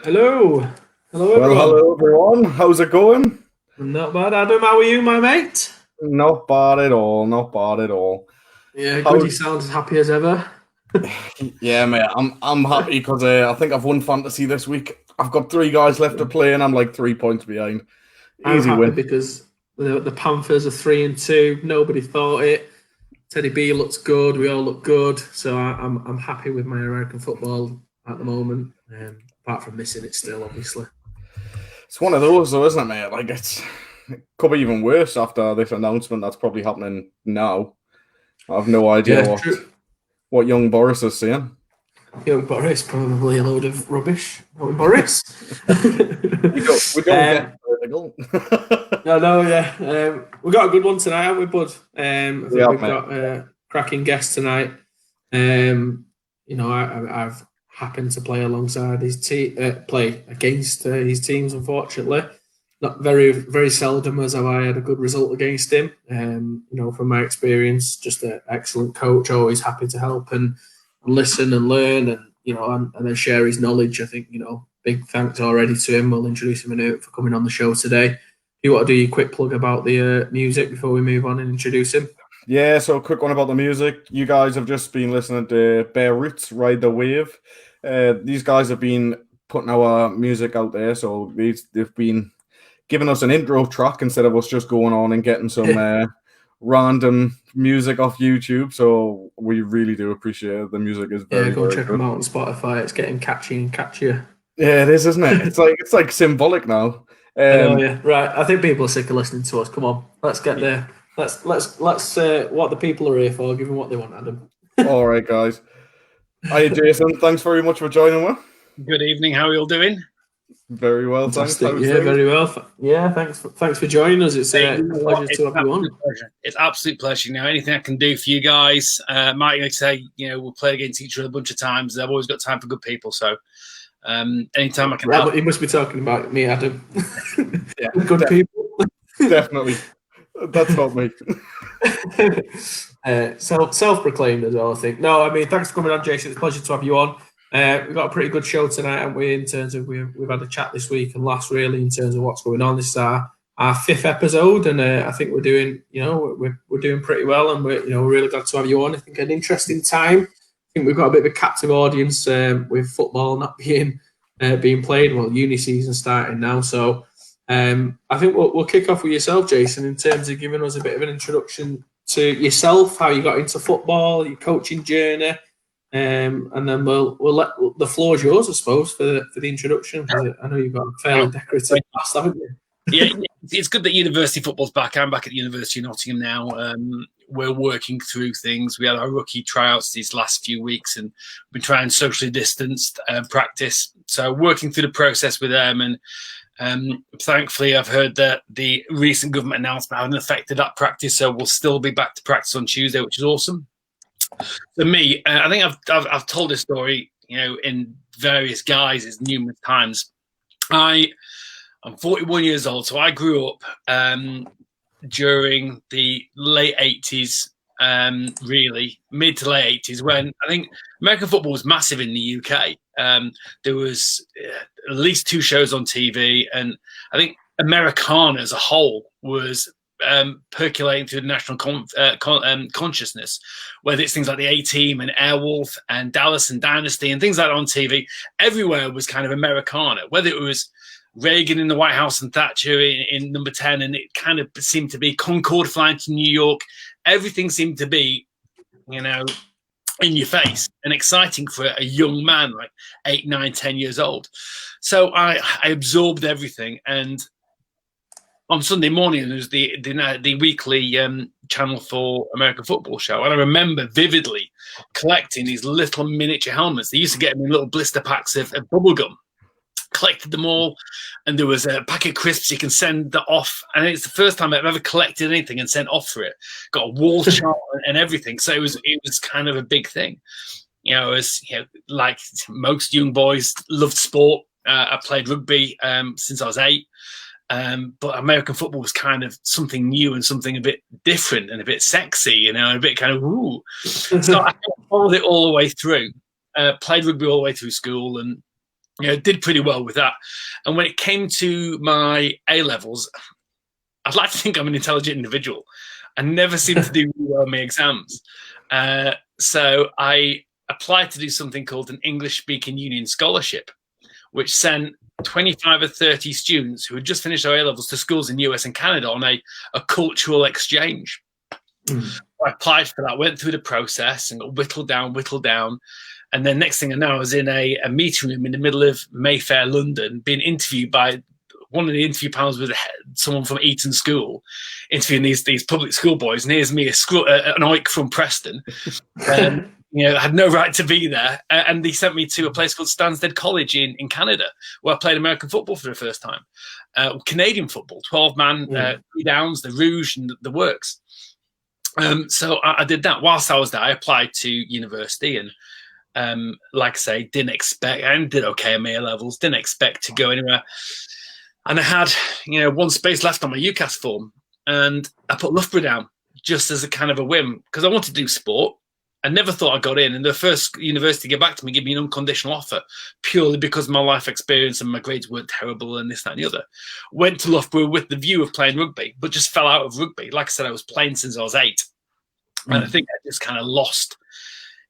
Hello. Hello, Well, everyone. hello everyone. How's it going? Not bad, Adam. How are you, my mate? Not bad at all. Not bad at all. Yeah, good. How? You sound as happy as ever. Yeah, mate. I'm happy because I think I've won fantasy this week. I've got three guys left to play, and I'm like 3 points behind. I'm Easy happy win. because the Panthers are 3-2. Nobody thought it. Teddy B looks good. We all look good. So I'm happy with my American football at the moment. Apart from missing it still, obviously. It's one of those, though, isn't it, mate? Like it could be even worse after this announcement that's probably happening now. I have no idea Yeah, what true. what young Boris is saying. Young Boris, probably a load of rubbish. Not Boris. We don't get political. No, no, yeah. We got a good one tonight, haven't we, bud? I We think have, we've mate. got a cracking guest tonight. I've happened to play alongside his team, play against his teams. Unfortunately, not very seldom as have I had a good result against him. From my experience, just an excellent coach. Always happy to help and listen and learn, and then share his knowledge. I think big thanks already to him. We'll introduce him in a minute for coming on the show today. You want to do your quick plug about the music before we move on and introduce him? Yeah, so a quick one about the music. You guys have just been listening to Bear Roots, Ride the Wave. These guys have been putting our music out there, so they've been giving us an intro track instead of us just going on and getting some random music off YouTube. So we really do appreciate it. The music is Yeah, very, go and very check good. him out on Spotify. It's getting catchy and catchier. Yeah, it is, isn't it? It's like symbolic now. I know, Um, yeah. Right. I think people are sick of listening to us. Come on, let's get there. Let's what the people are here for. Give them what they want, Adam. all right, guys. Hi, Jason. Thanks very much for joining me. Good evening. How are you all doing? Very well, thanks. Fantastic. How's Yeah, things? very well. Yeah, thanks for joining us. It's Hey, a you know what? pleasure It's to an have you on. absolute pleasure. It's absolute pleasure. Anything I can do for you guys. Might even say, we'll play against each other a bunch of times. I've always got time for good people. So anytime I can help. He must be talking about me, Adam. Yeah, Good people. definitely. That's not me. Self-proclaimed as well, I think. No, I mean, thanks for coming on, Jason. It's a pleasure to have you on. We've got a pretty good show tonight, haven't we? In terms of we've had a chat this week and last, really, in terms of what's going on. This is our fifth episode, and I think we're doing, we're doing pretty well, and we're really glad to have you on. I think an interesting time. I think we've got a bit of a captive audience with football not being played. Well, uni season starting now, so. I think we'll kick off with yourself, Jason, in terms of giving us a bit of an introduction to yourself, how you got into football, your coaching journey, and then we'll let the floor is yours, I suppose, for the introduction, because I know you've got a fairly decorative past, haven't you? Yeah, it's good that university football's back. I'm back at the University of Nottingham now. We're working through things. We had our rookie tryouts these last few weeks, and we've been trying socially distanced practice. So working through the process with them, and thankfully, I've heard that the recent government announcement hasn't affected that practice, so we'll still be back to practice on Tuesday, which is awesome. For me, I think I've told this story, in various guises numerous times. I'm 41 years old, so I grew up during the late 80s, really mid to late 80s, when I think American football was massive in the UK. There was at least 2 shows on TV, and I think Americana as a whole was percolating through the national consciousness, whether it's things like the A-Team and Airwolf and Dallas and Dynasty and things like that on TV. Everywhere was kind of Americana, whether it was Reagan in the White House and Thatcher in number 10, and it kind of seemed to be Concorde flying to New York. Everything seemed to be, in your face and exciting for a young man, like 8, 9, 10 years old. So I absorbed everything. And on Sunday morning, there was the weekly Channel 4 American football show. And I remember vividly collecting these little miniature helmets. They used to get them in little blister packs of bubble gum. Collected them all, and there was a pack of crisps you can send that off, and it's the first time I've ever collected anything and sent off for it. Got a wall chart and everything, so it was kind of a big thing. Like most young boys, loved sport. I played rugby since I was 8, but American football was kind of something new and something a bit different and a bit sexy, and a bit kind of ooh. So I followed it all the way through. Played rugby all the way through school, and did pretty well with that. And when it came to my A levels, I'd like to think I'm an intelligent individual. I never seemed to do really well in my exams. So I applied to do something called an English Speaking Union Scholarship, which sent 25 or 30 students who had just finished their A levels to schools in the US and Canada on a cultural exchange. I applied for that, went through the process and got whittled down. And then next thing I know, I was in a meeting room in the middle of Mayfair, London, being interviewed by one of the interview panels with someone from Eton School, interviewing these public school boys. And here's me, an oik from Preston. I had no right to be there. And they sent me to a place called Stansted College in Canada, where I played American football for the first time. Canadian football, 12-man, 3 downs, the Rouge and the works. So I did that. Whilst I was there, I applied to university and, like I say, didn't expect, and did okay at my A levels, didn't expect to go anywhere. And I had, one space left on my UCAS form, and I put Loughborough down just as a kind of a whim because I wanted to do sport. I never thought I got in, and the first university to get back to me gave me an unconditional offer purely because of my life experience and my grades weren't terrible and this, that, and the other. Went to Loughborough with the view of playing rugby, but just fell out of rugby. Like I said, I was playing since I was 8, and I think I just kind of lost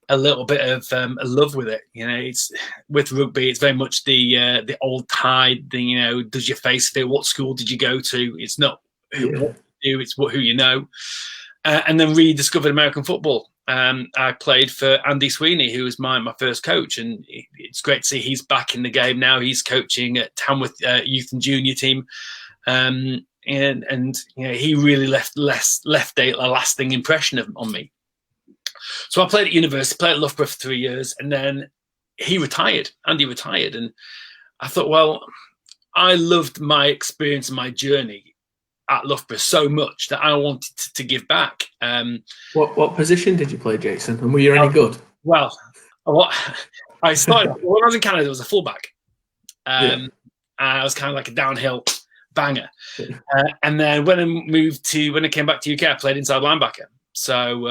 a little bit of love with it. It's with rugby, it's very much the old tide. Does your face fit? What school did you go to? It's not what you do, it's who you know. And then rediscovered American football. I played for Andy Sweeney, who was my first coach, and it's great to see he's back in the game now. He's coaching at Tamworth youth and junior team, and he really left a lasting impression on me. So I played at university, played at Loughborough for 3 years, and then Andy retired, and I thought, well, I loved my experience and my journey at Loughborough so much that I wanted to give back. What position did you play, Jason? And were you any good? Well, I started when I was in Canada. I was a fullback. I was kind of like a downhill banger. And then when I came back to UK, I played inside linebacker. So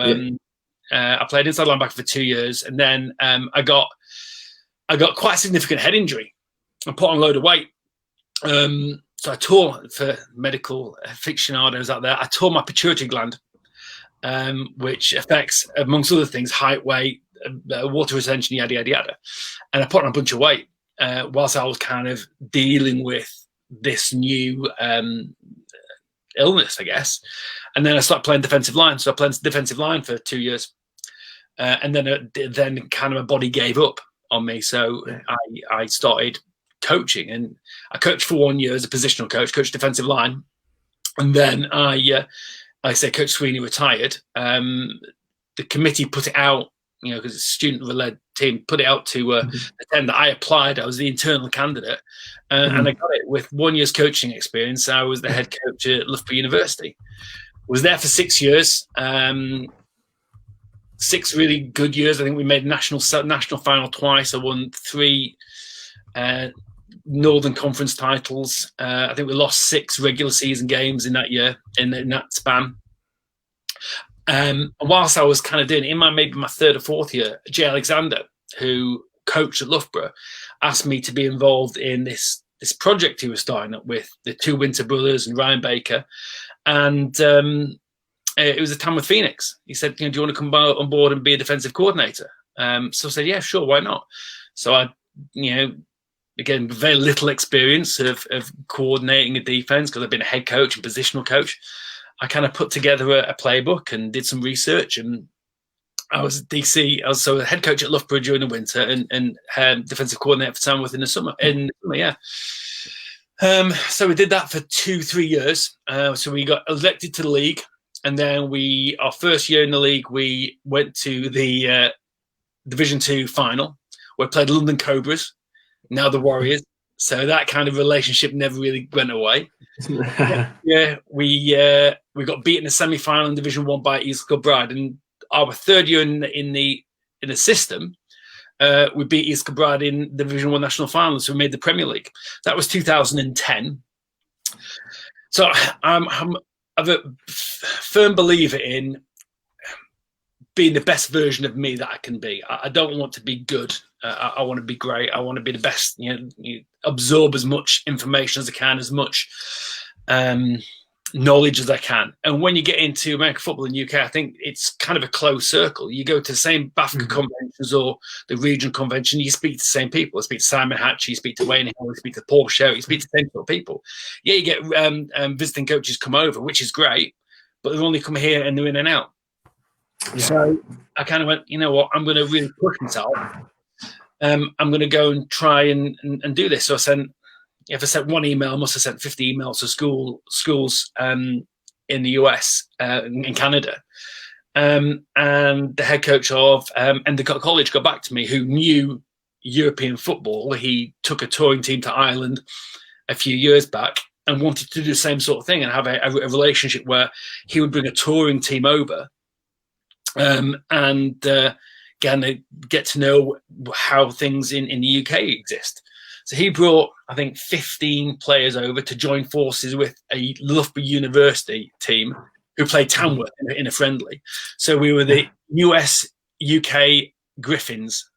I played inside linebacker for 2 years, and then I got quite a significant head injury. I put on a load of weight. So I tore, for medical aficionados out there, I tore my pituitary gland, which affects, amongst other things, height, weight, water retention, yada, yada, yada. And I put on a bunch of weight whilst I was kind of dealing with this new illness, I guess. And then I started playing defensive line. So I played defensive line for 2 years. And then kind of my body gave up on me. So I started coaching, and I coached for 1 year as a positional coached defensive line. And then Coach Sweeney retired. The committee put it out, because it's a student-led team, put it out to attend. I applied. I was the internal candidate, and I got it. With 1 year's coaching experience, I was the head coach at Loughborough University. Was there for 6 years. 6 really good years. I think we made national final twice. I won 3 Northern Conference titles. I think we lost 6 regular season games in that year, in that span. Whilst I was kind of doing it, maybe my 3rd or 4th year, Jay Alexander, who coached at Loughborough, asked me to be involved in this project he was starting up with the 2 Winter brothers and Ryan Baker. And it was a Tamworth Phoenix. He said, do you want to come on board and be a defensive coordinator? So I said, yeah, sure, why not? So I, again, very little experience of coordinating a defense because I've been a head coach and positional coach. I kind of put together a playbook and did some research, and I was DC. I was a head coach at Loughborough during the winter and defensive coordinator for Tamworth in the summer. So we did that for 2-3 years. So we got elected to the league, and then our first year in the league, we went to the Division 2 final. We played London Cobras, now the Warriors. So that kind of relationship never really went away. We got beaten in the semi-final in Division 1 by East Kilbride, and our 3rd year in the system, we beat East Kilbride in Division 1 national final, so we made the Premier League. That was 2010. So I'm a firm believer in being the best version of me that I can be. I don't want to be good. I want to be great. I want to be the best. You absorb as much information as I can, as much knowledge as I can. And when you get into American football in the UK, I think it's kind of a closed circle. You go to the same BAFCA conventions or the regional convention, you speak to the same people. You speak to Simon Hatch, you speak to Wayne Hill, you speak to Paul Sherritt, you speak to the same sort of people. Yeah, you get visiting coaches come over, which is great, but they only come here and they're in and out. Yeah. So I kind of went, you know what, I'm going to really push myself. I'm going to go and try and do this. So if I sent one email, I must have sent 50 emails to schools in the US, in Canada. And the head coach of Endicott College got back to me, who knew European football. He took a touring team to Ireland a few years back and wanted to do the same sort of thing and have a relationship where he would bring a touring team over and get to know how things in the UK exist. So he brought, I think, 15 players over to join forces with a Loughborough University team who played Tamworth in a friendly. So we were the US-UK Griffins.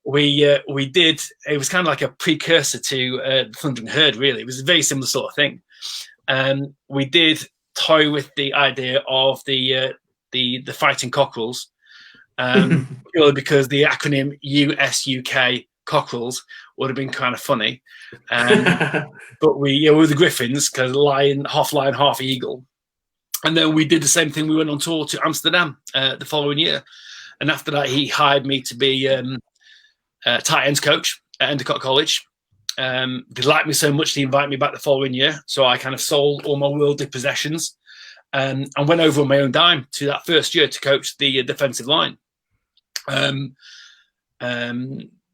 We did, it was kind of like a precursor to the Thundering Herd, really. It was a very similar sort of thing. We did toy with the idea of the Fighting Cockerels, purely because the acronym US-UK Cockerels would have been kind of funny. But we were the Griffins, because half lion, half eagle. And then we did the same thing. We went on tour to Amsterdam the following year. And after that, he hired me to be tight ends coach at Endicott College. They liked me so much, they invited me back the following year. So I kind of sold all my worldly possessions and went over on my own dime to that first year to coach the defensive line.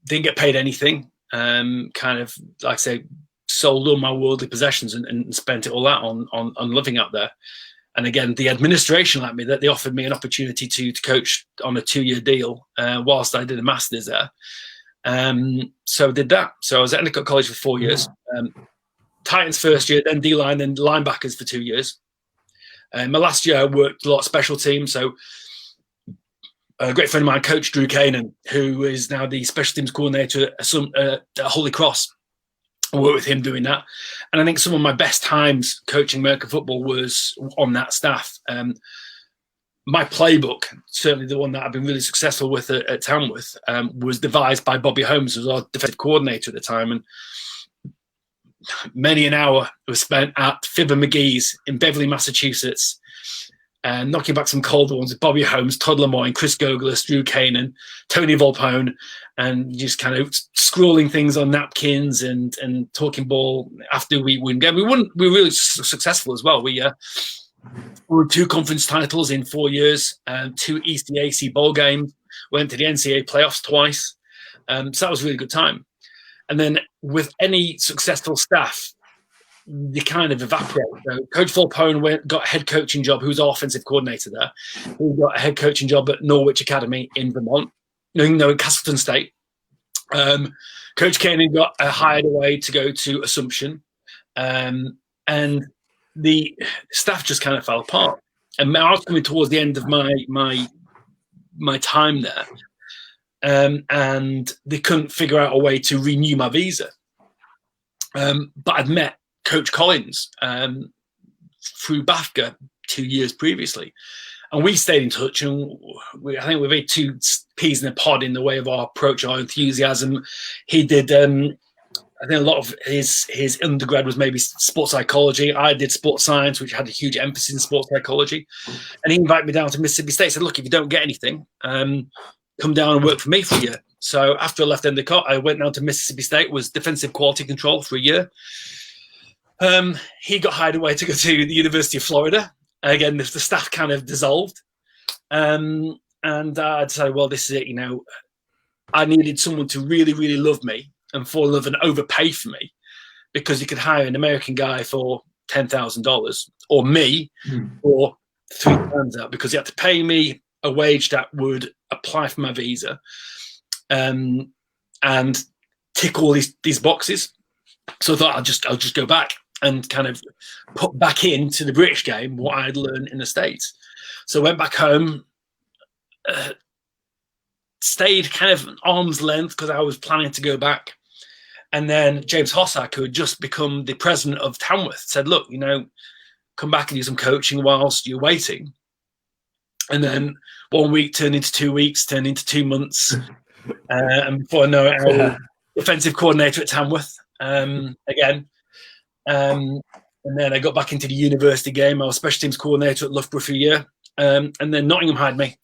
Didn't get paid anything. Kind of, like I say, sold all my worldly possessions and spent it all out on living up there. And again, the administration liked me, that they offered me an opportunity to coach on a 2-year deal whilst I did a master's there. So I did that. So I was at Endicott College for 4 years. Titans first year, then D-line, then linebackers for 2 years. My last year, I worked a lot of special teams. So a great friend of mine, Coach Drew Kanan, who is now the special teams coordinator at Holy Cross. I worked with him doing that. And I think some of my best times coaching American football was on that staff. My playbook, certainly the one that I've been really successful with at Tamworth, was devised by Bobby Holmes, who was our defensive coordinator at the time. And many an hour was spent at Fibber McGee's in Beverly, Massachusetts, and knocking back some cold ones with Bobby Holmes, Todd Lemoyne, Chris Gogolus, Drew Kanan, Tony Volpone, and just kind of scrawling things on napkins and talking ball after we win game. We were really successful as well. We won 2 conference titles in 4 years, 2 East EAC bowl games, went to the NCAA playoffs twice. So that was a really good time. And then with any successful staff, they kind of evaporate. So Coach Volpone got a head coaching job, who was our offensive coordinator there. He got a head coaching job at Norwich Academy in Vermont, in Castleton State. Coach Kanan got hired away to go to Assumption. And the staff just kind of fell apart. And I was coming towards the end of my time there. And they couldn't figure out a way to renew my visa. But I'd met Coach Collins through BAFCA 2 years previously. And we stayed in touch, and I think we're very 2 peas in a pod in the way of our approach, our enthusiasm. He did, I think a lot of his undergrad was maybe sports psychology. I did sports science, which had a huge emphasis in sports psychology. And he invited me down to Mississippi State, said, look, if you don't get anything, come down and work for me for a year. So after I left Endicott, I went down to Mississippi State, was defensive quality control for a year. He got hired away to go to the University of Florida. Again, the staff kind of dissolved. And I decided, well, this is it. I needed someone to really, really love me and fall in love and overpay for me, because you could hire an American guy for $10,000 or me for 3 times that, because you had to pay me a wage that would apply for my visa and tick all these boxes. So I thought I'll just go back and kind of put back into the British game what I'd learned in the States. So I went back home, stayed kind of arm's length because I was planning to go back. And then James Hossack, who had just become the president of Tamworth, said, look, come back and do some coaching whilst you're waiting. And then 1 week turned into 2 weeks, turned into 2 months. And before I know it, I was defensive coordinator at Tamworth again. And then I got back into the university game. I was special teams coordinator at Loughborough for a year. And then Nottingham hired me.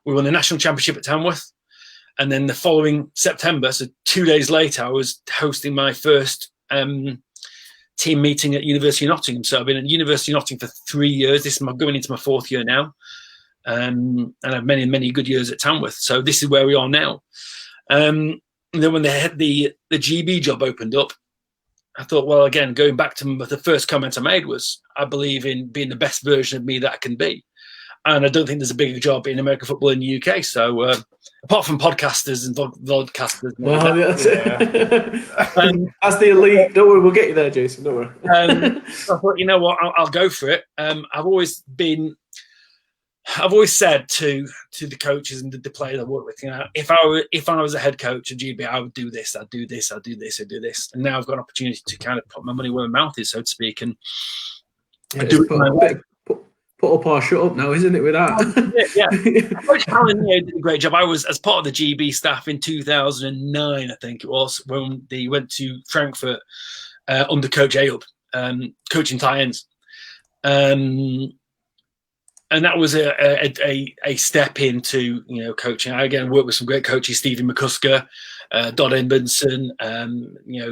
We won the national championship at Tamworth. And then the following September, so 2 days later, I was hosting my first team meeting at University of Nottingham. So I've been at University of Nottingham for 3 years. This is going into my 4th year now. And I've many, many good years at Tamworth. So this is where we are now. And then when they had the GB job opened up, I thought, well, again, going back to the first comment I made was, I believe in being the best version of me that I can be. And I don't think there's a bigger job in American football in the UK. So apart from podcasters and vodcasters. Well, that's the elite. Don't worry, we'll get you there, Jason. Don't worry. So I thought, you know what, I'll go for it. I've always said to the coaches and the players I work with, if I was a head coach at GB, I would do this, I'd do this, I'd do this, I'd do this. And now I've got an opportunity to kind of put my money where my mouth is, so to speak, and do it my way. Put up or shut up now, isn't it, with that? Yeah. Coach Allen did a great job. I was, as part of the GB staff in 2009, I think it was, when they went to Frankfurt under Coach Ayub, coaching tight ends. And that was a step into, coaching. I, again, worked with some great coaches, Stephen McCusker, Dodd Edmondson,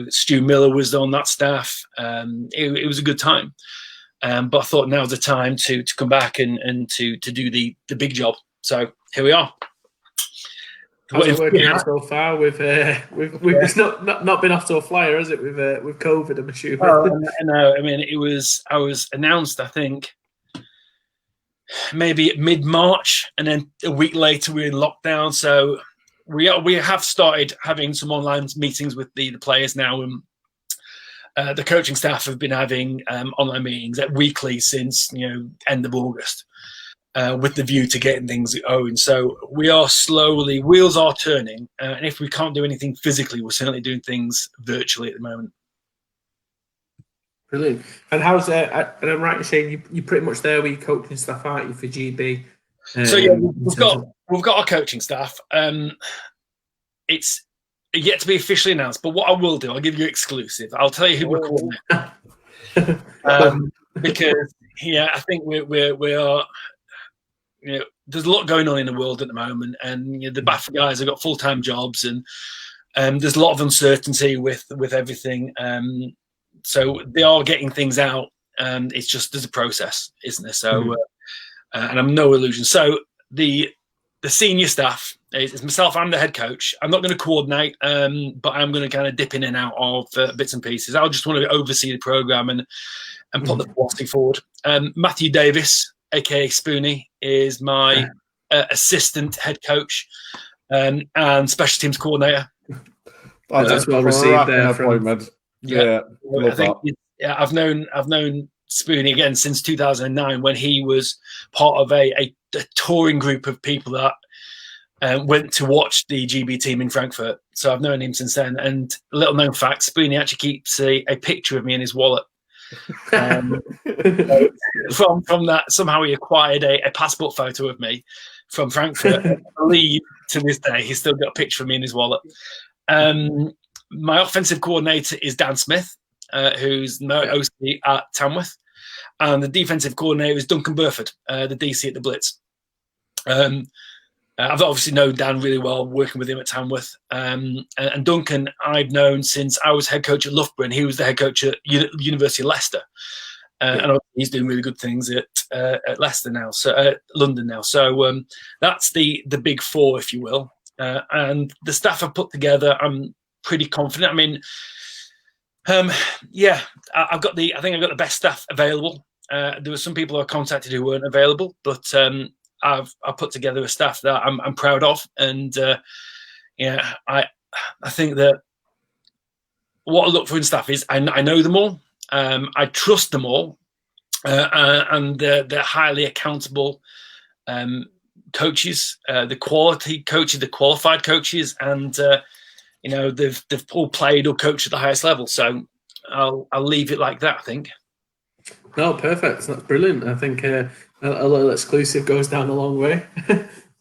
Stu Miller was on that staff. It was a good time. But I thought now's the time to come back and to do the big job. So here we are. How's it working out so far? It's not been off to a flyer, has it? With COVID, I'm assuming. Oh, no, I mean, I was announced, I think, maybe mid-March, and then a week later we were in lockdown. So we have started having some online meetings with the players now. The coaching staff have been having online meetings weekly since end of August, with the view to getting things going. So we are slowly, wheels are turning, and if we can't do anything physically, we're certainly doing things virtually at the moment. Brilliant. And how's and I'm right in saying you're pretty much there with your coaching staff, aren't you, for GB? So yeah, we've got our coaching staff. It's yet to be officially announced, but what I will do, I'll give you exclusive. I'll tell you who we're calling. Because I think we are. There's a lot going on in the world at the moment, and the BAFA guys have got full-time jobs, and there's a lot of uncertainty with everything. So they are getting things out. It's just there's a process, isn't there? So, and I'm no illusion. So the senior staff is myself. I'm the head coach. I'm not going to coordinate, but I'm going to kind of dip in and out of bits and pieces. I'll just want to oversee the program and put the philosophy forward. Matthew Davis, aka Spoonie, is my assistant head coach and special teams coordinator. That's well received there from. Yeah, I think I've known Spoonie again since 2009 when he was part of a touring group of people that went to watch the GB team in Frankfurt. So I've known him since then. And a little known fact, Spoonie actually keeps a picture of me in his wallet. From that, somehow he acquired a passport photo of me from Frankfurt. I believe to this day he's still got a picture of me in his wallet. My offensive coordinator is Dan Smith, who's now OC at Tamworth, and the defensive coordinator is Duncan Burford, the DC at the Blitz. I've obviously known Dan really well, working with him at Tamworth, and Duncan I've known since I was head coach at Loughborough, and he was the head coach at University of Leicester, and he's doing really good things at Leicester now, so London now. So that's the big four, if you will, and the staff I've put together, I'm pretty confident. I mean, I think I've got the best staff available. There were some people I contacted who weren't available, but I've put together a staff that I'm proud of, and I think that what I look for in staff is I know them all, I trust them all, and they're highly accountable coaches, the quality coaches, the qualified coaches, and they've all played or coached at the highest level. So I'll leave it like that, I think. No, perfect. That's brilliant. I think a little exclusive goes down a long way.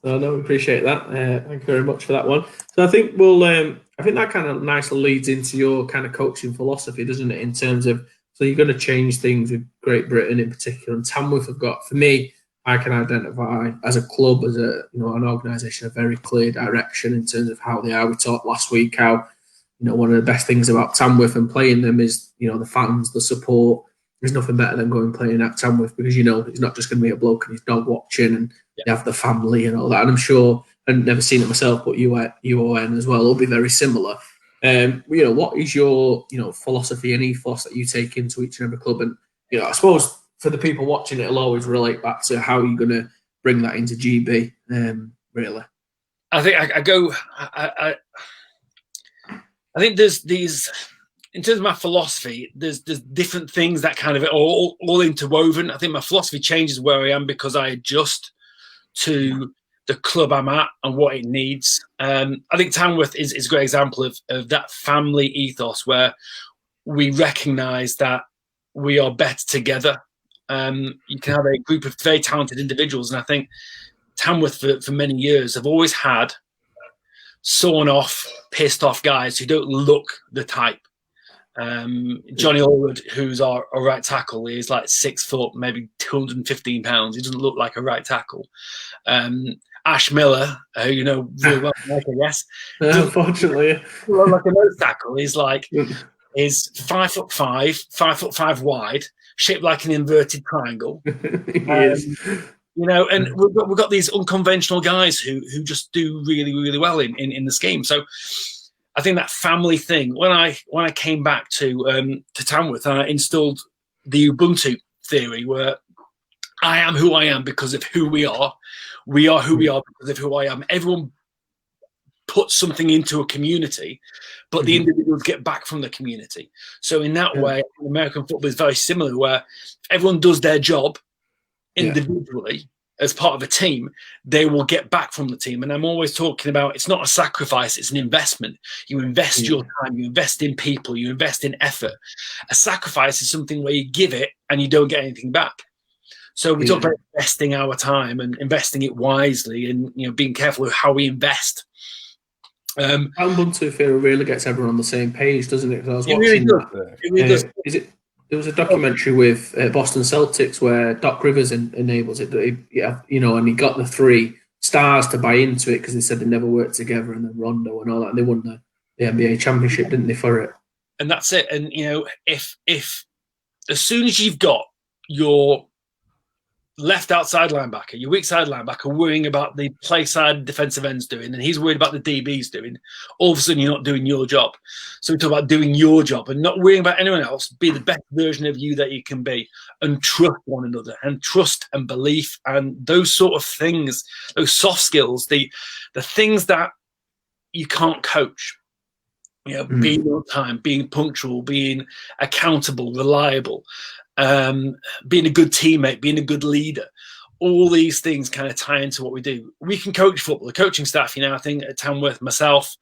So no, we appreciate that. Thank you very much for that one. So I think I think that kind of nicely leads into your kind of coaching philosophy, doesn't it? In terms of, so you're going to change things with Great Britain in particular, and Tamworth have got, for me, I can identify as a club, as an organisation, a very clear direction in terms of how they are. We talked last week how, one of the best things about Tamworth and playing them is, the fans, the support. There's nothing better than going playing at Tamworth, because it's not just going to be a bloke and his dog watching, and you have the family and all that. And I'm sure, I've never seen it myself, but UON as well will be very similar. What is your philosophy and ethos that you take into each and every club? And I suppose for the people watching, it'll always relate back to how you're going to bring that into GB. Really, I think I think there's these, in terms of my philosophy, there's different things that kind of all interwoven. I think my philosophy changes where I am because I adjust to the club I'm at and what it needs. I think Tamworth is a great example of that family ethos where we recognise that we are better together. You can have a group of very talented individuals, and I think Tamworth for many years have always had sawn off, pissed off guys who don't look the type. Johnny Allwood, who's our right tackle, is like 6 foot, maybe 215 pounds. He doesn't look like a right tackle. Ash Miller, who you know really well, I guess. Unfortunately, Like a nose tackle, is 5'5", 5'5" wide, shaped like an inverted triangle. He is. And we've got these unconventional guys who just do really, really well in the scheme. So I think that family thing. When I came back to Tamworth, I installed the Ubuntu theory, where I am who I am because of who we are. We are who we are because of who I am. Everyone puts something into a community, but the individuals get back from the community. So in that way, American football is very similar, where everyone does their job individually as part of a team. They will get back from the team. And I'm always talking about, it's not a sacrifice, it's an investment. You invest your time, you invest in people, you invest in effort. A sacrifice is something where you give it and you don't get anything back. So we talk about investing our time and investing it wisely, and being careful of how we invest. Ubuntu theory really gets everyone on the same page, doesn't it? Because I was watching really does. It really does. There was a documentary with Boston Celtics where Doc Rivers enables it. And he got the 3 stars to buy into it because they said they never worked together, and then Rondo and all that, and they won the NBA championship, didn't they, for it? And that's it. And if as soon as you've got your left outside linebacker, your weak side linebacker, worrying about the play side defensive ends doing, and he's worried about the DBs doing, all of a sudden you're not doing your job. So we talk about doing your job and not worrying about anyone else. Be the best version of you that you can be, and trust one another, and trust and belief, and those sort of things, those soft skills, the things that you can't coach. Being on time, being punctual, being accountable, reliable, being a good teammate, being a good leader. All these things kind of tie into what we do. We can coach football. The coaching staff, I think at Tamworth, myself,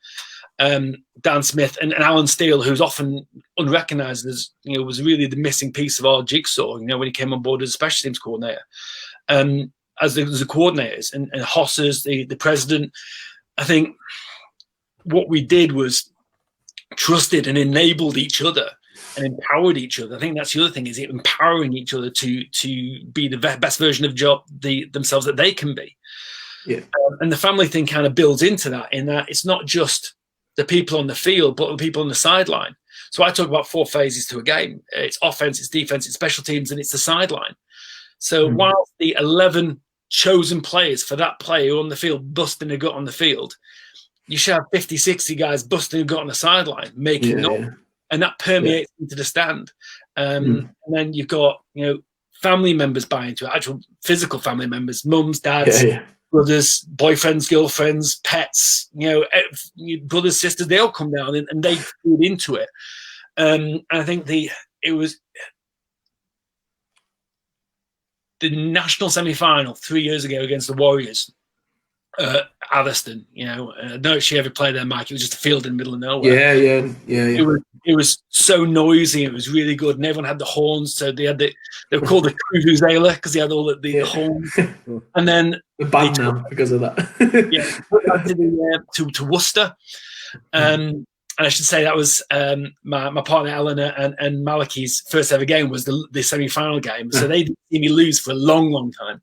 Dan Smith and Alan Steele, who's often unrecognised as, was really the missing piece of our jigsaw, when he came on board as a special teams coordinator, as the coordinators, and Hossers, the president. I think what we did was trusted and enabled each other and empowered each other. I think that's the other thing, is empowering each other to be the best version of themselves that they can be. Yeah. And the family thing kind of builds into that, in that it's not just the people on the field, but the people on the sideline. So I talk about 4 phases to a game. It's offense, it's defense, it's special teams, and it's the sideline. So while the 11 chosen players for that player on the field busting a gut on the field, you should have 50, 60 guys busting a gut on the sideline, making noise. And that permeates into the stand. And then you've got, family members buying into it, actual physical family members, mums, dads, brothers, boyfriends, girlfriends, pets, brothers, sisters, they all come down and they feed into it. And I think it was the national semi-final 3 years ago against the Warriors. Atherstone. I don't know if she ever played there, Mike. It was just a field in the middle of nowhere. Yeah. It was so noisy. It was really good, and everyone had the horns. So they were called the Kruvuzela because they had all the horns. And then the band now because of that. to Worcester. And I should say that was my partner Eleanor and Malachi's first ever game was the semi-final game. So they didn't see me lose for a long, long time.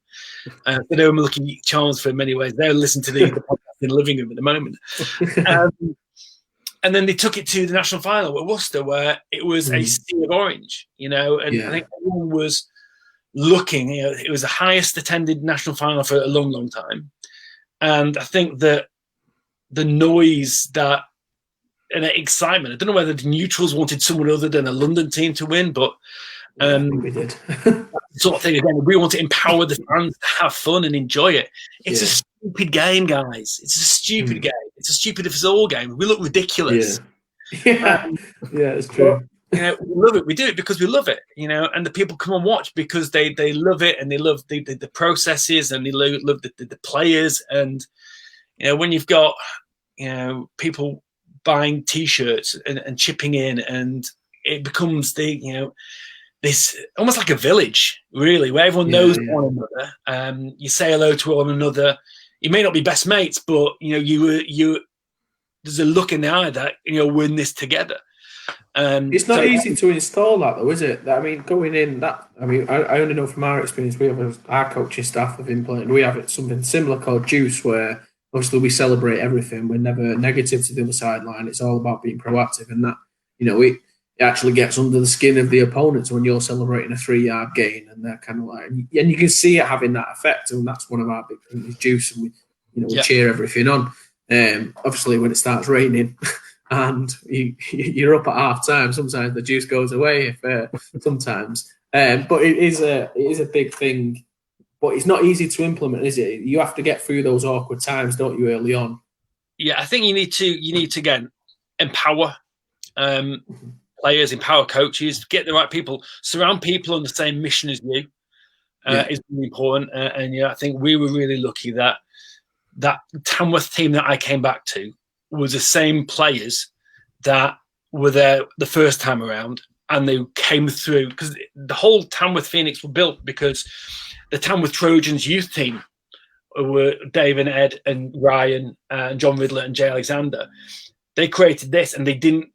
So they were lucky charms for in many ways. They were listening to the podcast in the living room at the moment. And then they took it to the national final at Worcester, where it was a sea of orange, and I think everyone was looking. It was the highest attended national final for a long, long time. And I think that the noise and the excitement, I don't know whether the neutrals wanted someone other than a London team to win, but we did. sort of thing again. We want to empower the fans to have fun and enjoy it. It's a stupid game, guys. It's a stupid game. It's a stupid if it's all game. We look ridiculous. Yeah, it's true. But, we love it. We do it because we love it. And the people come and watch because they love it and they love the processes and they love the players. And when you've got people buying T-shirts and chipping in, and it becomes this almost like a village, really, where everyone knows one another. You say hello to one another. You may not be best mates, but you there's a look in the eye that we're in this together. It's not easy to install that, though, is it? I mean, going in I only know from our experience. We have our coaching staff have implemented. We have something similar called Juice, where obviously we celebrate everything. We're never negative to the other sideline. It's all about being proactive, and that it actually gets under the skin of the opponents when you're celebrating a 3-yard gain, and they're kind of like, and you can see it having that effect, and that's one of our big things is Juice, and we cheer everything on. Obviously, when it starts raining and you're up at half time, sometimes the juice goes away. Sometimes, but it is a big thing. But it's not easy to implement, is it? You have to get through those awkward times, don't you, early on? Yeah, I think you need to again empower players, empower coaches, get the right people, surround people on the same mission as you is really important. And I think we were really lucky that Tamworth team that I came back to was the same players that were there the first time around, and they came through because the whole Tamworth Phoenix were built because the Tamworth Trojans youth team were Dave and Ed and Ryan and John Riddler and Jay Alexander. They created this, and they didn't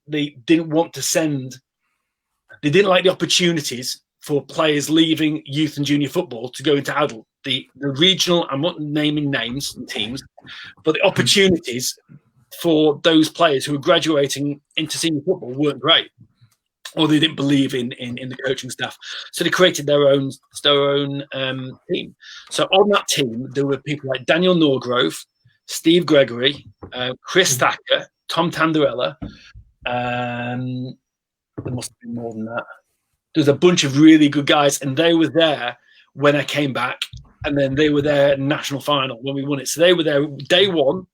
want to send. They didn't like the opportunities for players leaving youth and junior football to go into adult. The regional, I'm not naming names and teams, but the opportunities for those players who were graduating into senior football weren't great, or they didn't believe in the coaching staff. So they created their own team. So on that team, there were people like Daniel Norgrove, Steve Gregory, Chris Thacker, Tom Tanderella. There must have been more than that. There's a bunch of really good guys, and they were there when I came back, and then they were there at the national final when we won it. So they were there day one.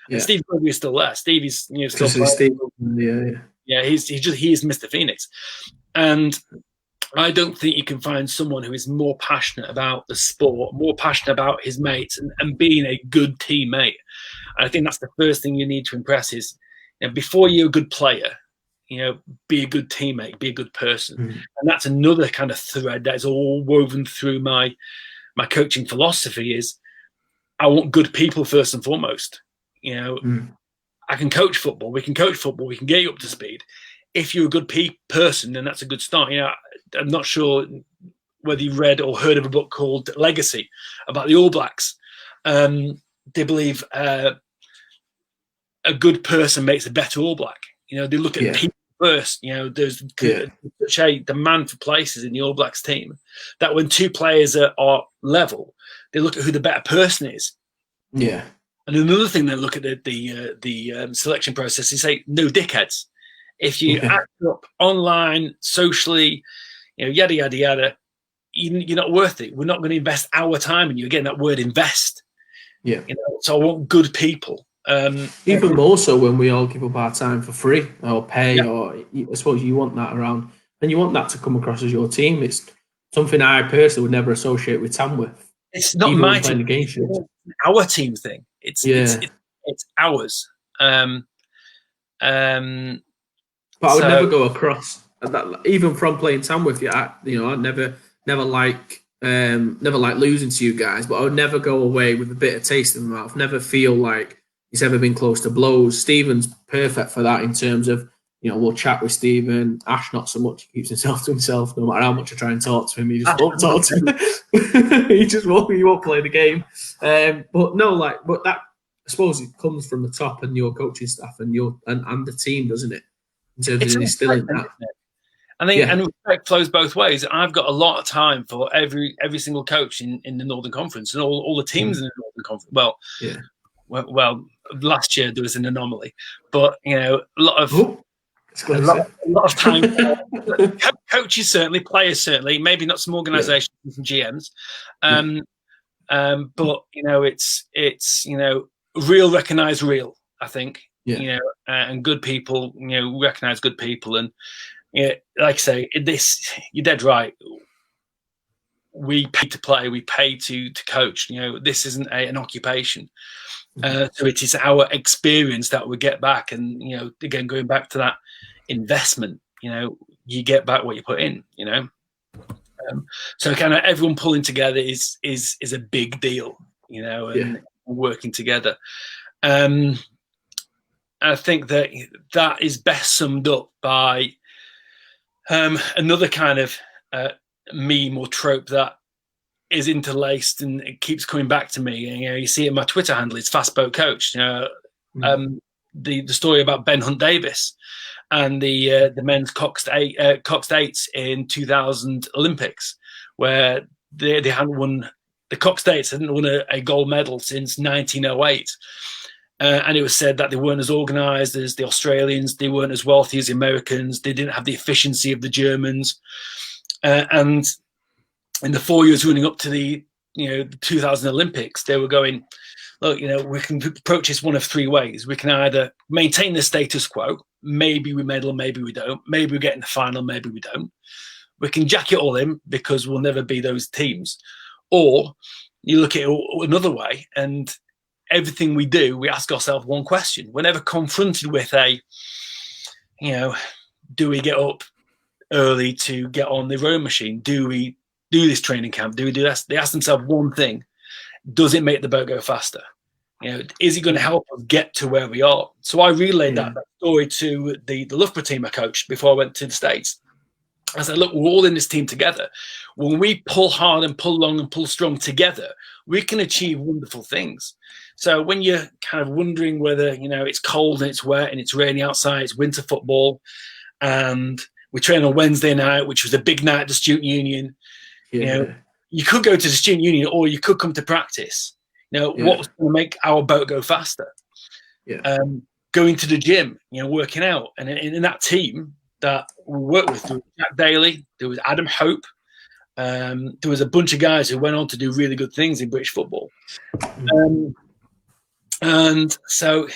Yeah. And Steve Gregory is still there. Steve is still Steve. Yeah, he is Mr. Phoenix. And I don't think you can find someone who is more passionate about the sport, more passionate about his mates, and being a good teammate. And I think that's the first thing you need to impress is, before you're a good player, be a good teammate, be a good person. And that's another kind of thread that is all woven through my coaching philosophy is I want good people first and foremost. I can coach football. We can coach football. We can get you up to speed. If you're a good person, then that's a good start. I'm not sure whether you read or heard of a book called Legacy about the All Blacks. They believe a good person makes a better All Black. They look at people first. There's such a demand for places in the All Blacks team that when two players are level, they look at who the better person is. Yeah. And another thing they look at the selection process is say no dickheads. If you act up online, socially, yada yada yada, you're not worth it. We're not going to invest our time in you. Again, that word invest. Yeah. So I want good people. Even more so when we all give up our time for free or pay, or I suppose you want that around, and you want that to come across as your team. It's something I personally would never associate with Tamworth. It's not my team. It's our team thing. It's ours. But I would never go across that, even from playing Tam with you. I never like losing to you guys, but I would never go away with a bitter taste in my mouth. Never feel like he's ever been close to blows. Stephen's perfect for that in terms of, we'll chat with Stephen. Ash, not so much. He keeps himself to himself. No matter how much I try and talk to him, he just won't talk to me. He won't play the game. But that, I suppose, it comes from the top and your coaching staff and the team, doesn't it? In terms of instilling that. I think, and respect flows both ways. I've got a lot of time for every single coach in the Northern Conference and all the teams in the Northern Conference. Well, last year there was an anomaly, but a lot of time. Coaches certainly, players certainly, maybe not some organisations and GMs, but it's real recognise real. I think and good people recognise good people, and like I say, you're dead right. We pay to play, we pay to coach. This isn't an occupation. So it is our experience that we get back, and again, going back to that investment, you get back what you put in. So kind of everyone pulling together is a big deal, and working together. I think that is best summed up by another kind of meme or trope that is interlaced and it keeps coming back to me. You see it in my Twitter handle, it's Fast Boat Coach. The story about Ben Hunt Davis and the men's coxed eights in 2000 Olympics, where they hadn't won, the coxed eights hadn't won a gold medal since 1908. And it was said that they weren't as organised as the Australians, they weren't as wealthy as the Americans, they didn't have the efficiency of the Germans. And in the 4 years running up to the 2000 Olympics, they were going, look, we can approach this one of three ways. We can either maintain the status quo, maybe we medal, maybe we don't, maybe we get in the final, maybe we don't. We can jack it all in because we'll never be those teams. Or you look at it another way, and everything we do, we ask ourselves one question. We're never confronted with do we get up early to get on the rowing machine? Do we do this training camp? Do we do this? They ask themselves one thing: does it make the boat go faster? Is it going to help us get to where we are? So I relayed that story to the Loughborough team I coached before I went to the States. I said, look, we're all in this team together. When we pull hard and pull long and pull strong together, we can achieve wonderful things. So when you're kind of wondering whether, it's cold and it's wet and it's raining outside, it's winter football, and we train on Wednesday night, which was a big night at the student union. You could go to the student union or you could come to practice. What's going to make our boat go faster? Going to the gym, working out. And in that team that we worked with, there was Jack Daly, there was Adam Hope, there was a bunch of guys who went on to do really good things in British football. And so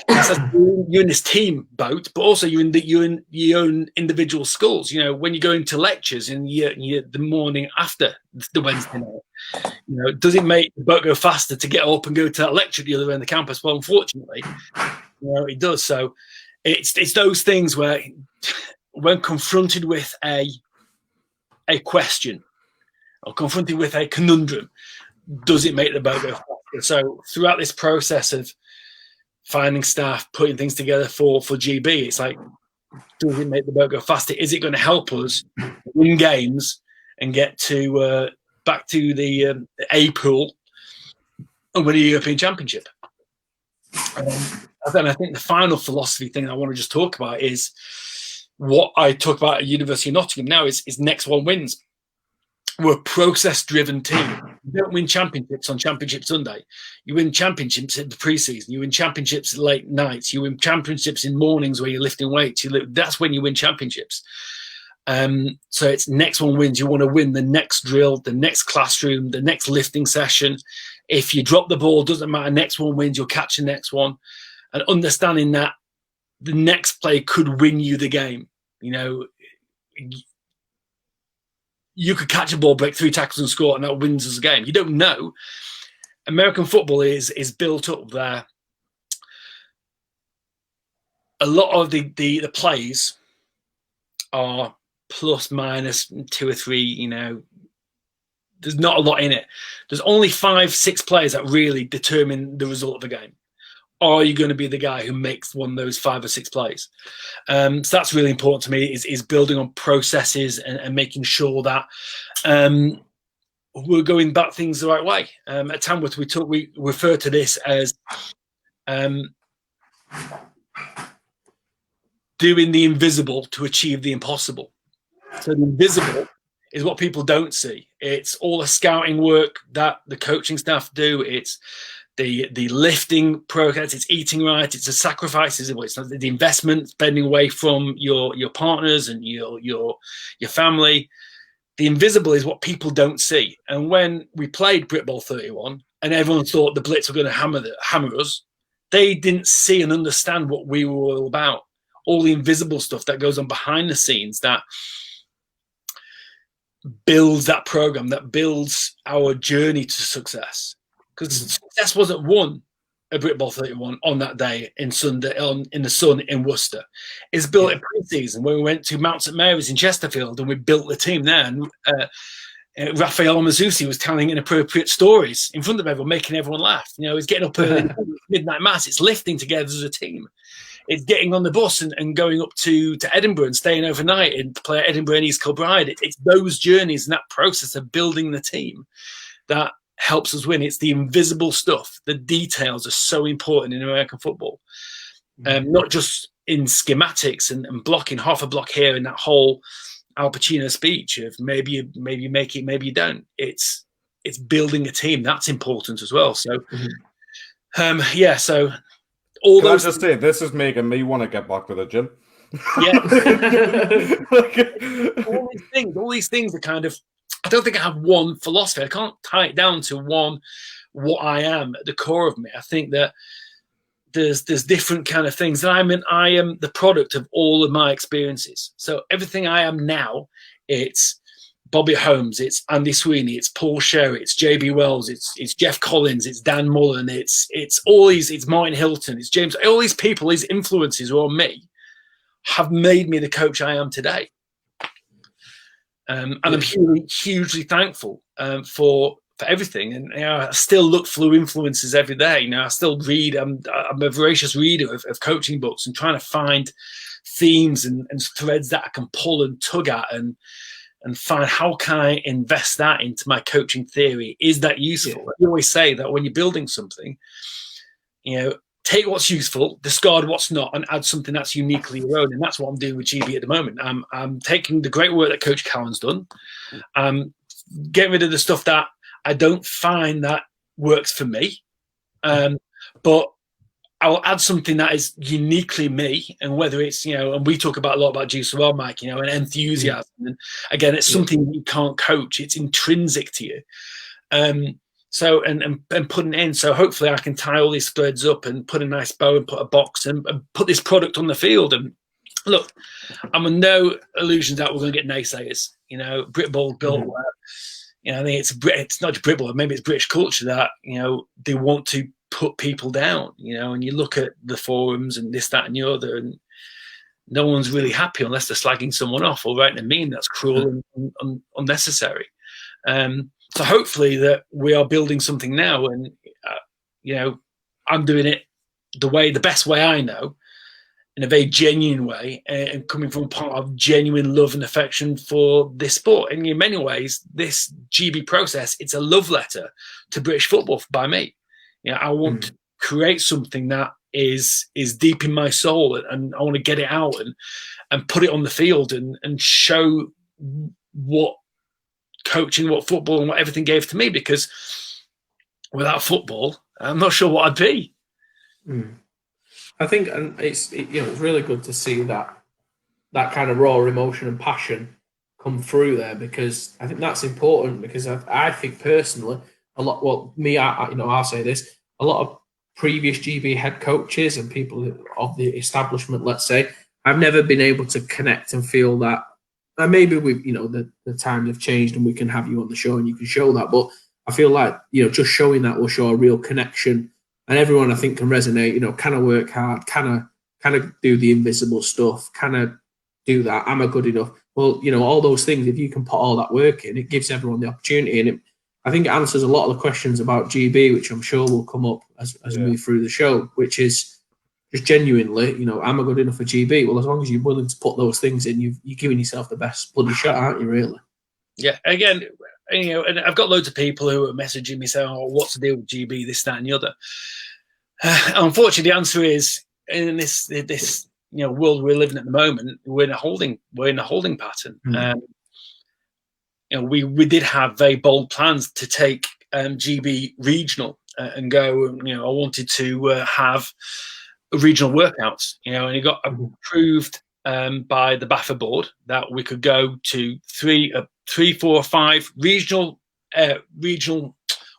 you're in this team boat, but also you're in your own individual schools. When you go into lectures in the morning after the Wednesday night, does it make the boat go faster to get up and go to that lecture at the other end of the campus? Well, unfortunately, it does. So it's those things where, when confronted with a question or confronted with a conundrum, does it make the boat go faster? So throughout this process of finding staff, putting things together for GB, it's like, does it make the boat go faster? Is it going to help us win games and get to back to the A pool and win a European Championship? And then I think the final philosophy thing I want to just talk about is what I talk about at University of Nottingham now is next one wins. We're a process-driven team. You don't win championships on Championship Sunday. You win championships in the preseason. You win championships late nights. You win championships in mornings where you're lifting weights. That's when you win championships. So it's next one wins. You want to win the next drill, the next classroom, the next lifting session. If you drop the ball, doesn't matter. Next one wins. You'll catch the next one. And understanding that the next play could win you the game. You could catch a ball, break 3 tackles and score, and that wins us a game. You don't know. American football is built up there a lot of the plays are plus minus 2 or 3. You know, there's not a lot in it. There's only 5, 6 plays that really determine the result of a game. Are you going to be the guy who makes one of those 5 or 6 plays? So that's really important to me, is building on processes and making sure that we're going about things the right way. At Tamworth, we refer to this as doing the invisible to achieve the impossible. So the invisible is what people don't see. It's all the scouting work that the coaching staff do. It's the lifting progress, it's eating right, it's the sacrifices, it's the investment, spending away from your partners and your family. The invisible is what people don't see. And when we played Britball 31 and everyone thought the Blitz were going to hammer us, they didn't see and understand what we were all about. All the invisible stuff that goes on behind the scenes that builds that program, that builds our journey to success. Because success wasn't won at Britball 31 on that day in the sun in Worcester. It's built in pre-season when we went to Mount St Mary's in Chesterfield and we built the team there. And Raphael Mazzucci was telling inappropriate stories in front of everyone, making everyone laugh. You know, he's getting up early, midnight mass. It's lifting together as a team. It's getting on the bus and going up to Edinburgh and staying overnight and play at Edinburgh and East Kilbride. It's those journeys and that process of building the team that helps us win. It's the invisible stuff. The details are so important in American football, not just in schematics and blocking half a block here in that whole Al Pacino speech of maybe you make it, maybe you don't. It's building a team. That's important as well. So, so all Can those. I just say, this is making me want to get back to the gym. Yeah. all these things are kind of, I don't think I have one philosophy. I can't tie it down to what I am at the core of me. I think that there's different kind of things. I am the product of all of my experiences. So everything I am now, it's Bobby Holmes, it's Andy Sweeney, it's Paul Sherry, it's JB Wells, it's Jeff Collins, it's Dan Mullen, it's all these, it's Martin Hilton, it's James. All these people, these influences on me have made me the coach I am today. And I'm hugely thankful for everything. And I still look through influences every day. I still read. I'm a voracious reader of coaching books and trying to find themes and threads that I can pull and tug at and find how can I invest that into my coaching theory. Is that useful? Yeah. I always say that when you're building something, take what's useful, discard what's not, and add something that's uniquely your own. And that's what I'm doing with GB at the moment. I'm taking the great work that Coach Callan's done, getting rid of the stuff that I don't find that works for me, but I'll add something that is uniquely me. And whether it's, and we talk a lot about juice as well, Mike, and enthusiasm. And again, it's something you can't coach. It's intrinsic to you. So and putting it in. So hopefully I can tie all these threads up and put a nice bow and put a box and put this product on the field. And look, I'm in no illusions that we're going to get naysayers. Britball built where, I think it's not just Britball, maybe it's British culture that, they want to put people down, and you look at the forums and this, that, and the other, and no one's really happy unless they're slagging someone off or writing a meme that's cruel and unnecessary. So hopefully that we are building something now, and I'm doing it the best way I know, in a very genuine way, and coming from a part of genuine love and affection for this sport. And in many ways, this GB process, it's a love letter to British football by me. I want to create something that is deep in my soul, and I want to get it out and put it on the field and show what coaching, what football, and what everything gave to me, because without football, I'm not sure what I'd be. I think, and it's really good to see that kind of raw emotion and passion come through there, because I think that's important. Because I think personally, I'll say this: a lot of previous GB head coaches and people of the establishment, let's say, I've never been able to connect and feel that. And maybe the times have changed and we can have you on the show and you can show that. But I feel like, just showing that will show a real connection, and everyone I think can resonate, can I work hard? Can Can I do the invisible stuff? Can I do that? Am I good enough? Well, all those things, if you can put all that work in, it gives everyone the opportunity. And I think it answers a lot of the questions about GB, which I'm sure will come up as we move through the show, which is just genuinely, am I good enough for GB? Well, as long as you're willing to put those things in, you're giving yourself the best bloody shot, aren't you, really? Yeah, again, and I've got loads of people who are messaging me saying, "Oh, what's the deal with GB? This, that, and the other." Unfortunately, the answer is in this world we're living at the moment, we're in a holding pattern. We did have very bold plans to take GB regional and go. I wanted to have regional workouts. And it got approved by the BAFA board that we could go to 3, 4, 5 regional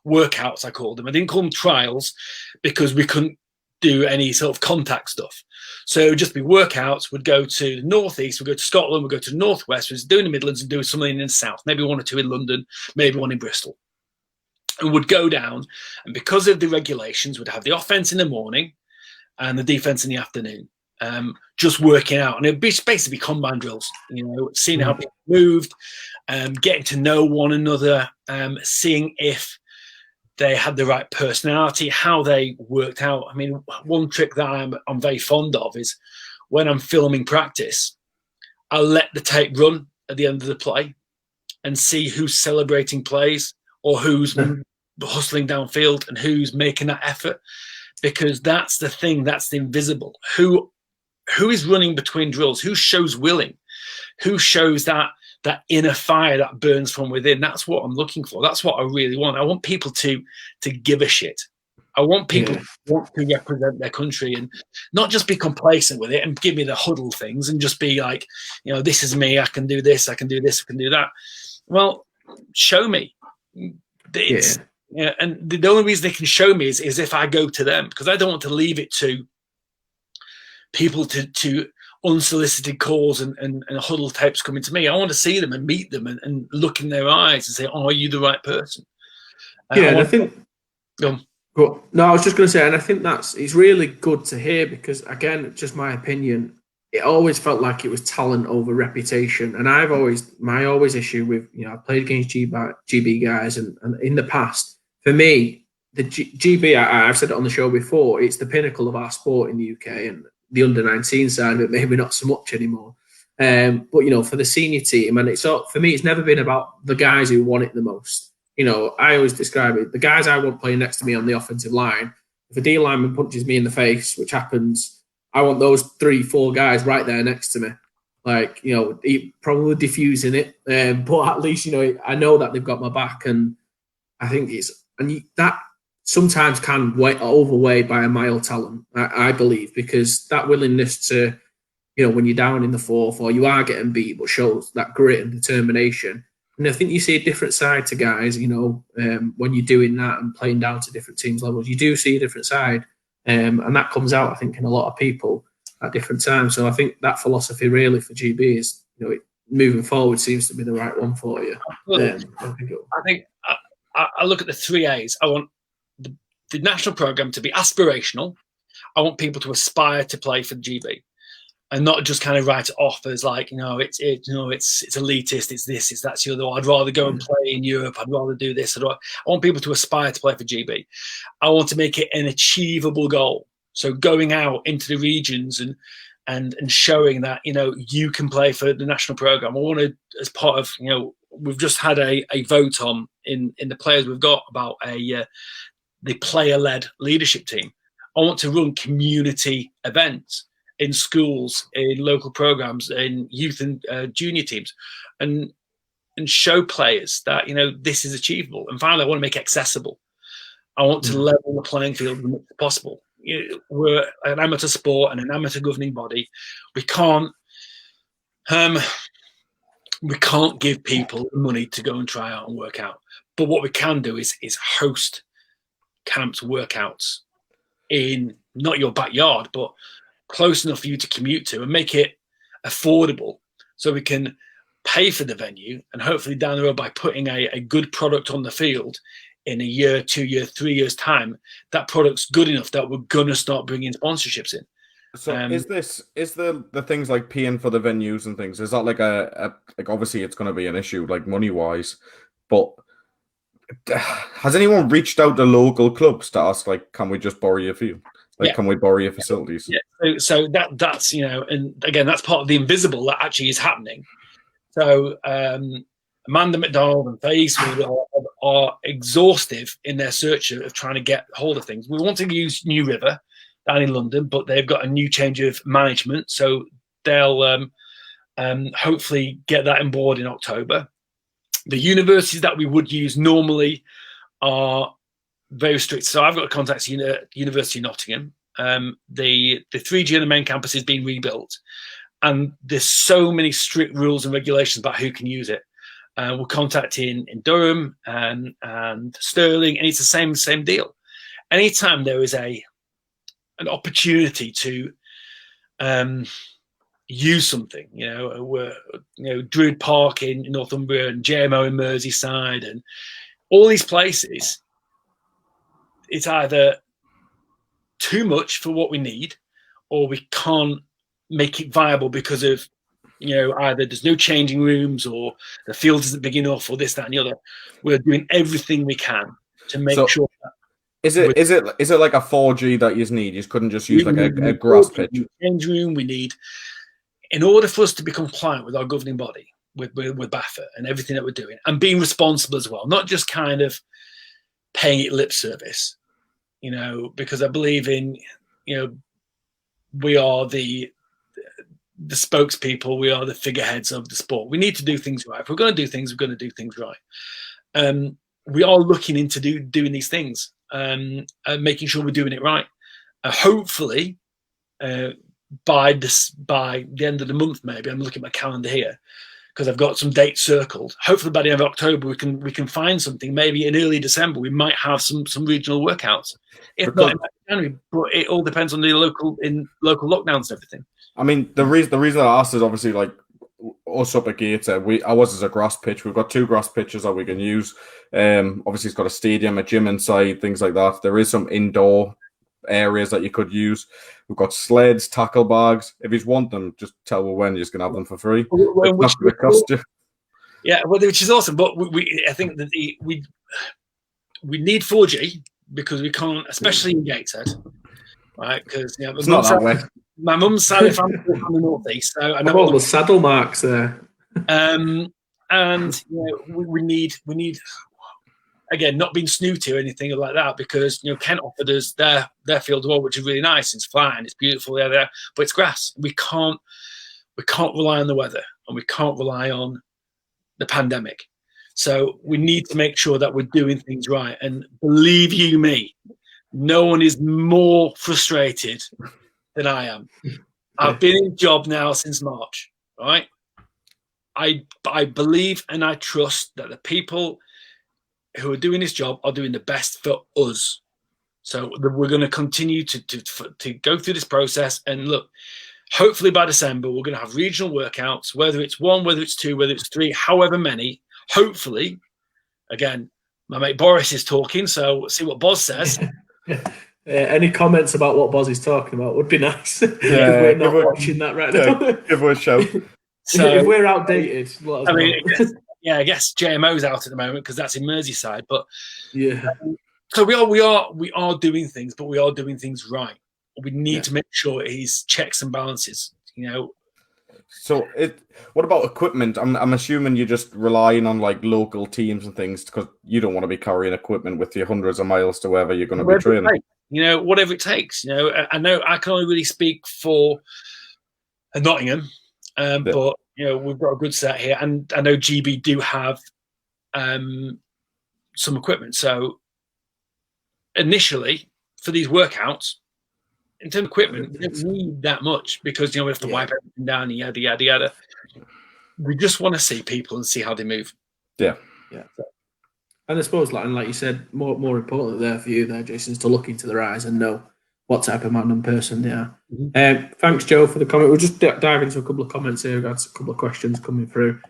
workouts. I called them. I didn't call them trials because we couldn't do any sort of contact stuff. So it would just be workouts. We'd go to the northeast, we'd go to Scotland, we'd go to the northwest, we'd do in the Midlands and do something in the south, maybe 1 or 2 in London, maybe 1 in Bristol. And would go down, and because of the regulations, we'd have the offense in the morning and the defense in the afternoon, just working out. And it'd be basically combine drills, seeing how people moved, getting to know one another, seeing if they had the right personality, how they worked out. I mean, one trick that I'm very fond of is when I'm filming practice, I'll let the tape run at the end of the play and see who's celebrating plays or who's hustling downfield and who's making that effort, because that's the thing, that's the invisible. Who is running between drills? Who shows willing? Who shows that inner fire that burns from within? That's what I'm looking for. That's what I really want. I want people to give a shit. I want people to want to represent their country and not just be complacent with it and give me the huddle things and just be like, this is me. I can do this. I can do this. I can do that. Well, show me. And the only reason they can show me is if I go to them, because I don't want to leave it to people to unsolicited calls and huddle tapes coming to me. I want to see them and meet them and look in their eyes and say, "Oh, are you the right person?" I think. No, I was just going to say, and I think it's really good to hear because, again, just my opinion, it always felt like it was talent over reputation, and my issue with I played against GB guys, and in the past, for me, the GB, I've said it on the show before, it's the pinnacle of our sport in the UK, and the under-19 side of it, maybe not so much anymore. But, for the senior team, and for me, it's never been about the guys who want it the most. I always describe it, the guys I want playing next to me on the offensive line, if a D lineman punches me in the face, which happens, I want those 3, 4 guys right there next to me. Like, probably diffusing it, but at least, I know that they've got my back, and I think that sometimes can overweigh by a mile talent, I believe, because that willingness to, when you're down in the fourth or you are getting beat, but shows that grit and determination. And I think you see a different side to guys, when you're doing that and playing down to different teams levels, you do see a different side. And that comes out, I think, in a lot of people at different times. So I think that philosophy really for GB is, moving forward seems to be the right one for you. I think I look at the 3 A's. I want the national program to be aspirational. I want people to aspire to play for GB, and not just kind of write it off as like, it's elitist, it's this, it's that, it's the other. I'd rather go and play in Europe. I'd rather do this. I want people to aspire to play for GB. I want to make it an achievable goal. So going out into the regions and showing that, you can play for the national program. I want to, as part of, we've just had a vote on in the players we've got about the player-led leadership team. I want to run community events in schools, in local programs, in youth and junior teams, and show players that, this is achievable. And finally, I want to make it accessible. I want to level the playing field as much as possible. We're an amateur sport and an amateur governing body. We can't give people money to go and try out and work out. But what we can do is host camps, workouts in not your backyard, but close enough for you to commute to, and make it affordable so we can pay for the venue, and hopefully down the road, by putting a good product on the field in a year, 2 years, 3 years time, that product's good enough that we're going to start bringing sponsorships in. So is the things like paying for the venues and things? Is that like like obviously it's going to be an issue like money wise, but has anyone reached out to local clubs to ask like, can we just borrow your field? Like, can we borrow your facilities? Yeah. So that's and again that's part of the invisible that actually is happening. So Amanda McDonald and Face are exhaustive in their search of trying to get hold of things. We want to use New River down in London, but they've got a new change of management, so they'll hopefully get that on board in October. The universities that we would use normally are very strict. So I've got contacts at University of Nottingham. The 3G on the main campus is being rebuilt, and there's so many strict rules and regulations about who can use it. We're contacting in Durham and Stirling, and it's the same deal. Anytime there is an opportunity to use something, Druid Park in Northumbria and JMO in Merseyside and all these places, it's either too much for what we need, or we can't make it viable because of either there's no changing rooms or the field isn't big enough or this, that, and the other. We're doing everything we can to make sure that. Is it like a 4G that you need? You couldn't just use like a grass pitch. Change room. We need, in order for us to be compliant with our governing body, with BAFA and everything that we're doing, and being responsible as well, not just kind of paying it lip service, because I believe in, we are the spokespeople, we are the figureheads of the sport. We need to do things right. If we're going to do things, we're going to do things right. We are looking into doing these things and making sure we're doing it right. Hopefully, by the end of the month, maybe I'm looking at my calendar here because I've got some dates circled. Hopefully, by the end of October, we can find something. Maybe in early December, we might have some regional workouts. If not in January, but it all depends on the local lockdowns and everything. I mean, the reason I asked is obviously like us up at Gator. Ours is a grass pitch. We've got 2 grass pitches that we can use. Obviously, it's got a stadium, a gym inside, things like that. There is some indoor areas that you could use. We've got sleds, tackle bags. If you want them, just tell me when. You're just gonna have them for free. It's not going to cost you. Yeah, well, which is awesome. But I think that we need 4G because we can't, especially in Gateshead, right? Because it's not that way. My mum's side of the family from the northeast, so I know all the saddle marks there. And we need again, not being snooty or anything like that, because Kent offered us their field wall, which is really nice. It's flat and it's beautiful there, but it's grass. We can't rely on the weather, and we can't rely on the pandemic. So we need to make sure that we're doing things right. And believe you me, no one is more frustrated than I am. I've been in job now since March, right? I believe and I trust that the people who are doing this job are doing the best for us. So we're going to continue to go through this process. And look, hopefully by December, we're going to have regional workouts, whether it's 1, whether it's 2, whether it's 3, however many. Hopefully, again, my mate Boris is talking, so we'll see what Boz says. Any comments about what Boz is talking about would be nice. Yeah, if we're not watching that right now. Give us a shout. So, if we're outdated, let us know. I guess JMO's out at the moment because that's in Merseyside. But yeah, so we are doing things, but we are doing things right. We need to make sure it's checks and balances. So what about equipment? I'm assuming you're just relying on like local teams and things because you don't want to be carrying equipment with you hundreds of miles to wherever you're going to be training. Whatever it takes. I know I can only really speak for Nottingham, but we've got a good set here, and I know GB do have some equipment. So initially, for these workouts, in terms of equipment, we don't need that much because we have to wipe everything down and yada yada yada. We just want to see people and see how they move. Yeah. And I suppose, like you said, more important there for you there, Jason, is to look into their eyes and know what type of man and person they are. Mm-hmm. Thanks, Joe, for the comment. We'll just dive into a couple of comments here. We've got a couple of questions coming through.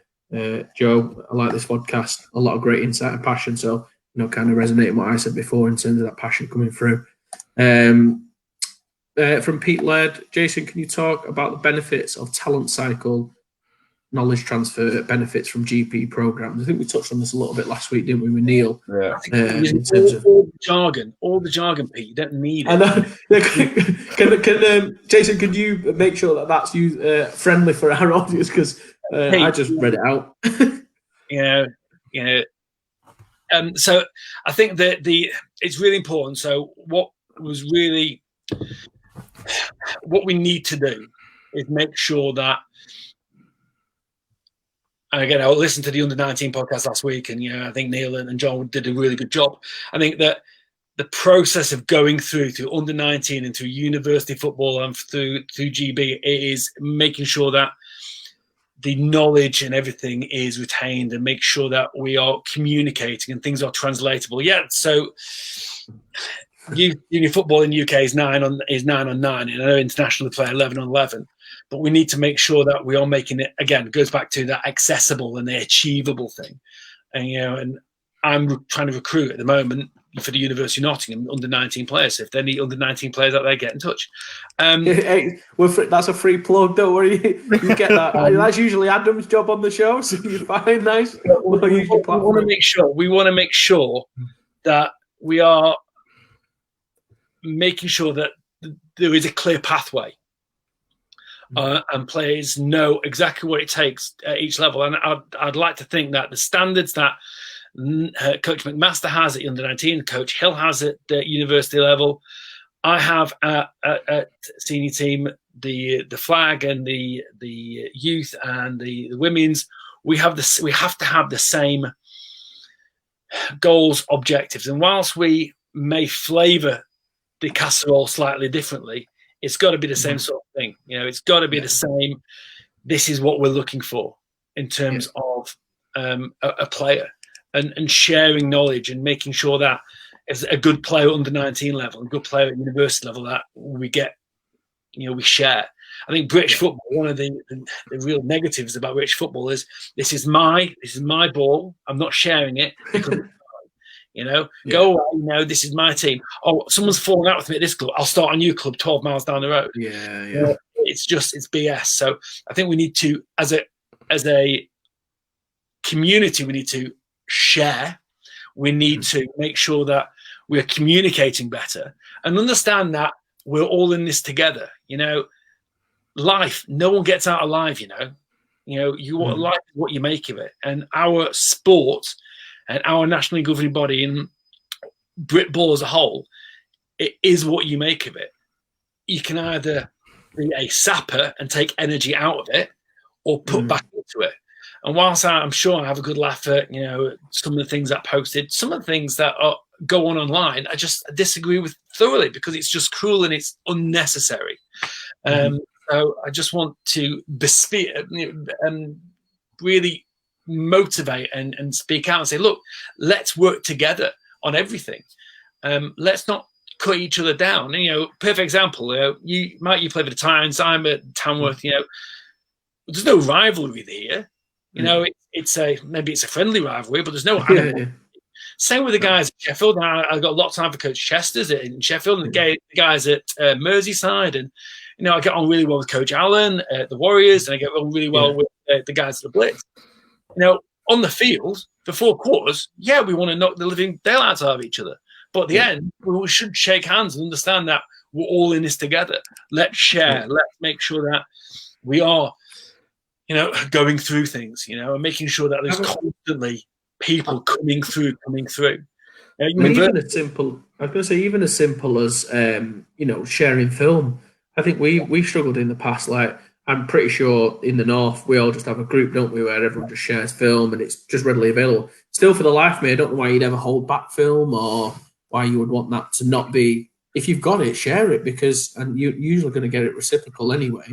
Joe, I like this podcast. A lot of great insight and passion. So, kind of resonating what I said before in terms of that passion coming through. from Pete Laird. Jason, can you talk about the benefits of talent cycle, knowledge transfer benefits from GP programs? I think we touched on this a little bit last week, didn't we, with Neil? Yeah. In terms of all the jargon, Pete. You don't need it. I know. Can Jason, could you make sure that that's friendly for our audience? Because I just read it out. So I think that it's really important. So what we need to do is make sure that. And again, I listened to the Under-19 podcast last week, and I think Neil and John did a really good job. I think that the process of going through Under-19 and through university football and through GB is making sure that the knowledge and everything is retained, and make sure that we are communicating and things are translatable. Yeah, so junior football in the UK is 9 on 9, and I know internationally play 11 on 11. But we need to make sure that we are making it, again, it goes back to that accessible and the achievable thing. And, and I'm trying to recruit at the moment for the University of Nottingham under-19 players. So if they need under-19 players out there, get in touch. Hey, that's a free plug, don't worry. You get that. That's usually Adam's job on the show, so you're fine, nice. We want to make sure that we are making sure that there is a clear pathway. And players know exactly what it takes at each level. And I'd like to think that the standards that Coach McMaster has at under-19, Coach Hill has at the university level, I have at senior team, the flag and the youth and the women's. We have to have the same goals, objectives. And whilst we may flavour the casserole slightly differently, it's got to be the same sort of thing. It's got to be the same. This is what we're looking for in terms of a player, and sharing knowledge and making sure that as a good player under 19 level and good player at university level that we get, we share. I think British football, one of the real negatives about British football is this is my ball. I'm not sharing it because go away. This is my team. Oh, someone's fallen out with me at this club. I'll start a new club 12 miles down the road. It's BS. So I think we need to, as a community, we need to share. We need to make sure that we're communicating better and understand that we're all in this together. Life, no one gets out alive. Life is what you make of it, and our sport. And our nationally governing body in Britball as a whole, it is what you make of it. You can either be a sapper and take energy out of it, or put back into it. And whilst I'm sure I have a good laugh at some of the things that posted, some of the things that go on online, I just disagree with thoroughly because it's just cruel and it's unnecessary. So I just want to bespeak and really motivate and speak out and say, look, let's work together on everything. Let's not cut each other down. Perfect example. You play for the Titans. I'm at Tamworth. There's no rivalry here. Maybe it's a friendly rivalry, but there's no animal. Same with the guys at Sheffield. I've got a lot of time for Coach Chester's in Sheffield, and the guys at Merseyside, and I get on really well with Coach Allen at the Warriors, and I get on really well with the guys at the Blitz. On the field, for 4 quarters, we want to knock the living daylights out of each other. But at the end, we should shake hands and understand that we're all in this together. Let's share. Let's make sure that we are, going through things, and making sure that there's constantly people coming through. Even as simple as sharing film. I think we struggled in the past. Like, I'm pretty sure in the North, we all just have a group, don't we, where everyone just shares film and it's just readily available. Still, for the life of me, I don't know why you'd ever hold back film or why you would want that to not be. If you've got it, share it, and you're usually going to get it reciprocal anyway.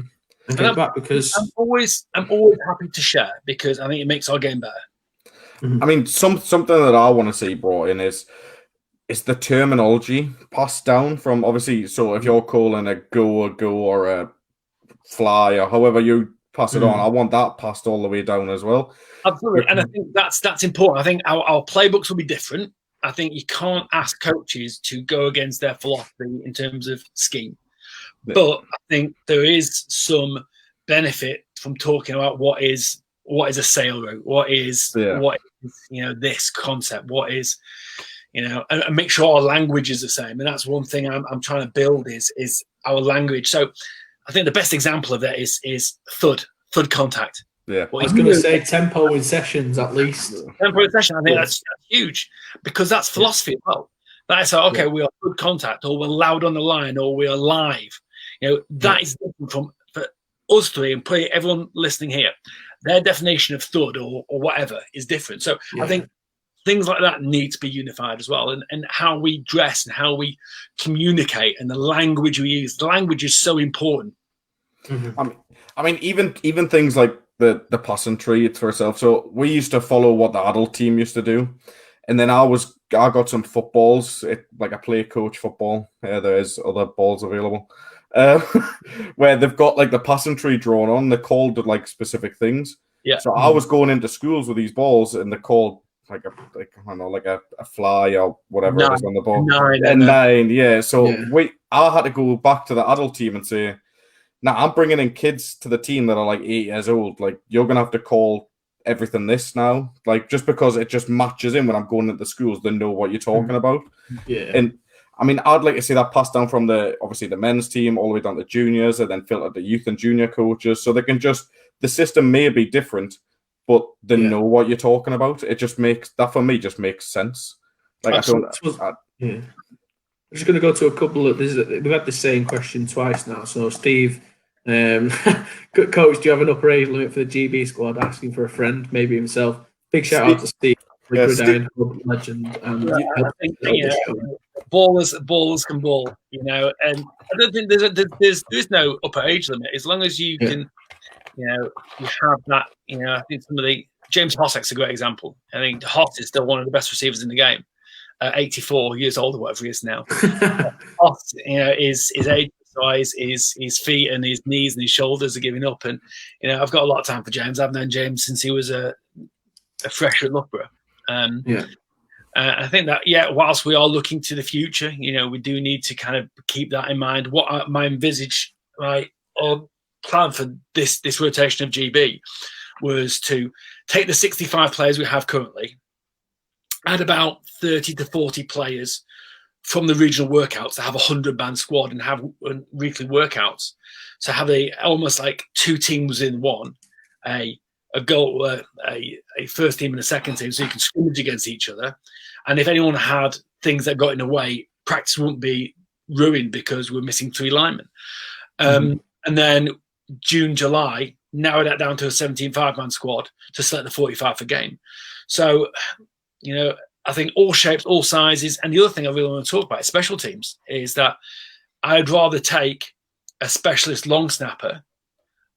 And get it back because I'm always happy to share because I think it makes our game better. I mean, something that I want to see brought in is the terminology passed down from, obviously, so if you're calling a go or a fly or however you pass it on, I want that passed all the way down as well. Absolutely. And I think that's important. I think our playbooks will be different. I think you can't ask coaches to go against their philosophy in terms of scheme, But I think there is some benefit from talking about what is a sail route, what is this concept, what is and make sure our language is the same. And that's one thing I'm trying to build is our language. So I think the best example of that is thud contact. Yeah, I was going to say tempo in sessions at least. Tempo in session, I think that's huge because that's philosophy as well. That is okay, we are good contact, or we're loud on the line, or we are live. That is different from for us three and probably everyone listening here. Their definition of thud or whatever is different. So I think things like that need to be unified as well, and how we dress and how we communicate and the language we use. The language is so important. Mm-hmm. I mean, even things like the passing tree for itself. So we used to follow what the adult team used to do, and then I got some footballs, like I play coach football. There's other balls available, where they've got like the passing tree drawn on. They're called like specific things. Yeah. So I was going into schools with these balls, and they're called like a fly or whatever it is on the ball. Nine, yeah. So I had to go back to the adult team and say, now I'm bringing in kids to the team that are like 8 years old. Like, you're gonna have to call everything this now, like, just because it just matches in when I'm going into schools, they know what you're talking about. Yeah. And I mean, I'd like to see that passed down from obviously the men's team all the way down to juniors, and then filter to youth and junior coaches, so they can the system may be different, but they know what you're talking about. It just makes that, for me, just makes sense. Like, I'm just going to go to a couple of we've had the same question twice now. So Steve, coach, do you have an upper age limit for the GB squad? Asking for a friend, maybe himself. Big shout out to Steve, legend. And I think ballers can ball, and I don't think there's no upper age limit as long as you can, you have that. I think James Hossack's a great example. I think Hoss is still one of the best receivers in the game. 84 years old or whatever he is now. Hoss, his age, size, his feet and his knees and his shoulders are giving up. And I've got a lot of time for James. I've known James since he was a fresher at Loughborough. I think that whilst we are looking to the future, we do need to kind of keep that in mind. What my envisage, or plan for this rotation of GB was to take the 65 players we have currently, add about 30 to 40 players from the regional workouts to have a 100-man squad and have weekly workouts. So have almost like two teams in one, a first team and a second team, so you can scrimmage against each other. And if anyone had things that got in the way, practice wouldn't be ruined because we're missing 3 linemen. And then June, July, narrow that down to a 17-5-man squad to select the 45 for game. So, I think all shapes, all sizes. And the other thing I really want to talk about, special teams, is that I'd rather take a specialist long snapper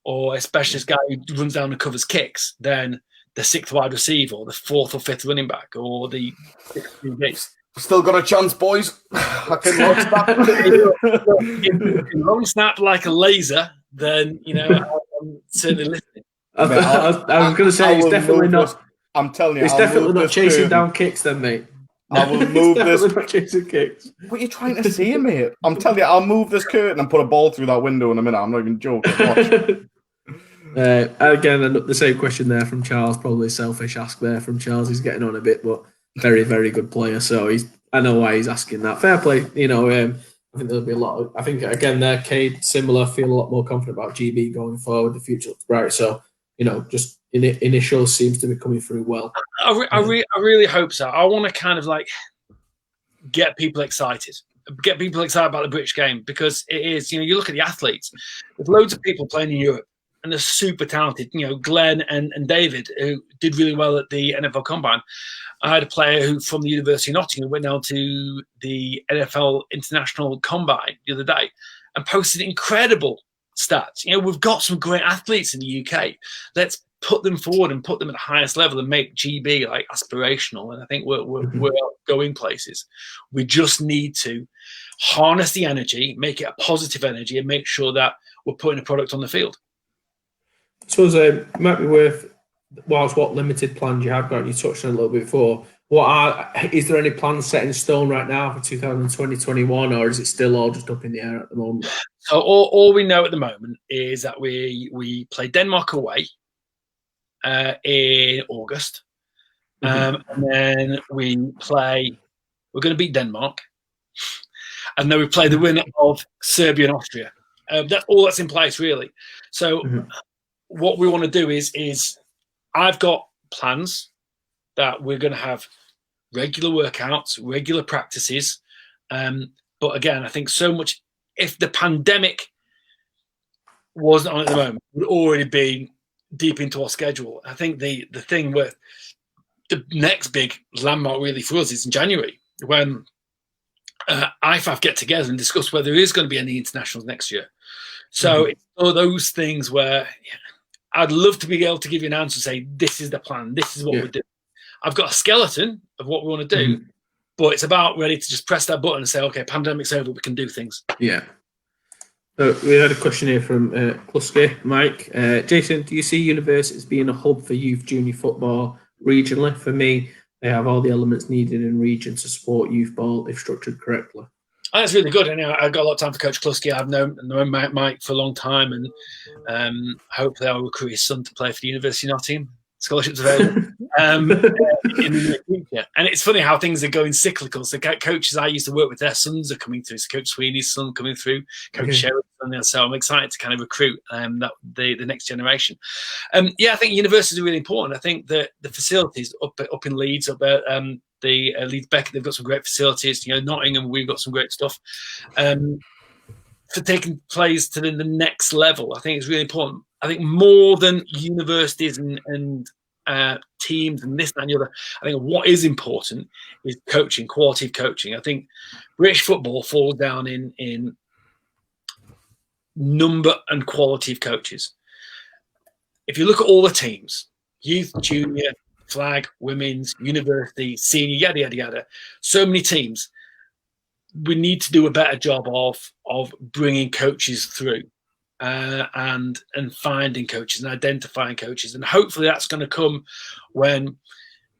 or a specialist guy who runs down and covers kicks than the 6th wide receiver or the 4th or 5th running back or the 6th. Still got a chance, boys. I can long snap. If you can long snap like a laser, then I'm certainly listening. I was going to say it's definitely not. I'm telling you, it's definitely not chasing down kicks, then, mate. I will move this. Not chasing kicks. What are you trying to say, mate? I'm telling you, I'll move this curtain and put a ball through that window in a minute. I'm not even joking. Again, the same question there from Charles. Probably selfish ask there from Charles. He's getting on a bit, but very, very good player. So I know why he's asking that. Fair play. I think there'll be a lot. I think again there, Cade similar. Feel a lot more confident about GB going forward. The future looks bright. So just initial seems to be coming through well. I really hope so. I want to kind of like get people excited about the British game, because it is. You look at the athletes. There's loads of people playing in Europe, and they're super talented. Glenn and David, who did really well at the NFL Combine. I had a player who from the University of Nottingham went down to the NFL International Combine the other day and posted incredible stats. We've got some great athletes in the UK. Let's put them forward and put them at the highest level and make GB like aspirational. And I think we're going places. We just need to harness the energy, make it a positive energy, and make sure that we're putting a product on the field. I suppose it might be worth, whilst what limited plans you have got, you touched on a little bit before, Is there any plans set in stone right now for 2020-21, or is it still all just up in the air at the moment? So all we know at the moment is that we play Denmark away in August, and then we're going to beat Denmark, and then we play the winner of Serbia and Austria. That's all that's in place, really. So what we want to do is I've got plans that we're going to have regular workouts, regular practices. But again, I think so much, if the pandemic wasn't on at the moment, it would already be deep into our schedule. I think the thing where the next big landmark really for us is in January, when IFAF get together and discuss whether there is going to be any internationals next year. So it's all those things where I'd love to be able to give you an answer and say, this is the plan, this is what we're doing. I've got a skeleton of what we want to do, but it's about ready to just press that button and say, okay, pandemic's over, we can do things. Yeah. We had a question here from Klusky, Mike. Jason, do you see universities being a hub for youth junior football regionally? For me, they have all the elements needed in region to support youth ball if structured correctly. That's really good. And I've got a lot of time for Coach Klusky. I've known Mike for a long time, and hopefully I'll recruit his son to play for the University of Nottingham. Scholarships available in the near future. And it's funny how things are going cyclical. So coaches I used to work with, their sons are coming through. So Coach Sweeney's son coming through, Coach Sherwood's son. So I'm excited to kind of recruit the next generation. I think universities are really important. I think that the facilities up in Leeds, the Leeds Beckett, they've got some great facilities. Nottingham, we've got some great stuff. For taking players to the next level, I think it's really important. I think more than universities and teams and this and the other, I think what is important is coaching, quality of coaching. I think British football falls down in number and quality of coaches. If you look at all the teams, youth, junior, flag, women's, university, senior, yada, yada, yada, so many teams, we need to do a better job of bringing coaches through. And finding coaches and identifying coaches, and hopefully that's going to come when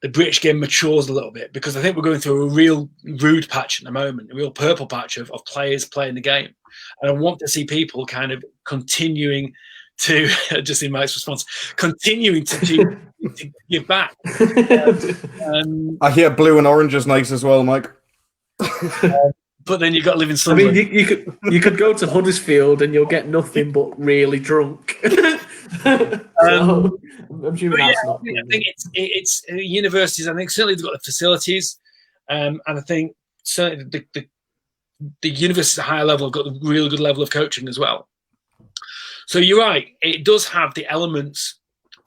the British game matures a little bit, because I think we're going through a real rude patch at the moment, a real purple patch of players playing the game, and I want to see people kind of continuing to just in Mike's response, continuing to give back. I hear blue and orange is nice as well, Mike. But then you've got to live in Sunderland. I mean, you could go to Huddersfield and you'll get nothing but really drunk. I'm assuming that's not. I think it's universities. I think certainly they've got the facilities, and I think certainly the universities at a higher level have got a really good level of coaching as well. So you're right; it does have the elements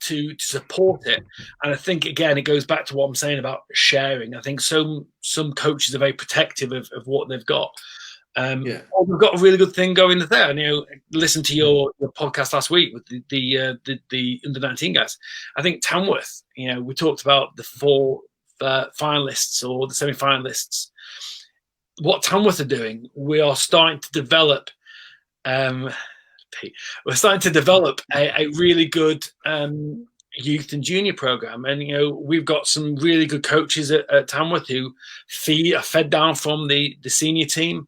to support it, and I think again it goes back to what I'm saying about sharing. I think some coaches are very protective of what they've got. We've got a really good thing going there. Listen to your podcast last week with the under-19 guys. I think Tamworth. We talked about the 4 finalists or the semi-finalists. What Tamworth are doing, we are starting to develop. We're starting to develop a really good youth and junior program, and we've got some really good coaches at Tamworth who are fed down from the senior team,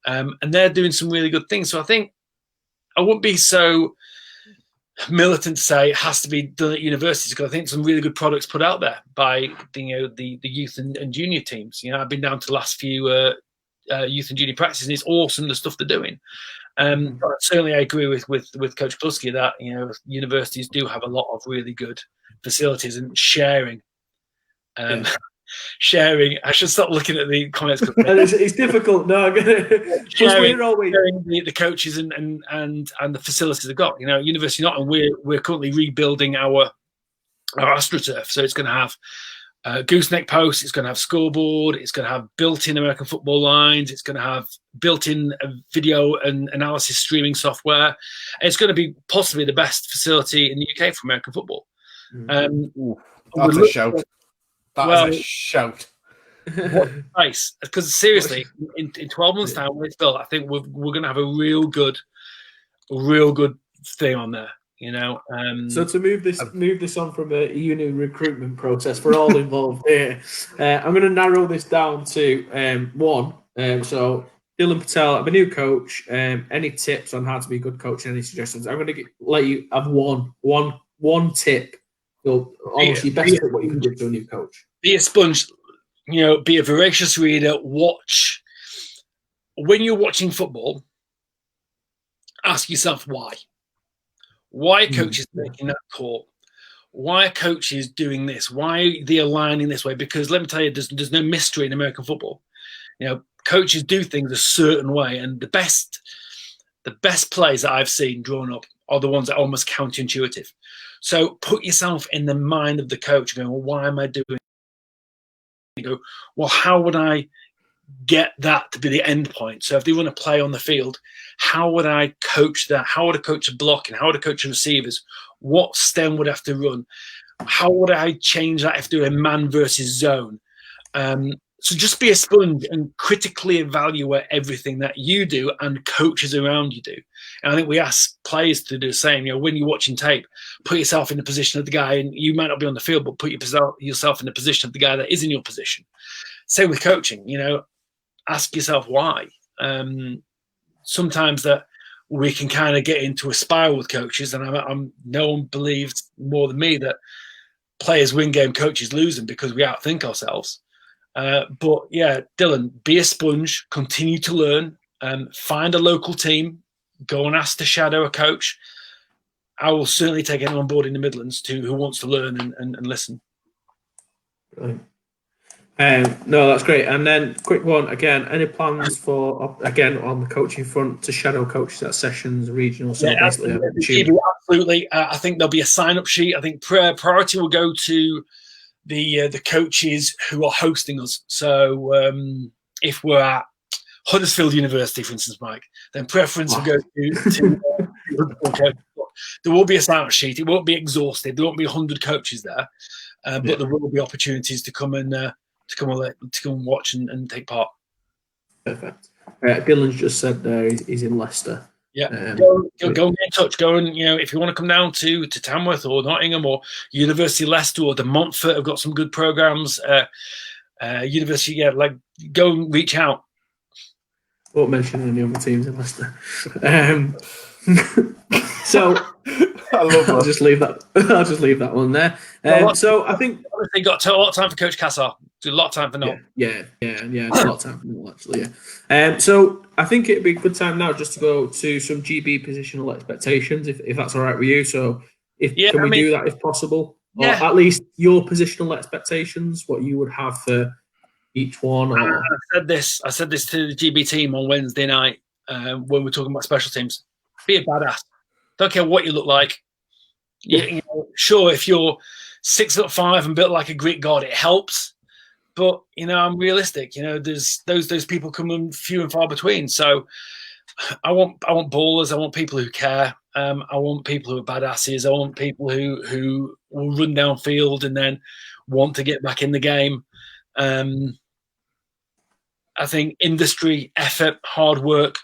and they're doing some really good things. So I think I wouldn't be so militant to say it has to be done at universities, because I think some really good products put out there by the youth and junior teams. I've been down to the last few youth and junior practices, and it's awesome the stuff they're doing. Certainly, I agree with Coach Klusky that universities do have a lot of really good facilities, and sharing. Sharing. I should stop looking at the comments. It's difficult. No, sharing the coaches and the facilities they've got. University of Nottingham, we're currently rebuilding our AstroTurf, so it's going to have gooseneck posts, it's going to have scoreboard, it's going to have built-in American football lines, it's going to have built-in video and analysis streaming software. And it's going to be possibly the best facility in the UK for American football. That's a shout. That's a shout. Nice, because seriously, in 12 months' time, when it's built, I think we're going to have a real good thing on there. So to move this on from a uni recruitment process for all involved here, I'm going to narrow this down to one. So Dylan Patel, I'm a new coach. Any tips on how to be a good coach? Any suggestions? I'm going to let you have one tip. Obviously, best tip what you can give to a new coach. Be a sponge. Be a voracious reader. Watch. When you're watching football, ask yourself why. Why are coaches making that call? Why are coaches doing this? Why are they aligning this way? Because let me tell you, there's no mystery in American football. Coaches do things a certain way, and the best plays that I've seen drawn up are the ones that are almost counterintuitive. So put yourself in the mind of the coach, going, well, why am I doing it? You go, well, how would I get that to be the end point? So if they want to play on the field, how would I coach that? How would I coach a blocking? How would I coach the receivers? What stem would I have to run? How would I change that if they're a man versus zone? So just be a sponge and critically evaluate everything that you do and coaches around you do. And I think we ask players to do the same. When you're watching tape, put yourself in the position of the guy, and you might not be on the field, but put yourself in the position of the guy that is in your position. Same with coaching. Ask yourself why. Sometimes that we can kind of get into a spiral with coaches, and no one believes more than me that players win game, coaches lose them because we outthink ourselves. But yeah, Dylan, be a sponge, continue to learn, find a local team, go and ask to shadow a coach. I will certainly take anyone on board in the Midlands who wants to learn and listen. Right. No, that's great. And then quick one again, any plans for, again, on the coaching front to shadow coaches at sessions, regional? So yeah, absolutely. I think there'll be a sign-up sheet. I think priority will go to the coaches who are hosting us. So if we're at Huddersfield University, for instance, Mike, then preference will go to there will be a sign-up sheet. It won't be exhausted. There won't be 100 coaches there, but there will be opportunities to come and watch and take part. Perfect. Dylan's just said there he's in Leicester. Yeah, go and get in touch. Go and if you want to come down to Tamworth or Nottingham or University of Leicester or the Montfort have got some good programs. University, go and reach out. Won't mention any other teams in Leicester. So I love that. I'll just leave that one there. So I think they got a lot of time for Coach Cassar. A lot of time for Noel. Yeah. A lot of time for Noel, actually. Yeah. So I think it'd be a good time now just to go to some GB positional expectations, if that's all right with you. So can we do that if possible? Or at least your positional expectations, what you would have for each one. Or... I said this to the GB team on Wednesday night when we're talking about special teams. Be a badass. Don't care what you look like. Sure, if you're 6'5" and built like a Greek god, it helps. But I'm realistic. There's those people coming few and far between. So I want ballers. I want people who care. I want people who are badasses. I want people who will run downfield and then want to get back in the game. I think industry, effort, hard work.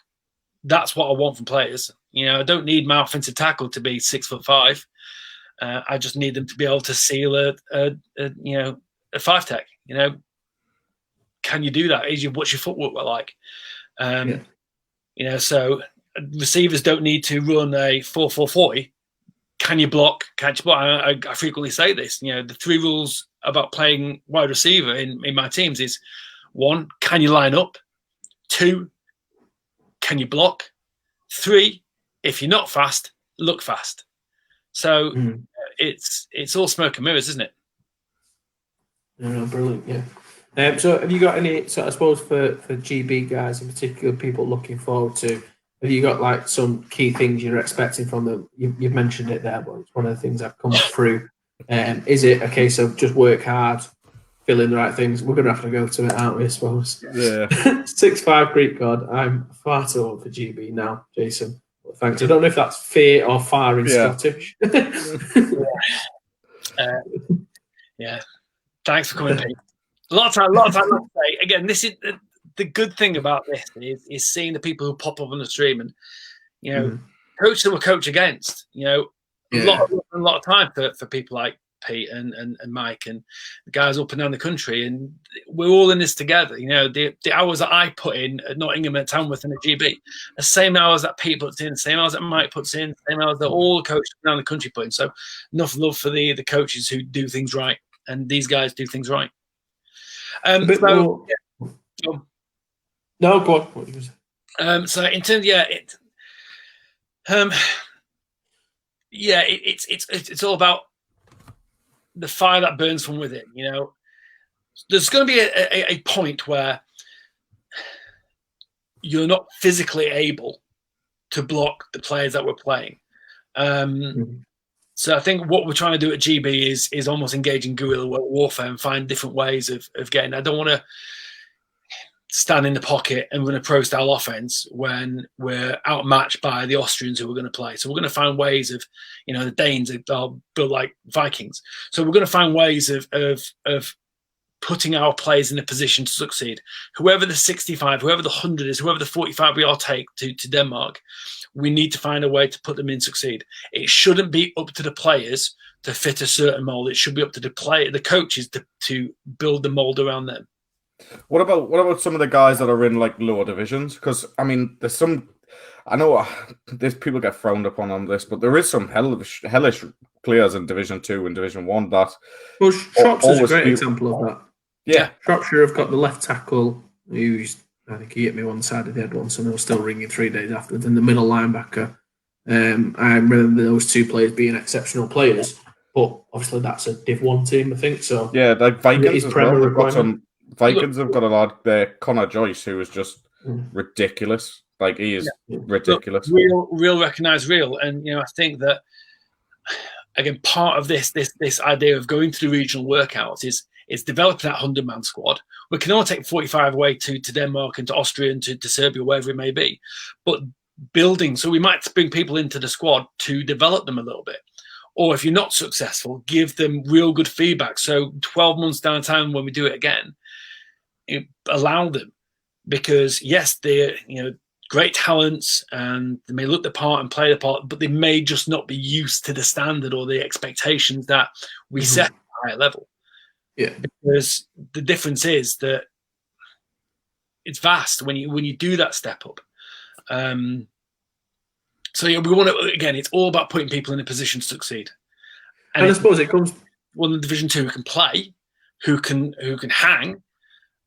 That's what I want from players. I don't need my offensive tackle to be 6'5". I just need them to be able to seal a 5-tech. Can you do that? What's your footwork like? So receivers don't need to run a 4-4-40. Can you block? Can't you block? I frequently say this. The 3 rules about playing wide receiver in my teams is 1, can you line up? 2, can you block? 3, if you're not fast, look fast. So it's all smoke and mirrors, isn't it? Brilliant, yeah. So have you got any, I suppose for GB guys in particular, people looking forward to, have you got some key things you're expecting from them? You've mentioned it there, but it's one of the things I've come through. Is it a case of just work hard, fill in the right things? We're going to have to go to it, aren't we, I suppose? Yeah. 6'5" Greek god. I'm far too old for GB now, Jason. Well, thanks. I don't know if that's fear or far in Scottish. Thanks for coming, Pete. A lot of time to say. Again, this is the good thing about this is seeing the people who pop up on the stream and coach that we coach against. a lot of time for people like Pete and Mike and the guys up and down the country, and we're all in this together. You know, the hours that I put in at Nottingham, at Tamworth, and at GB, the same hours that Pete puts in, the same hours that Mike puts in, the same hours that all the coaches around the country put in. So, enough love for the coaches who do things right, and these guys do things right. No, go on. What you say? So in terms, it's all about the fire that burns from within. You know, there's going to be a point where you're not physically able to block the players that we're playing. So I think what we're trying to do at GB is almost engage in guerrilla warfare and find different ways of getting. I don't want to stand in the pocket and run a pro-style offense when we're outmatched by the Austrians who we're going to play. So we're going to find ways of, you know, the Danes are built like Vikings. So we're going to find ways of putting our players in a position to succeed. Whoever the 65, whoever the 100 is, whoever the 45 we all take to Denmark, we need to find a way to put them in succeed. It shouldn't be up to the players to fit a certain mold. It should be up to the coaches to build the mold around them. What about some of the guys that are in like lower divisions? Because I mean, there's some. I know there's people get frowned upon on this, but there is some hellish players in Division 2 and Division 1 that. Well, Shropshire's a great example of that. Yeah, Shropshire have got the left tackle who's, I think he hit me one side of the head once, and they were still ringing 3 days afterwards. And the middle linebacker, I remember those two players being exceptional players, but obviously that's a Div 1 team, I think. So yeah, like Vikings as well. They've got some. Vikings have got a lad there, Connor Joyce, who is just ridiculous. Like, he is ridiculous. Real recognize real. And, you know, I think that, again, part of this idea of going to the regional workouts is developing that 100-man squad. We can all take 45 away to Denmark and to Austria and to Serbia, wherever it may be. But building, so we might bring people into the squad to develop them a little bit. Or if you're not successful, give them real good feedback. So 12 months down the time when we do it again, allow them, because yes, they're, you know, great talents and they may look the part and play the part, but they may just not be used to the standard or the expectations that we set at a higher level. Yeah, because the difference is that it's vast when you do that step up. So yeah, we want to, again, it's all about putting people in a position to succeed. And I suppose it comes one of the Division 2 who can play, who can hang.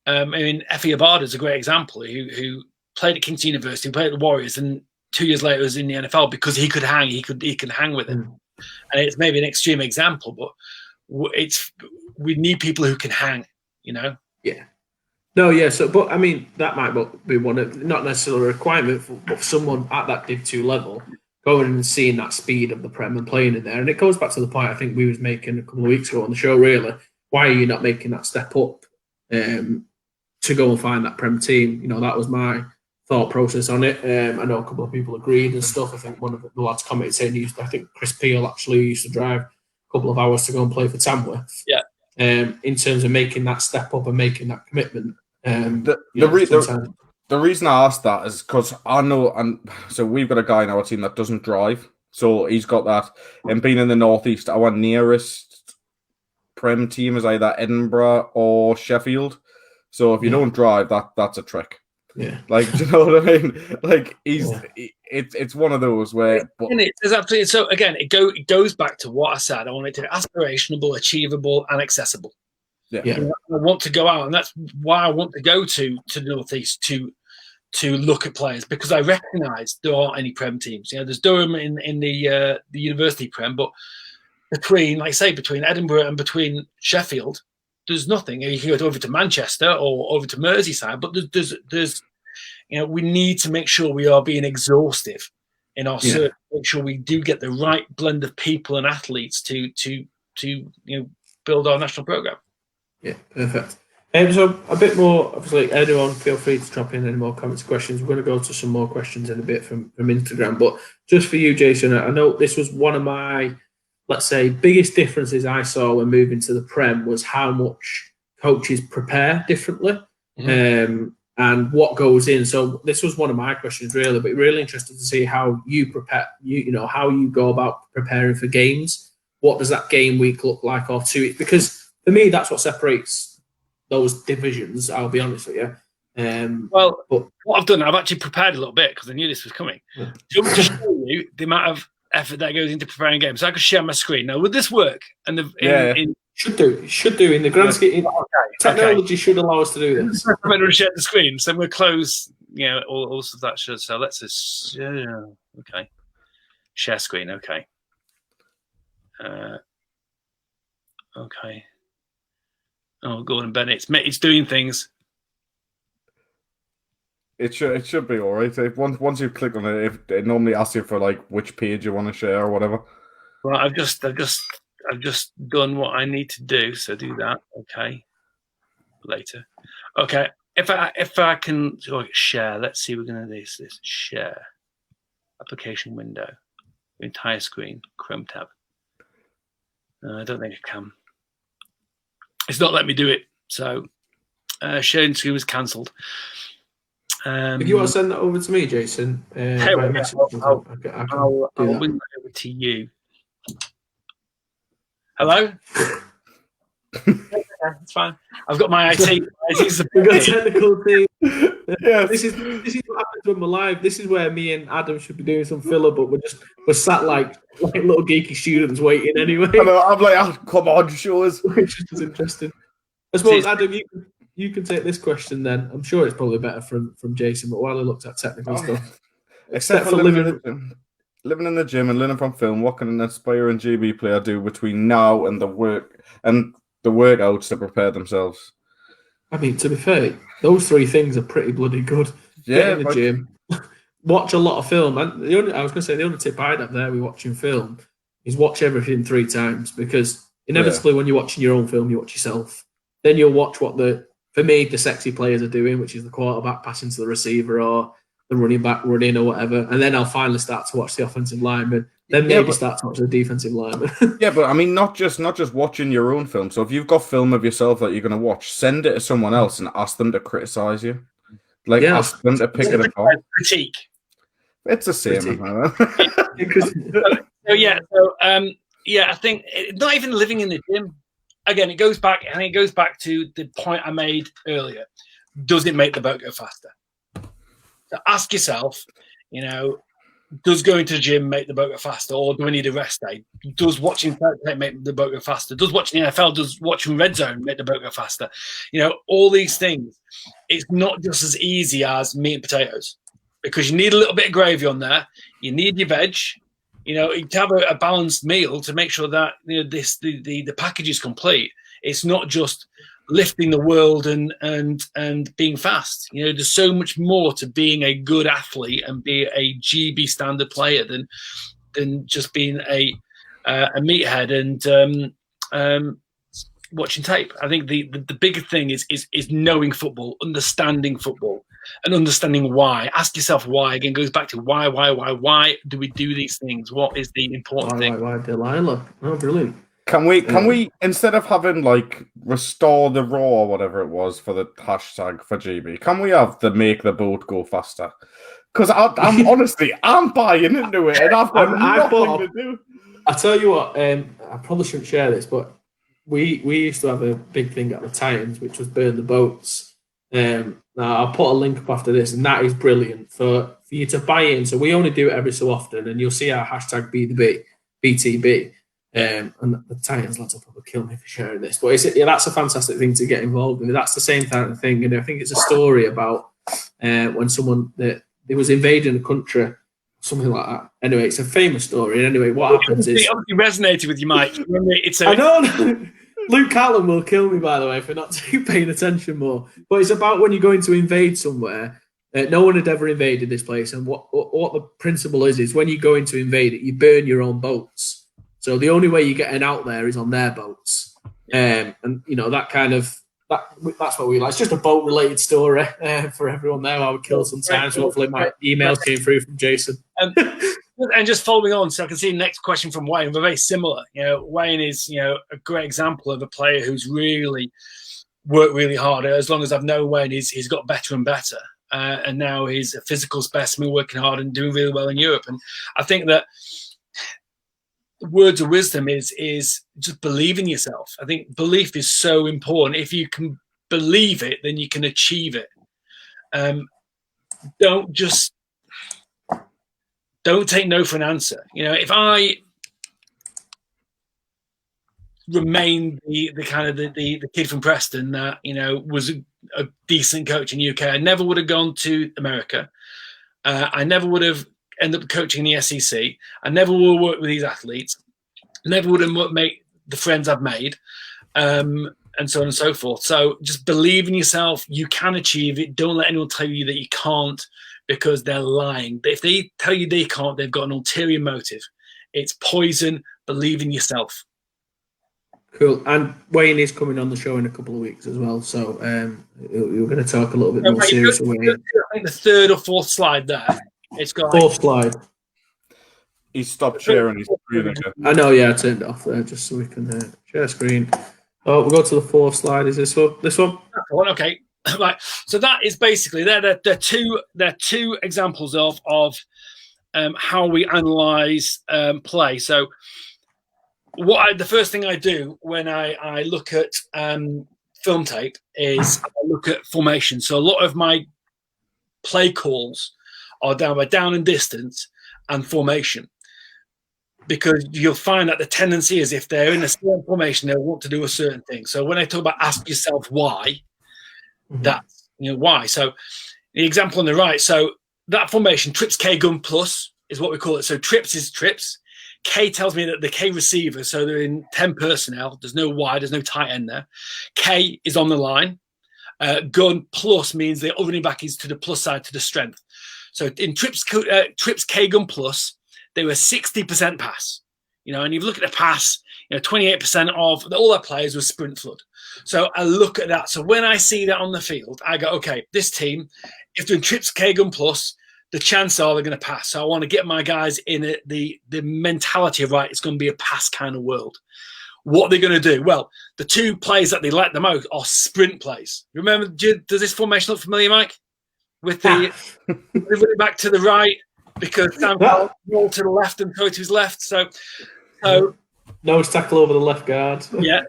I mean, Effie Abada is a great example. Who played at Kingston University, played at the Warriors, and 2 years later was in the NFL because he could hang. He can hang with it. And it's maybe an extreme example, but we need people who can hang. You know? Yeah. No, yeah. So, but I mean, that might be one of, not necessarily a requirement for someone at that Div 2 level going and seeing that speed of the Prem and playing in there. And it goes back to the point I think we was making a couple of weeks ago on the show. Really, why are you not making that step up to go and find that Prem team? You know, that was my thought process on it. I know a couple of people agreed and stuff. I think one of the lads commented saying I think Chris Peel actually used to drive a couple of hours to go and play for Tamworth. Yeah. In terms of making that step up and making that commitment. The reason I asked that is because I know, and so we've got a guy in our team that doesn't drive, so he's got that. And being in the Northeast, our nearest Prem team is either Edinburgh or Sheffield. So if you don't drive, that's a trick. Yeah, like, do you know what I mean? Like, it's one of those where. It's absolutely, so again, it goes back to what I said. I want it to be aspirational, achievable, and accessible. Yeah. You know, I want to go out, and that's why I want to go to the Northeast to look at players, because I recognise there aren't any Prem teams. You know, there's Durham in the University Prem, but between Edinburgh and between Sheffield, there's nothing. You can go over to Manchester or over to Merseyside, but there's you know, we need to make sure we are being exhaustive in our search, make sure we do get the right blend of people and athletes to you know, build our national programme. Yeah, perfect. So a bit more, obviously, anyone feel free to drop in any more comments and questions. We're going to go to some more questions in a bit from Instagram. But just for you, Jason, I know this was one of my, let's say, biggest differences I saw when moving to the Prem was how much coaches prepare differently. and what goes in. So this was one of my questions, really, but really interested to see how you prepare, how you go about preparing for games. What does that game week look like, or two? Because for me, that's what separates those divisions. I'll be honest with you. But what I've done, I've actually prepared a little bit because I knew this was coming. Yeah. To show you the amount of effort that goes into preparing games, so I could share my screen. Now, would this work? And should do in the grand scheme. Technology should allow us to do this. I'm going to share the screen, so I'm going to close. All of that should. So let's just okay, share screen. Okay, okay. Oh, Gordon Bennett, it's doing things. It should be all right. Once you click on it, it normally asks you for like which page you want to share or whatever. Well, I've just done what I need to do. So do that. Okay. Later. Okay. If I can share, let's see. We're gonna do this. Share application window, entire screen, Chrome tab. I don't think I can. It's not letting me do it. So sharing screen was cancelled. If you want to send that over to me, Jason, I'll bring that over to you. Hello? It's fine. I've got my IT. We've got a technical team. Yes. This is what happens when we're live. This is where me and Adam should be doing some filler, but we're sat like little geeky students waiting anyway. I'm like, oh, come on, show us. Which is interesting. I suppose, Adam, you can take this question then. I'm sure it's probably better from Jason, but while he looks at technical stuff. Except for living in the gym and learning from film, what can an aspiring GB player do between now and the workouts to prepare themselves? I mean, to be fair, those three things are pretty bloody good. Yeah, Get in the gym, watch a lot of film. And I was going to say, the only tip I'd have there with watching film is watch everything 3 times, because inevitably when you're watching your own film, you watch yourself. Then you'll watch what for me, the sexy players are doing, which is the quarterback passing to the receiver or the running back running or whatever. And then I'll finally start to watch the offensive lineman. Then maybe start to watch the defensive lineman. Yeah, but I mean, not just watching your own film. So if you've got film of yourself that you're going to watch, send it to someone else and ask them to criticize you. Ask them to pick it apart. Critique. It's the same. I think not even living in the gym. Again, it goes back to the point I made earlier. Does it make the boat go faster? So ask yourself, does going to the gym make the boat go faster, or do I need a rest day? Does watching make the boat go faster? Does watching the NFL, does watching Red Zone make the boat go faster? All these things. It's not just as easy as meat and potatoes, because you need a little bit of gravy on there. You need your veg. To have a balanced meal to make sure that the package is complete. It's not just lifting the world and being fast. There's so much more to being a good athlete and be a GB standard player than just being a meathead and watching tape. I think the bigger thing is knowing football, understanding football, and understanding why. Ask yourself why. Again, goes back to why do we do these things? What is the important thing? Why Delilah? Oh, brilliant. Can we instead of having like restore the raw or whatever it was for the hashtag for GB, can we have the make the boat go faster? Because I'm honestly buying into it, and I've got nothing to do. I tell you what, I probably shouldn't share this, but we used to have a big thing at the Titans, which was burn the boats. Now I'll put a link up after this, and that is brilliant for you to buy in. So we only do it every so often, and you'll see our hashtag BTB. And the Titans lads will probably kill me for sharing this, but that's a fantastic thing to get involved with. That's the same kind of thing, and I think it's a story about when someone that they was invading a country, something like that. Anyway, it's a famous story. And anyway, what happens is obviously resonated with you, Mike. I know. Luke Callum will kill me, by the way, for not paying attention more. But it's about when you're going to invade somewhere. No one had ever invaded this place, and what the principle is when you go in to invade it, you burn your own boats. So the only way you're getting out there is on their boats. And that kind of that's what we like. It's just a boat related story for everyone there. I would kill sometimes. Hopefully my emails came through from Jason. And just following on, so I can see the next question from Wayne. We're very similar. Wayne is a great example of a player who's really worked really hard. As long as I've known when, he's got better and better. And now he's a physical specimen, working hard and doing really well in Europe. And I think that words of wisdom is just believe in yourself. I think belief is so important. If you can believe it, then you can achieve it. Don't take no for an answer. You know, if I remained the kind of the kid from Preston that, you know, was a decent coach in the UK, I never would have gone to America. I never would have ended up coaching the SEC. I never would have worked with these athletes. Never would have made the friends I've made, and so on and so forth. So just believe in yourself. You can achieve it. Don't let anyone tell you that you can't, because they're lying. If they tell you they can't, they've got an ulterior motive. It's poison. Believe in yourself. Cool. And Wayne is coming on the show in a couple of weeks as well. So we're going to talk a little bit more serious. I think the third or fourth slide there. It's got fourth slide. He stopped sharing his screen again. I know, yeah, I turned it off there just so we can share screen. Oh, we'll go to the fourth slide. Is this one? This one? Okay. Right. So that is basically they're two examples of how we analyze play. So the first thing I do when I look at film tape is I look at formation. So a lot of my play calls are down by down and distance and formation, because you'll find that the tendency is if they're in a certain formation, they'll want to do a certain thing. So when I talk about ask yourself why, that's, you know, why. So the example on the right, so that formation, trips K gun plus is what we call it. So trips is trips. K tells me that the K receiver, so they're in 10 personnel. There's no wide, there's no tight end there. K is on the line. Gun plus means the running back is to the plus side, to the strength. So in trips K gun plus, they were 60% pass. You know, and you look at the pass, you know, 28% of all their players were sprint flood. So I look at that. So when I see that on the field, I go, okay, this team, if they're in trips K gun plus, the chances are they're going to pass. So I want to get my guys in the mentality of, right, it's going to be a pass kind of world. What are they going to do? Well, the two plays that they like the most are sprint plays. Remember, does this formation look familiar, Mike? With the running back to the right, because Sam roll to the left and throw to his left. So nose tackle over the left guard. Yeah.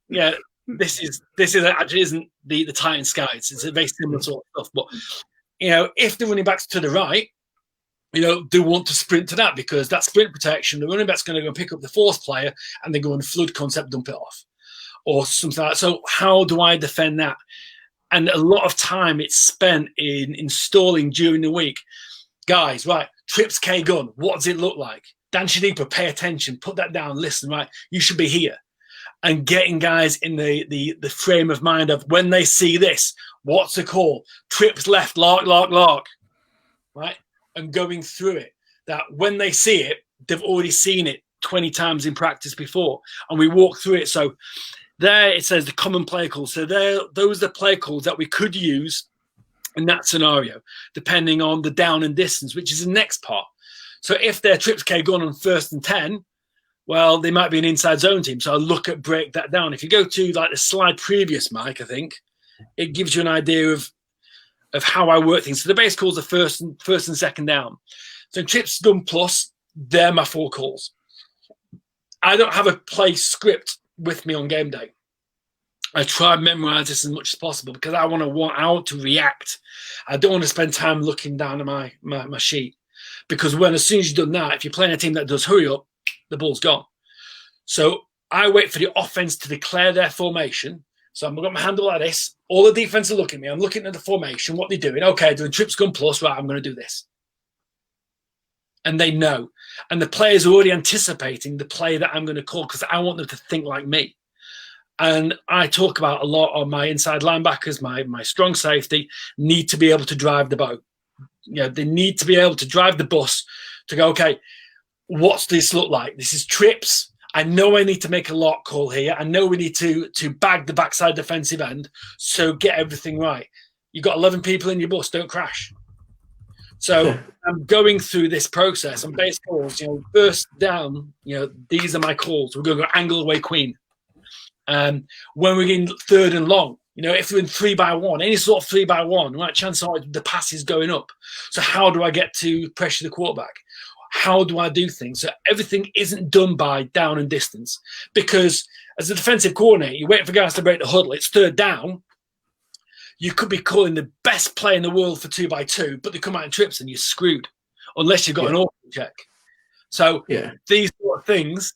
Yeah. This is actually isn't the Titan Scouts. It's a very similar sort of stuff. But you know, if the running back's to the right, you know, they want to sprint to that, because that sprint protection, the running back's going to go and pick up the fourth player and they go in flood concept, dump it off, or something like that. So how do I defend that? And a lot of time it's spent in installing during the week. Guys, right, trips K gun, what does it look like? Dan Shanipa, pay attention, put that down, listen, right, you should be here. And getting guys in the frame of mind of when they see this, what's the call? Trips left, lark, right? And going through it, that when they see it, they've already seen it 20 times in practice before. And we walk through it. So there it says the common play calls. So those are the play calls that we could use in that scenario, depending on the down and distance, which is the next part. So if their trips K gun on 1st and 10, well, they might be an inside zone team. So I break that down. If you go to like the slide previous, Mike, I think it gives you an idea of how I work things. So the base calls are first and second down. So trips gun plus, they're my 4 calls. I don't have a play script with me on game day. I try and memorize this as much as possible because I want to react. I don't want to spend time looking down at my sheet, because as soon as you've done that, if you're playing a team that does hurry up, the ball's gone. So I wait for the offense to declare their formation. So I'm going to handle like this. All the defense are looking at me. I'm looking at the formation, what they're doing. Okay, doing trips gun plus, right, I'm going to do this. And they know. And the players are already anticipating the play that I'm going to call, because I want them to think like me. And I talk about a lot on my inside linebackers, my strong safety, need to be able to drive the boat. You know, they need to be able to drive the bus to go, okay, what's this look like? This is trips. I know I need to make a lock call here. I know we need to bag the backside defensive end. So get everything right. You've got 11 people in your bus, don't crash. So I'm going through this process on base calls, you know, first down, you know, these are my calls. We're going to go angle away queen. When we're in third and long, if we're in 3-by-1, any sort of 3-by-1, right, chances are the pass is going up. So how do I get to pressure the quarterback? How do I do things? So everything isn't done by down and distance, because as a defensive coordinator, you're waiting for guys to break the huddle. It's third down. You could be calling the best play in the world for 2-by-2, but they come out in trips and you're screwed unless you've got an auto check. So these sort of things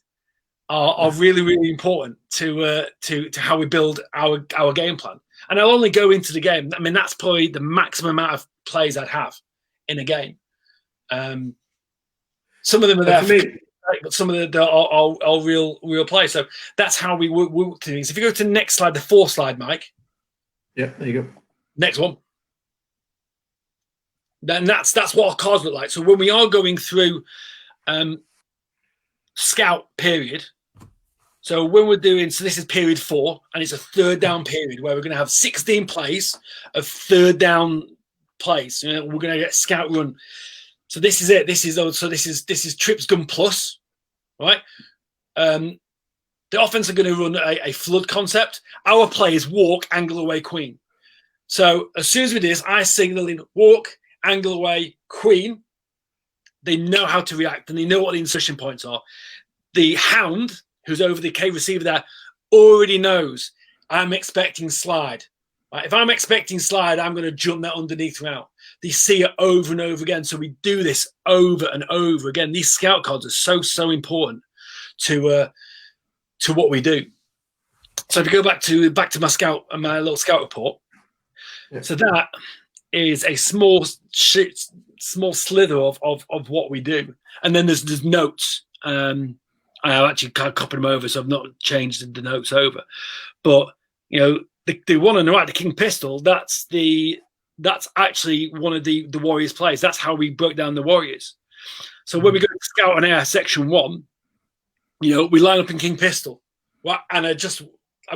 are really, really important to how we build our game plan. And I'll only go into the game. I mean, that's probably the maximum amount of plays I'd have in a game. Some of them are there for me, but some of them are real plays. So that's how we work things. If you go to the next slide, the 4th slide, Mike. Yeah, there you go. Next one. Then that's what our cards look like. So when we are going through scout period, so when we're doing, so this is period 4, and it's a third down period where we're going to have 16 plays of third down plays. We're going to get scout run. So this is it. This is trips gun plus, right? The offense are going to run a flood concept. Our play is walk, angle away, queen. So as soon as we do this, I signal in walk, angle away, queen. They know how to react, and they know what the insertion points are. The hound, who's over the K receiver there, already knows I'm expecting slide. Right? If I'm expecting slide, I'm going to jump that underneath route. They see it over and over again. So we do this over and over again. These scout cards are so important to what we do. So if you go back to my little scout report, so that is a small slither of what we do, and then there's notes. I actually can't copy them over, so I've not changed the notes over. But the one on the right, the King Pistol, that's actually one of the Warriors plays. That's how we broke down the Warriors. So when we go to Scout and Air Section 1, we line up in King Pistol, right? And I've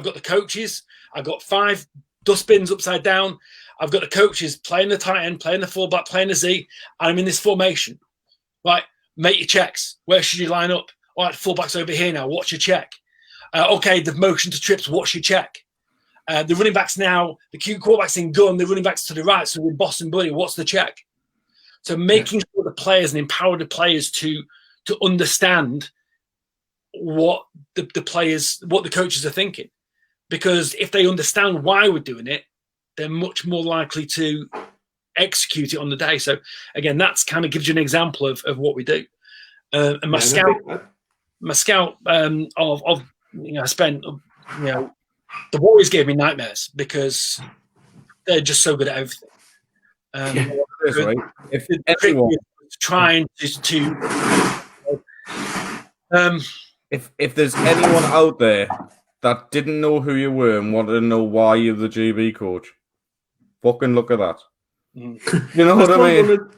got the coaches. I've got 5 dustbins upside down. I've got the coaches playing the tight end, playing the fullback, playing the Z. I'm in this formation, right? Make your checks. Where should you line up? All right, fullback's over here now. What's your check? Okay, the motion to trips. What's your check? The running backs now, the quarterback's in gun. The running backs to the right. So we're boss and buddy. What's the check? So making sure the players and empower the players to understand what the coaches are thinking, because if they understand why we're doing it, they're much more likely to execute it on the day. So again, that's kind of gives you an example of what we do. And my scout I spent the Warriors gave me nightmares because they're just so good at everything. That's right. If anyone trying if there's anyone out there that didn't know who you were and wanted to know why you're the GB coach, fucking look at that. You know what I mean?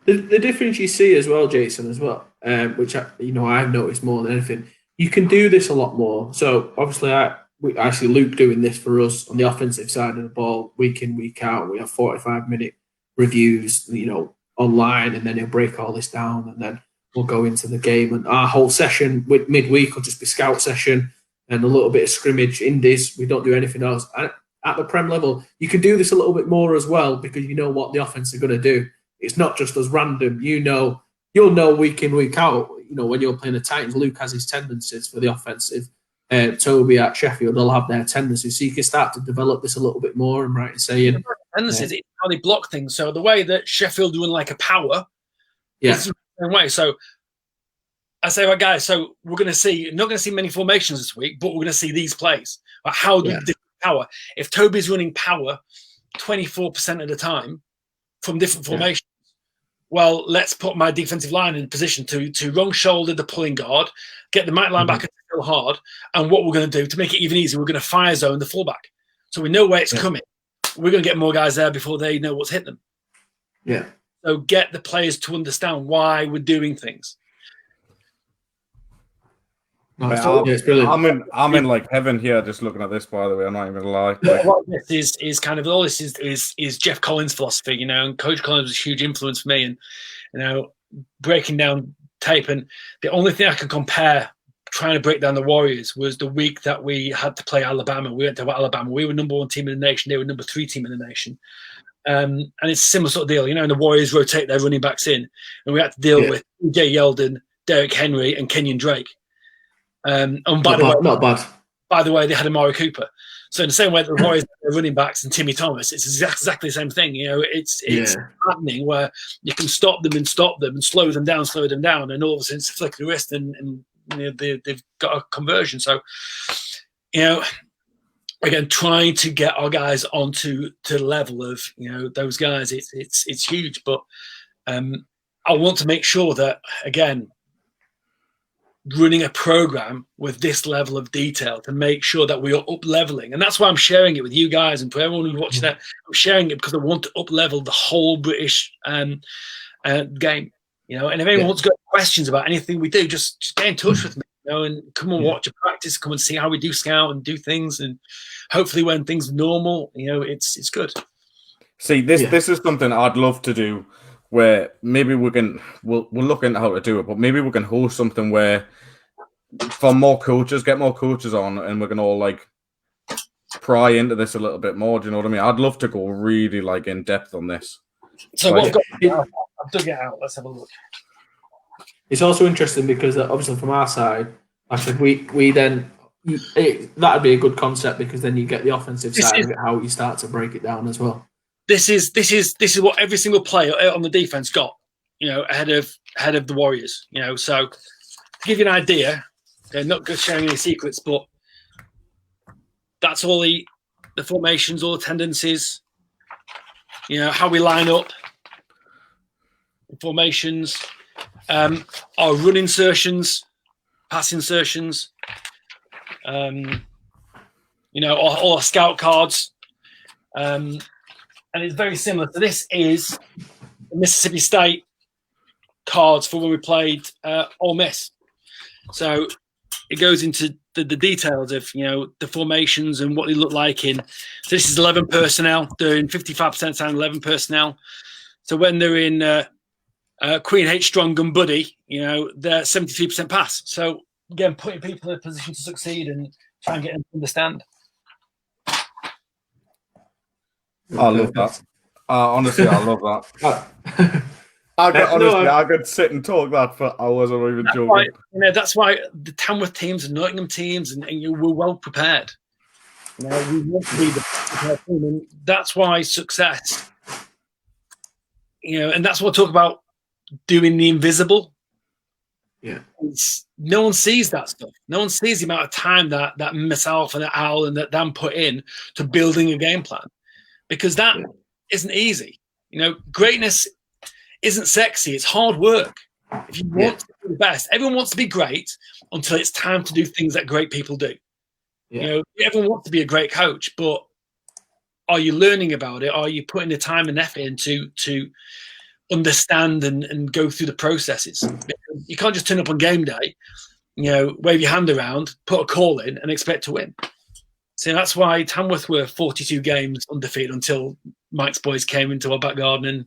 The difference you see as well, Jason, as well, which I've noticed more than anything. You can do this a lot more. So obviously, I see Luke doing this for us on the offensive side of the ball, week in, week out. We have 45-minute reviews, online, and then he'll break all this down, and then we'll go into the game. And our whole session with midweek will just be scout session and a little bit of scrimmage, indies. We don't do anything else. At the Prem level, you can do this a little bit more as well, because you know what the offense are going to do. It's not just as random. You'll know week in, week out. When you're playing the Titans, Luke has his tendencies for the offensive. Toby at Sheffield, they'll have their tendencies. So you can start to develop this a little bit more and right saying tendencies, it's how they block things. So the way that Sheffield doing like a power, is the same way. So I say, right, guys, so we're going to see, not going to see many formations this week, but we're going to see these plays. Like how do different power? If Toby's running power 24% of the time from different formations, well, let's put my defensive line in position to wrong shoulder the pulling guard, get the Mike linebacker to fill hard, and what we're going to do to make it even easier, we're going to fire zone the fullback. So we know where it's coming. We're going to get more guys there before they know what's hit them. Yeah. So get the players to understand why we're doing things. It's brilliant. I'm in like heaven here just looking at this, by the way. I'm not even gonna lie. This is kind of all this is Jeff Collins' philosophy, and Coach Collins was a huge influence for me, and breaking down tape. And the only thing I can compare trying to break down the Warriors was the week that we had to play Alabama. We went to Alabama. We were number 1 team in the nation. They were number 3 team in the nation. And it's a similar sort of deal, and the Warriors rotate their running backs in, and we had to deal with Jay Yeldon, Derrick Henry, and Kenyon Drake. And by the way, they had Amari Cooper. So in the same way that the Warriors have running backs and Timmy Thomas, it's exactly the same thing. It's happening where you can stop them and slow them down, and all of a sudden it's a flick of the wrist, and they've got a conversion. So, again, trying to get our guys onto the level of those guys, it's huge. But I want to make sure that, again, running a program with this level of detail to make sure that we are up leveling, and that's why I'm sharing it with you guys and for everyone who's watching that. I'm sharing it because I want to up level the whole British game. And if anyone wants to got questions about anything we do, just get in touch with me. And come and watch a practice, come and see how we do scout and do things, and hopefully when things are normal, it's good. See, this is something I'd love to do, where maybe we'll look into how to do it, but maybe we can host something where for more coaches, get more coaches on, and we can all like pry into this a little bit more. Do you know what I mean? I'd love to go really in depth on this. So what I've dug it out. Let's have a look. It's also interesting because obviously from our side, like I said, we then that'd be a good concept because then you get the offensive side of it, how you start to break it down as well. This is what every single player on the defense got, ahead of the Warriors. So to give you an idea, they're not sharing any secrets, but that's all the formations, all the tendencies, how we line up, the formations. Our run insertions, pass insertions, all our scout cards, and it's very similar. So this is the Mississippi State cards for when we played Ole Miss. So it goes into the details of the formations and what they look like in. So this is 11 personnel. They're in 55% time 11 personnel. So when they're in Queen H Strong and Buddy, they're 73% pass. So again, putting people in a position to succeed and try and get them to understand. I love that. Honestly, I love that. I could sit and talk that for hours. I'm not even joking. That's why the Tamworth teams and Nottingham teams, and we're well prepared. We want to be the prepared team, and that's why success. And that's what I talk about. Doing the invisible. No one sees that stuff. No one sees the amount of time that myself and Al and that Dan put in to building a game plan, because that isn't easy. Greatness isn't sexy. It's hard work. If you want to be the best, everyone wants to be great until it's time to do things that great people do. Everyone wants to be a great coach, but are you learning about it? Are you putting the time and effort into to understand and go through the processes? You can't just turn up on game day, wave your hand around, put a call in, and expect to win. So that's why Tamworth were 42 games undefeated until Mike's boys came into our back garden and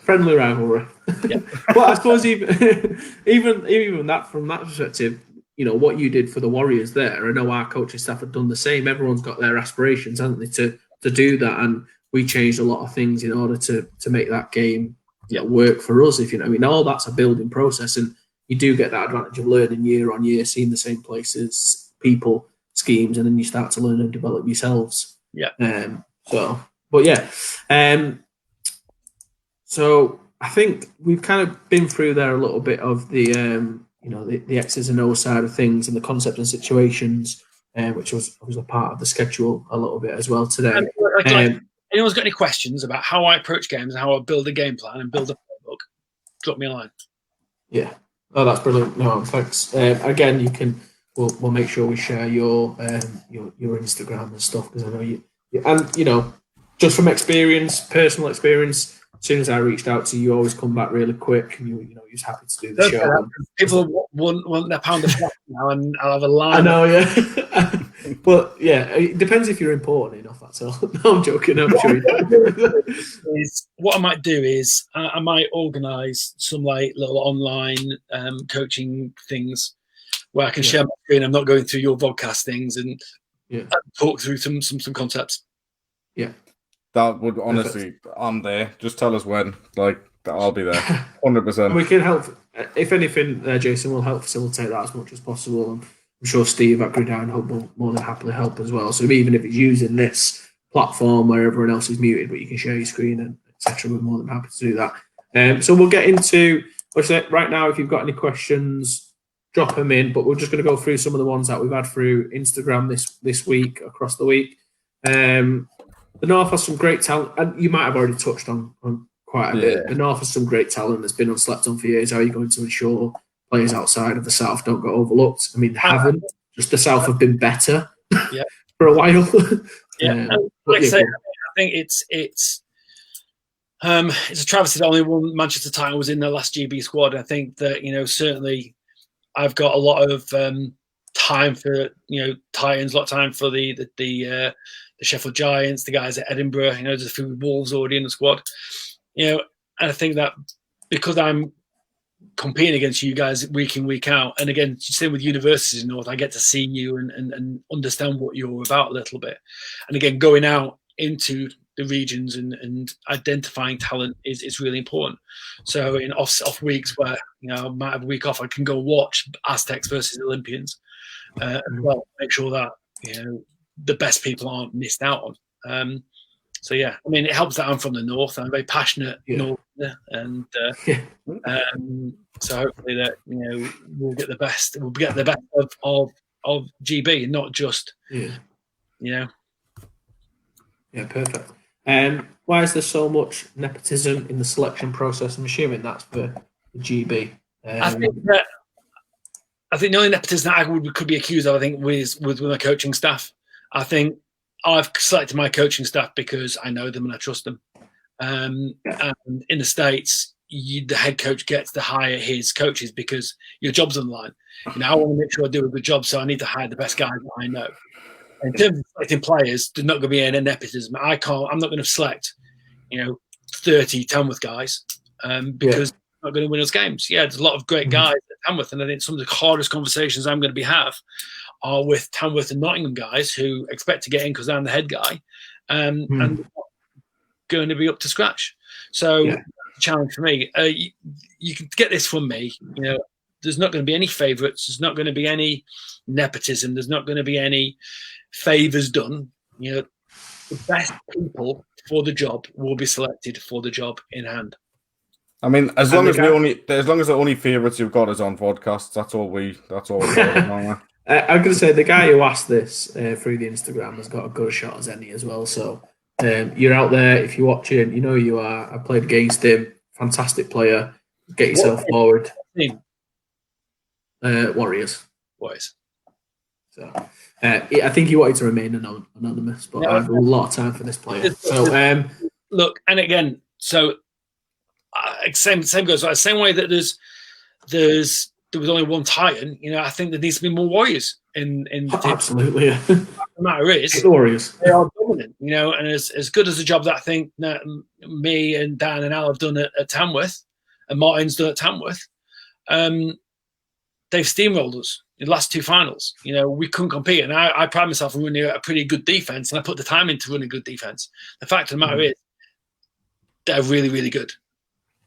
friendly rivalry. But I suppose even that, from that perspective, what you did for the Warriors there. I know our coaching staff have done the same. Everyone's got their aspirations, haven't they, to do that, and we changed a lot of things in order to make that game work for us. If all that's a building process, and you do get that advantage of learning year on year, seeing the same places, people, schemes, and then you start to learn and develop yourselves. So I think we've kind of been through there a little bit of the the X's and O's side of things and the concept and situations, which was a part of the schedule a little bit as well today. Anyone's got any questions about how I approach games and how I build a game plan and build a playbook, drop me a line. Yeah. Oh, that's brilliant. No, thanks. Again, you can. We'll make sure we share your Instagram and stuff, because I know you and just from experience, personal experience. As soon as I reached out to you, you always come back really quick, and you're just happy to do the show. People want their pound of flesh now, and I'll have a line. I know, yeah. But yeah, it depends if you're important enough. That's all. No, I'm joking. I'm sure you do. What I might do is I might organise some like little online coaching things where I can share my screen. I'm not going through your vodcast things and talk through some concepts. Yeah, that would honestly, I'm there. Just tell us when. Like, I'll be there, 100%. we can help. If anything, Jason will help facilitate that as much as possible. And I'm sure Steve at Gridiron Hub will more than happily help as well. So even if it's using this platform where everyone else is muted, but you can share your screen and etc., we're more than happy to do that. So we'll get into right now. If you've got any questions, drop them in. But we're just going to go through some of the ones that we've had through Instagram this week, across the week. The North has some great talent, and you might have already touched on quite a bit. The North has some great talent that's been unslept on for years. How are you going to ensure players outside of the South don't get overlooked? I mean, they haven't. Just the South have been better for a while. Like I say, I think it's a travesty that only one Manchester Titan was in the last GB squad. I think that certainly I've got a lot of time for Titans, a lot of time for the Sheffield Giants, the guys at Edinburgh. There's a few Wolves already in the squad. And I think that because I'm competing against you guys week in, week out, and again, same with universities in North, I get to see you and understand what you're about a little bit. And again, going out into the regions and identifying talent is really important. So in off weeks where I might have a week off, I can go watch Aztecs versus Olympians as well, make sure that the best people aren't missed out on. So yeah, I mean, it helps that I'm from the North. I'm a very passionate Northerner, and so hopefully that we'll get the best. We'll get the best of GB, and not just Yeah, perfect. Why is there so much nepotism in the selection process? I'm assuming that's for the GB. I think the only nepotism that I could be accused of, I think, was with my coaching staff. I think I've selected my coaching staff because I know them and I trust them. And in the States, the head coach gets to hire his coaches because your job's on the line. I want to make sure I do a good job, so I need to hire the best guys that I know. In terms of selecting players, there's not going to be any nepotism. I'm not going to select, 30 Tamworth guys because I'm not going to win those games. Yeah, there's a lot of great guys at Tamworth, and I think some of the hardest conversations I'm going to have are with Tamworth and Nottingham guys who expect to get in because I'm the head guy, and going to be up to scratch. So that's a challenge for me. You can get this from me. There's not going to be any favourites. There's not going to be any nepotism. There's not going to be any favours done. The best people for the job will be selected for the job in hand. I mean, as long as the only favourites you've got is on podcasts, that's all we're talking. I'm going to say the guy who asked this through the Instagram has got a good shot as any as well. So you're out there. If you're watching, you know who you are. I played against him. Fantastic player. Get yourself forward. Warriors. So I think he wanted to remain anonymous, but I have a lot of time for this player. So look, and again, same goes. The same way that there was only one Titan. I think there needs to be more Warriors in the team. Absolutely. The matter is, the Warriors, they are dominant. And as good as the job that I think that me and Dan and Al have done at Tamworth, and Martin's done at Tamworth, they've steamrolled us in the last two finals. We couldn't compete, and I pride myself on running a pretty good defense, and I put the time into running good defense. The fact of the matter is, they're really, really good.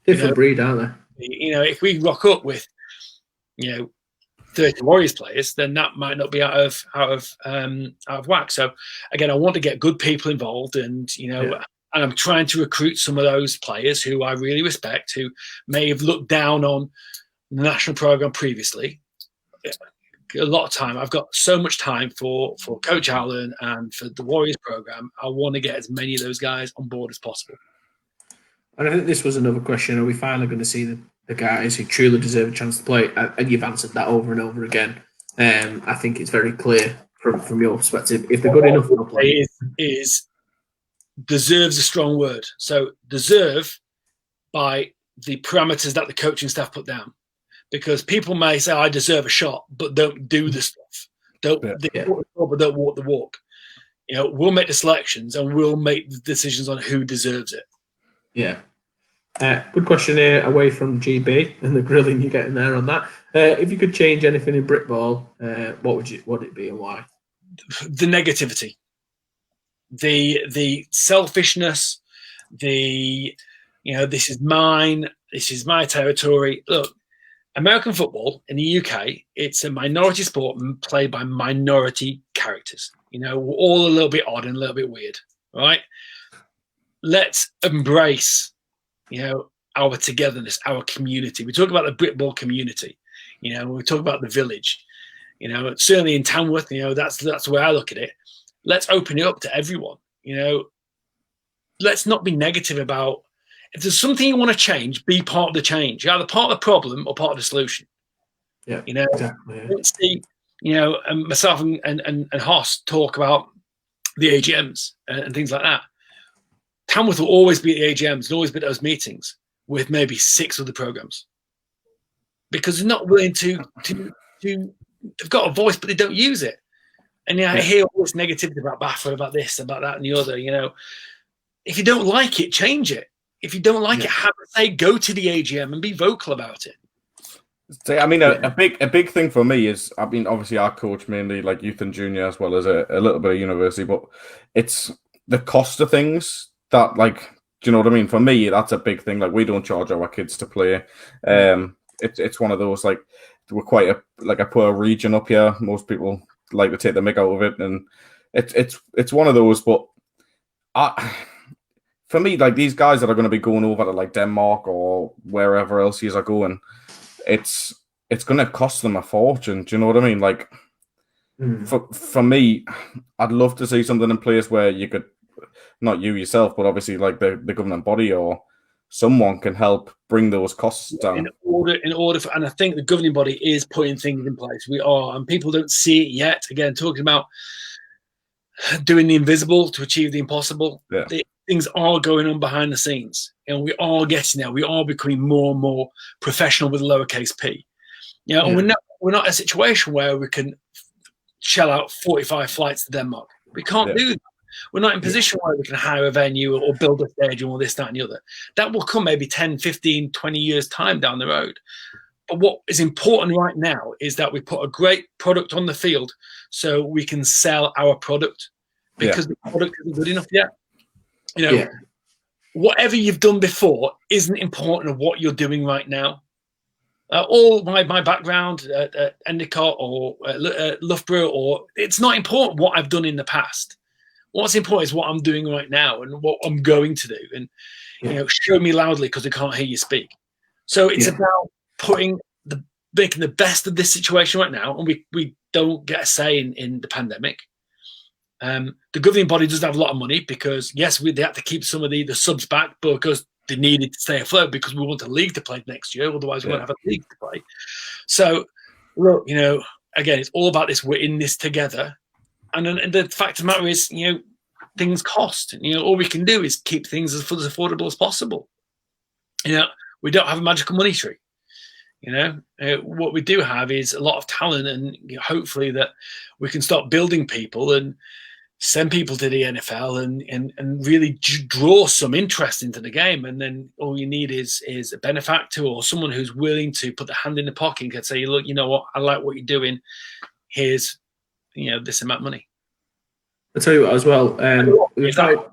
Different breed, aren't they? If we rock up with 30 Warriors players, then that might not be out of whack. So again, I want to get good people involved, and and I'm trying to recruit some of those players who I really respect, who may have looked down on the national program previously. A lot of time. I've got so much time for Coach Allen and for the Warriors program. I want to get as many of those guys on board as possible. And I think this was another question: are we finally going to see the guys who truly deserve a chance to play? And you've answered that over and over again. I think it's very clear from your perspective. If they're good enough, they'll play. Is deserves a strong word. So deserve by the parameters that the coaching staff put down. Because people may say, I deserve a shot, but don't do the stuff. Don't walk the walk. We'll make the selections and we'll make the decisions on who deserves it. Yeah. Good question here, away from GB and the grilling you're getting there on that. If you could change anything in Britball, what would it be and why? The negativity, the selfishness, this is mine, this is my territory. Look, American football in the UK, it's a minority sport played by minority characters. We're all a little bit odd and a little bit weird, right? Let's embrace, our togetherness, our community. We talk about the Britball community. We talk about the village. Certainly in Tamworth, that's the way I look at it. Let's open it up to everyone. Let's not be negative about. If there's something you want to change, be part of the change. You're either part of the problem or part of the solution. Yeah, exactly. Let's see, and myself and Hoss talk about the AGMs and things like that. Tamworth will always be at the AGMs and always be at those meetings with maybe 6 other programs because they're not willing to they've got a voice, but they don't use it. And I hear all this negativity about Baffer, about this, about that, and the other. If you don't like it, change it. If you don't like it, have a say. Go to the AGM and be vocal about it. So, a big thing for me is, obviously I coach mainly like youth and junior as well as a little bit of university, but it's the cost of things that, like, do you know what I mean? For me, that's a big thing. Like, we don't charge our kids to play. It's one of those, like, we're quite a poor region up here. Most people like to take the mick out of it, and it's one of those. But for me, like, these guys that are going to be going over to like Denmark or wherever else you are going, it's going to cost them a fortune. Do you know what I mean? Like, for me, I'd love to see something in place where you could, not you yourself, but obviously like the government body or someone can help bring those costs down. In order for, and I think the governing body is putting things in place. We are, and people don't see it yet. Again, talking about doing the invisible to achieve the impossible. Yeah. Things are going on behind the scenes, and we are getting there. We are becoming more and more professional with lowercase p. And we're not in a situation where we can shell out 45 flights to Denmark. We can't do that. We're not in a position where we can hire a venue or build a stadium or this, that, and the other. That will come maybe 10, 15, 20 years' time down the road. But what is important right now is that we put a great product on the field so we can sell our product, because the product isn't good enough yet. Whatever you've done before isn't important of what you're doing right now. All my background at Endicott or Loughborough, or it's not important what I've done in the past. What's important is what I'm doing right now and what I'm going to do. And show me loudly because I can't hear you speak. So it's about making the best of this situation right now. And we don't get a say in the pandemic. The governing body doesn't have a lot of money because, yes, they had to keep some of the subs back because they needed to stay afloat because we want a league to play next year. Otherwise, we won't have a league to play. So, look, again, it's all about this. We're in this together. And the fact of the matter is, things cost. All we can do is keep things as affordable as possible. We don't have a magical money tree. What we do have is a lot of talent, and hopefully that we can start building people and send people to the NFL and really draw some interest into the game. And then all you need is a benefactor or someone who's willing to put their hand in the pocket and say, look, you know what, I like what you're doing. Here's this amount of money. I'll tell you what as well. We've got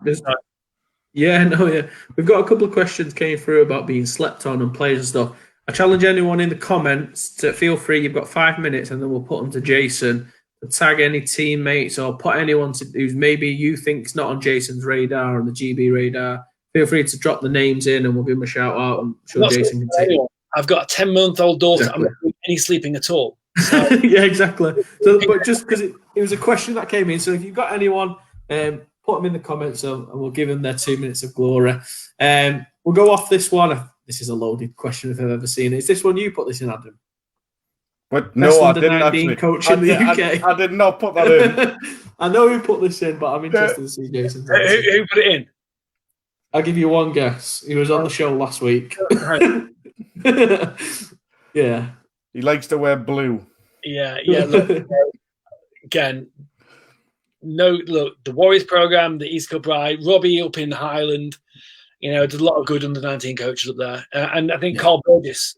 a couple of questions came through about being slept on and players and stuff. I challenge anyone in the comments to feel free. You've got 5 minutes, and then we'll put them to Jason. To tag any teammates or put anyone who's maybe you think's not on Jason's radar, on the GB radar. Feel free to drop the names in, and we'll give them a shout out. I'm sure Jason can take it. I've got a 10-month-old daughter. Exactly. I'm not doing any sleeping at all. So. Yeah, exactly. So, but just because it was a question that came in, so if you've got anyone, put them in the comments, and we'll give them their 2 minutes of glory. We'll go off this one. This is a loaded question if I've ever seen it. Is this one you put this in, Adam? But no, I didn't actually. Coach in the UK. I did not put that in. I know who put this in, but I'm interested to see Jason's answer. Who put it in? I'll give you one guess. He was on the show last week. Yeah. He likes to wear blue. Yeah. Look, again, no, look, the Warriors program, the East Cup Ride, Robbie up in Highland, did a lot of good under 19 coaches up there. And I think Carl Burgess,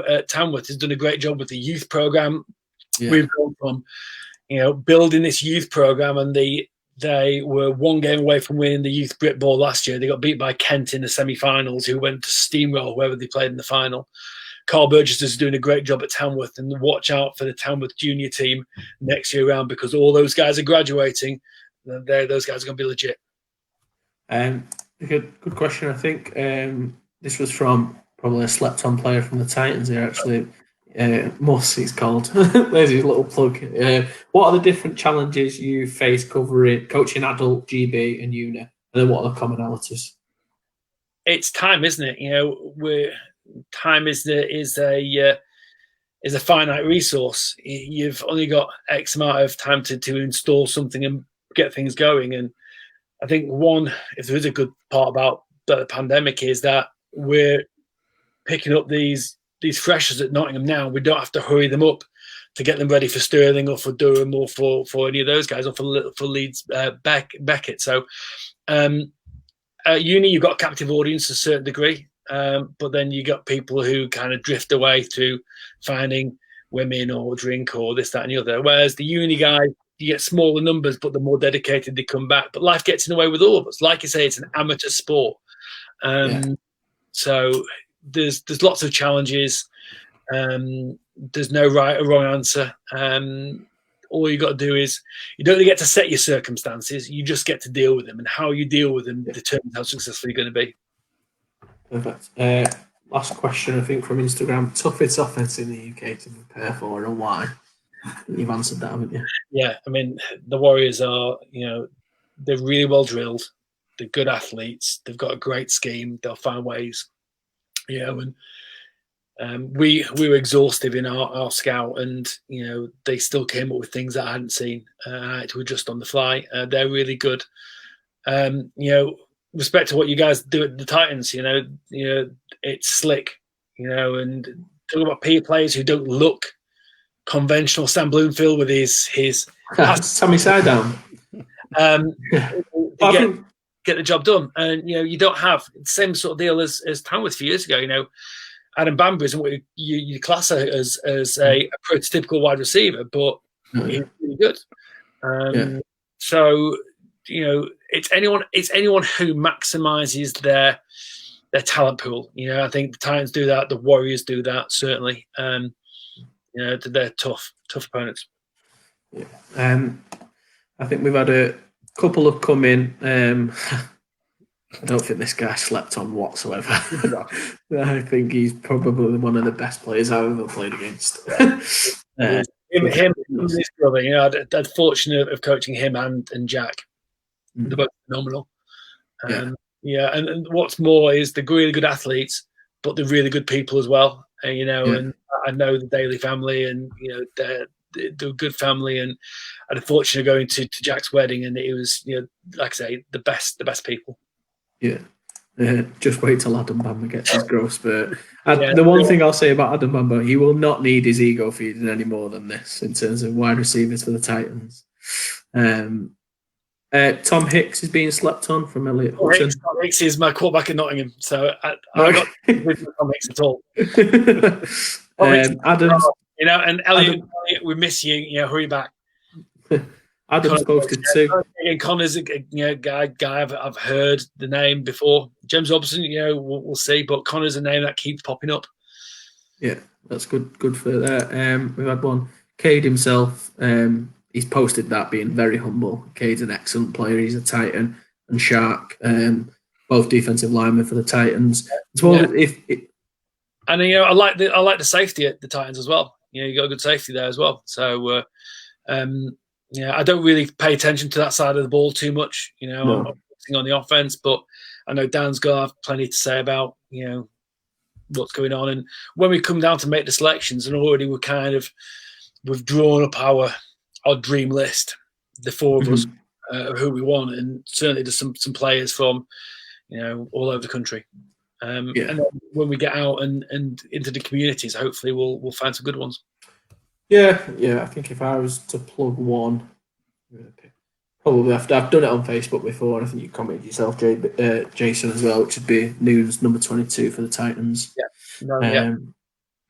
at Tamworth has done a great job with the youth program. Yeah. We've gone from, building this youth program, and they were one game away from winning the youth Britball last year. They got beat by Kent in the semi-finals, who went to steamroll whoever they played in the final. Carl Burgess is doing a great job at Tamworth, and watch out for the Tamworth junior team next year around, because all those guys are graduating. Those guys are going to be legit. Good question. I think this was from probably a slept-on player from the Titans here, actually. Muss, he's called. There's his little plug. What are the different challenges you face coaching adult, GB, and uni? And then what are the commonalities? It's time, isn't it? Time is a finite resource. You've only got X amount of time to install something and get things going. And I think if there is a good part about the pandemic, is that we're picking up these freshers at Nottingham now. We don't have to hurry them up to get them ready for Stirling or for Durham or for any of those guys, or for Leeds Beckett. So at uni, you've got a captive audience to a certain degree. But then you got people who kind of drift away through finding women or drink or this, that, and the other. Whereas the uni guys, you get smaller numbers, but the more dedicated they come back. But life gets in the way with all of us. Like you say, it's an amateur sport. So there's lots of challenges. There's no right or wrong answer. All you got to do is, you don't really get to set your circumstances. You just get to deal with them, and how you deal with them determines how successful you're going to be. Perfect. Last question, I think, from Instagram. Toughest offense in the UK to prepare for, and why? You've answered that, haven't you? Yeah, I mean, the Warriors are, they're really well drilled. They're good athletes. They've got a great scheme. They'll find ways. And we were exhaustive in our scout, and they still came up with things that I hadn't seen. I had to adjust on the fly. They're really good. Respect to what you guys do at the Titans, it's slick, and talking about peer players who don't look conventional. Sam Bloomfield with his Sammy Sidedown. Get the job done, and you don't have the same sort of deal as Tamworth a few years ago. Adam Bambury isn't what you class as a prototypical wide receiver, but he's really good. So it's anyone who maximizes their talent pool. I think the Titans do that. The Warriors do that, certainly. They're tough opponents. Yeah. I think we've had a couple have come in. I don't think this guy slept on whatsoever. I think he's probably one of the best players I've ever played against. Him and his brother. I had the fortune of coaching him and Jack. They're both phenomenal. And what's more is they're really good athletes, but they're really good people as well. And I know the Daly family, and they're a good family. And I had the fortune of going to Jack's wedding, and it was like I say, the best people. Yeah. Just wait till Adam Bamba gets his growth spurt. The one thing I'll say about Adam Bamba, he will not need his ego feeding any more than this in terms of wide receivers for the Titans. Tom Hicks is being slept on from Elliot Hudson. Tom Hicks is my quarterback at Nottingham, so I got Tom Hicks at all. Adams, and Elliot, we miss you. Hurry back. Adams posted too. And Connor's a guy I've heard the name before. James Robson, we'll see, but Connor's a name that keeps popping up. Yeah, that's good for that. We've had one. Cade himself. He's posted that, being very humble. Cade's an excellent player. He's a Titan, and Shark, both defensive linemen for the Titans. As well, and I like the safety at the Titans as well. You got a good safety there as well. So I don't really pay attention to that side of the ball too much. I'm focusing on the offense, but I know Dan's going to have plenty to say about what's going on. And when we come down to make the selections, and already we've drawn up our dream list, the four of us, who we want, and certainly there's some players from all over the country. And then when we get out and into the communities, hopefully we'll find some good ones. Yeah. I think if I was to plug one, Probably after I've done it on Facebook before, and I think you commented yourself, Jason, as well, which would be News number 22 for the Titans.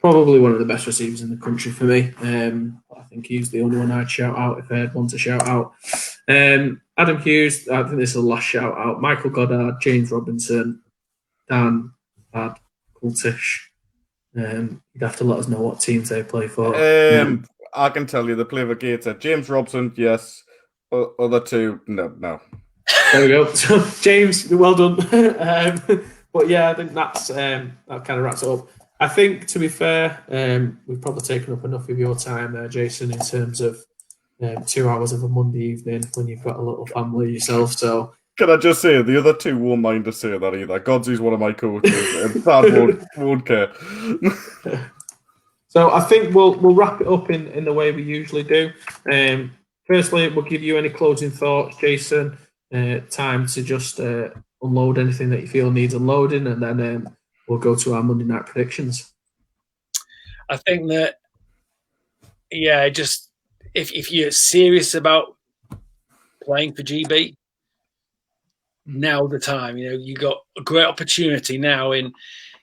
Probably one of the best receivers in the country for me. I think he's the only one I'd shout out if I had one to shout out. Adam Hughes, I think this is the last shout out. Michael Goddard, James Robinson, Dan, Bad, Cultish. You'd have to let us know what teams they play for. I can tell you the play for Gator. James Robson, yes. Other two, no. There we go. So, James, well done. But yeah, I think that kind of wraps it up. I think, to be fair, we've probably taken up enough of your time there, Jason, in terms of 2 hours of a Monday evening when you've got a little family yourself. So, can I just say, the other two won't mind to say that either. Godsy's one of my coaches, and Thad won't care. So I think we'll wrap it up in the way we usually do. Firstly, we'll give you any closing thoughts, Jason. Time to just unload anything that you feel needs unloading, and then we'll go to our Monday night predictions. I think that, just if you're serious about playing for GB, now the time. You got a great opportunity now in,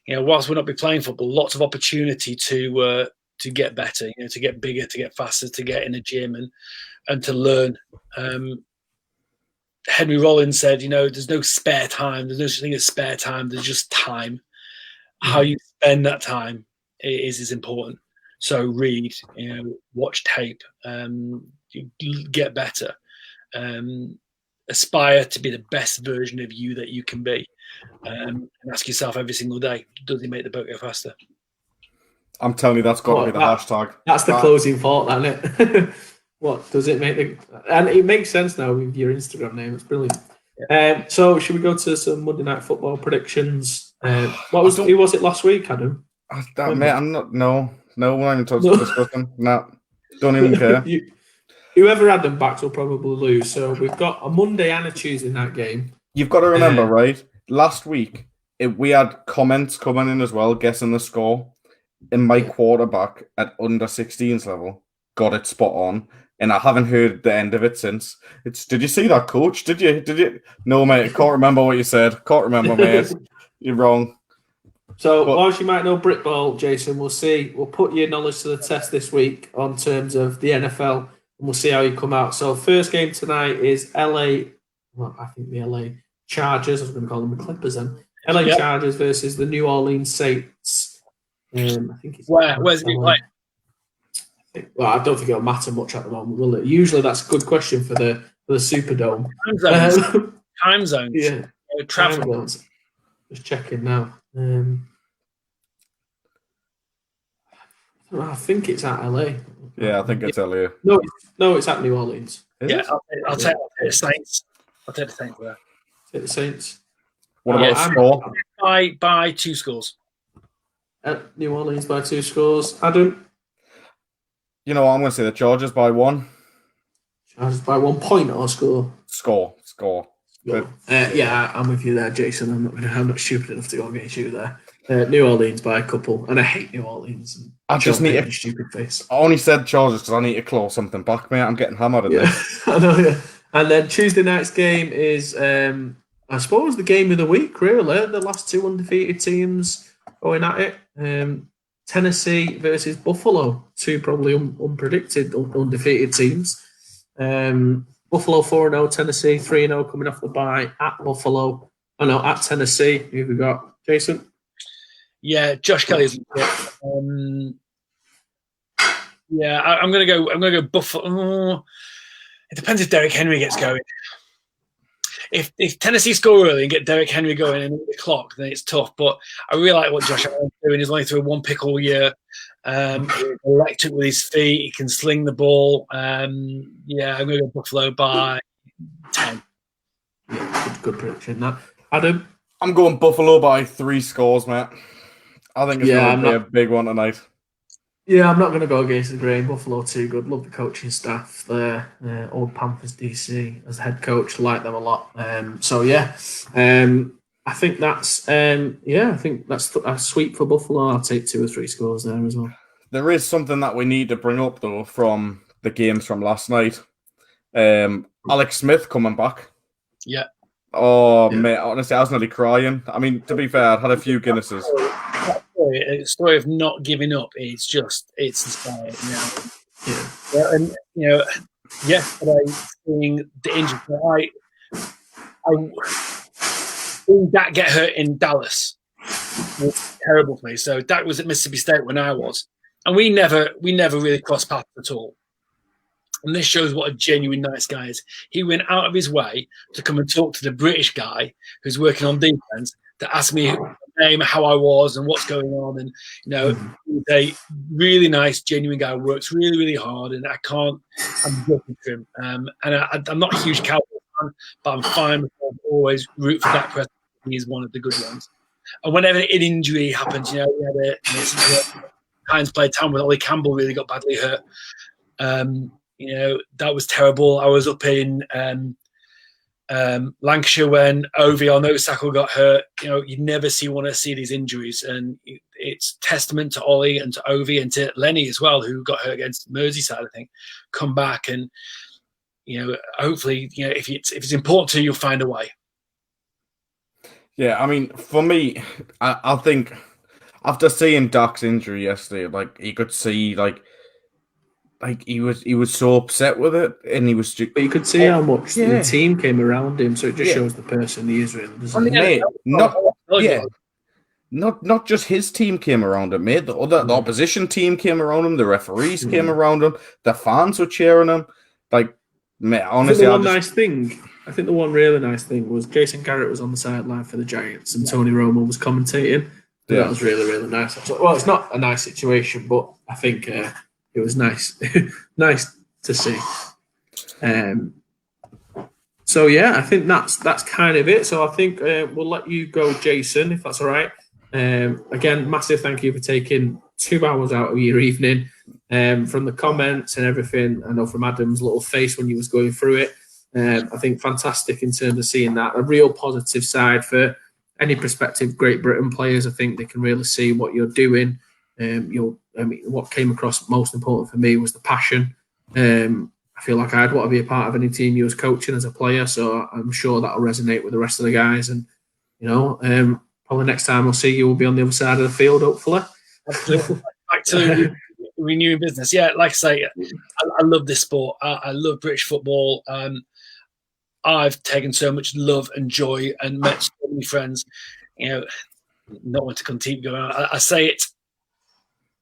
whilst we'll not be playing football, lots of opportunity to get better, to get bigger, to get faster, to get in the gym and to learn. Henry Rollins said, there's no spare time. There's no such thing as spare time. There's just time. How you spend that time is important. So read, watch tape, get better, aspire to be the best version of you that you can be, and ask yourself every single day, does it make the boat go faster? I'm telling you, that's got to be the hashtag. That's the closing thought, isn't it? What does it make? And it makes sense now with your Instagram name. It's brilliant. Yeah. So should we go to some Monday Night Football predictions? Who was it last week, Adam? Mate, I'm not. No, we're not even talking discussing. No, don't even care. Whoever Adam backs will probably lose. So we've got a Monday and a Tuesday night game. You've got to remember, right? Last week we had comments coming in as well, guessing the score, and my quarterback at under 16s level got it spot on. And I haven't heard the end of it since. Did you see that, coach? Did you? No, mate. Can't remember what you said. Can't remember, mate. You're wrong. So, whilst you might know Britball, Jason, we'll see. We'll put your knowledge to the test this week on terms of the NFL, and we'll see how you come out. So, first game tonight is the LA Chargers. I was going to call them the Clippers then. LA Chargers versus the New Orleans Saints. I think it's where's it playing? Well, I don't think it'll matter much at the moment, will it? Usually, that's a good question for the Superdome. Time zones. Yeah, travel. Time zones. Just checking now. I think it's at LA. Yeah, I think it's LA. No, it's at New Orleans. I'll take the Saints. I'll take the Saints there. Take the Saints. What about a score? By 2 scores. At New Orleans by 2 scores. Adam? You know what? I'm going to say the Chargers by 1. Chargers by 1 point or score? Score. I'm with you there, Jason. I'm not stupid enough to go against you there. New Orleans by a couple, and I hate New Orleans. I just need a stupid face. I only said Chargers because I need to claw something back, mate. I'm getting hammered at this. I know. Yeah. And then Tuesday night's game is, I suppose, the game of the week. Really, the last 2 undefeated teams going at it. Tennessee versus Buffalo, 2 probably unpredicted undefeated teams. Buffalo 4-0, Tennessee 3-0 coming off the bye at Buffalo. At Tennessee. Who have we got? Jason? Yeah, Josh Kelly's. I'm gonna go Buffalo. It depends if Derrick Henry gets going. If Tennessee score early and get Derrick Henry going and the clock, then it's tough. But I really like what Josh Allen's doing. He's only through 1 pick all year. He's electric with his feet. He can sling the ball. I'm going to go Buffalo by 10. Yeah, good prediction. That Adam? I'm going Buffalo by 3 scores, mate. I think it's going to be a big one tonight. Yeah, I'm not going to go against the grain. Buffalo too good. Love the coaching staff there. Old Panthers DC as head coach. Like them a lot. I think that's a sweep for Buffalo. I'll take 2 or 3 scores there as well. There is something that we need to bring up though from the games from last night. Alex Smith coming back. Yeah. Oh, mate, honestly, I was nearly crying. I mean, to be fair, I'd had a few Guinnesses. A story of not giving up. It's inspiring. Yeah, and yesterday seeing the injury, seeing Dak get hurt in Dallas was terrible for me. So Dak was at Mississippi State when I was, and we never really crossed paths at all. And this shows what a genuine nice guy is. He went out of his way to come and talk to the British guy who's working on defense to ask me my name, how I was, and what's going on. And he's a really nice, genuine guy. Works really, really hard, and I'm looking for him. And I'm not a huge Cowboys fan, but I'm fine with him. Always root for Dak Prescott. He is one of the good ones. And whenever an injury happens, we had Hines played time with Ollie Campbell really got badly hurt. That was terrible. I was up in Lancashire when Ovi on Osaka got hurt. You never want to see these injuries, and it's testament to Ollie and to Ovi and to Lenny as well, who got hurt against Merseyside, I think, come back and hopefully if it's important to you, you'll find a way. Yeah, I mean, for me, I think after seeing Dak's injury yesterday, he could see he was so upset with it, and he was. But you could see how much the team came around him, so it just shows the person he is, really, doesn't it? Mate, not just his team came around him, mate. The opposition team came around him. The referees came around him. The fans were cheering him. Mate, honestly, I think the one really nice thing was Jason Garrett was on the sideline for the Giants, and Tony Romo was commentating. Yeah. That was really, really nice. Well, it's not a nice situation, but I think it was nice, nice to see. So yeah, I think that's kind of it. So I think we'll let you go, Jason, if that's all right. Again, massive thank you for taking 2 hours out of your evening. From the comments and everything, I know from Adam's little face when he was going through it. I think fantastic in terms of seeing that. A real positive side for any prospective Great Britain players. I think they can really see what you're doing. What came across most important for me was the passion. I feel like I'd want to be a part of any team you was coaching as a player, so I'm sure that'll resonate with the rest of the guys. And probably next time we'll see you, we'll be on the other side of the field, hopefully. Back to renewing business. Yeah, like I say, I love this sport. I love British football. I've taken so much love and joy and met so many friends. Not want to continue going on. I say it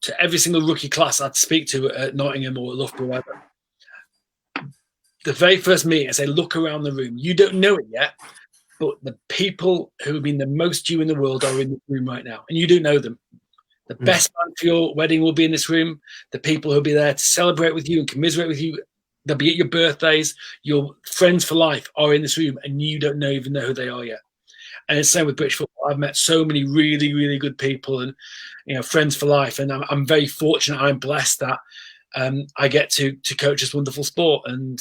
to every single rookie class I'd speak to at Nottingham or at Loughborough, whatever. The very first meeting, I say, look around the room. You don't know it yet, but the people who have been the most you in the world are in the room right now, and you don't know them. The best man for your wedding will be in this room. The people who'll be there to celebrate with you and commiserate with you, they'll be at your birthdays. Your friends for life are in this room, and you don't even know who they are yet. And it's the same with British football. I've met so many really, really good people and friends for life. And I'm very fortunate. I'm blessed that I get to coach this wonderful sport. And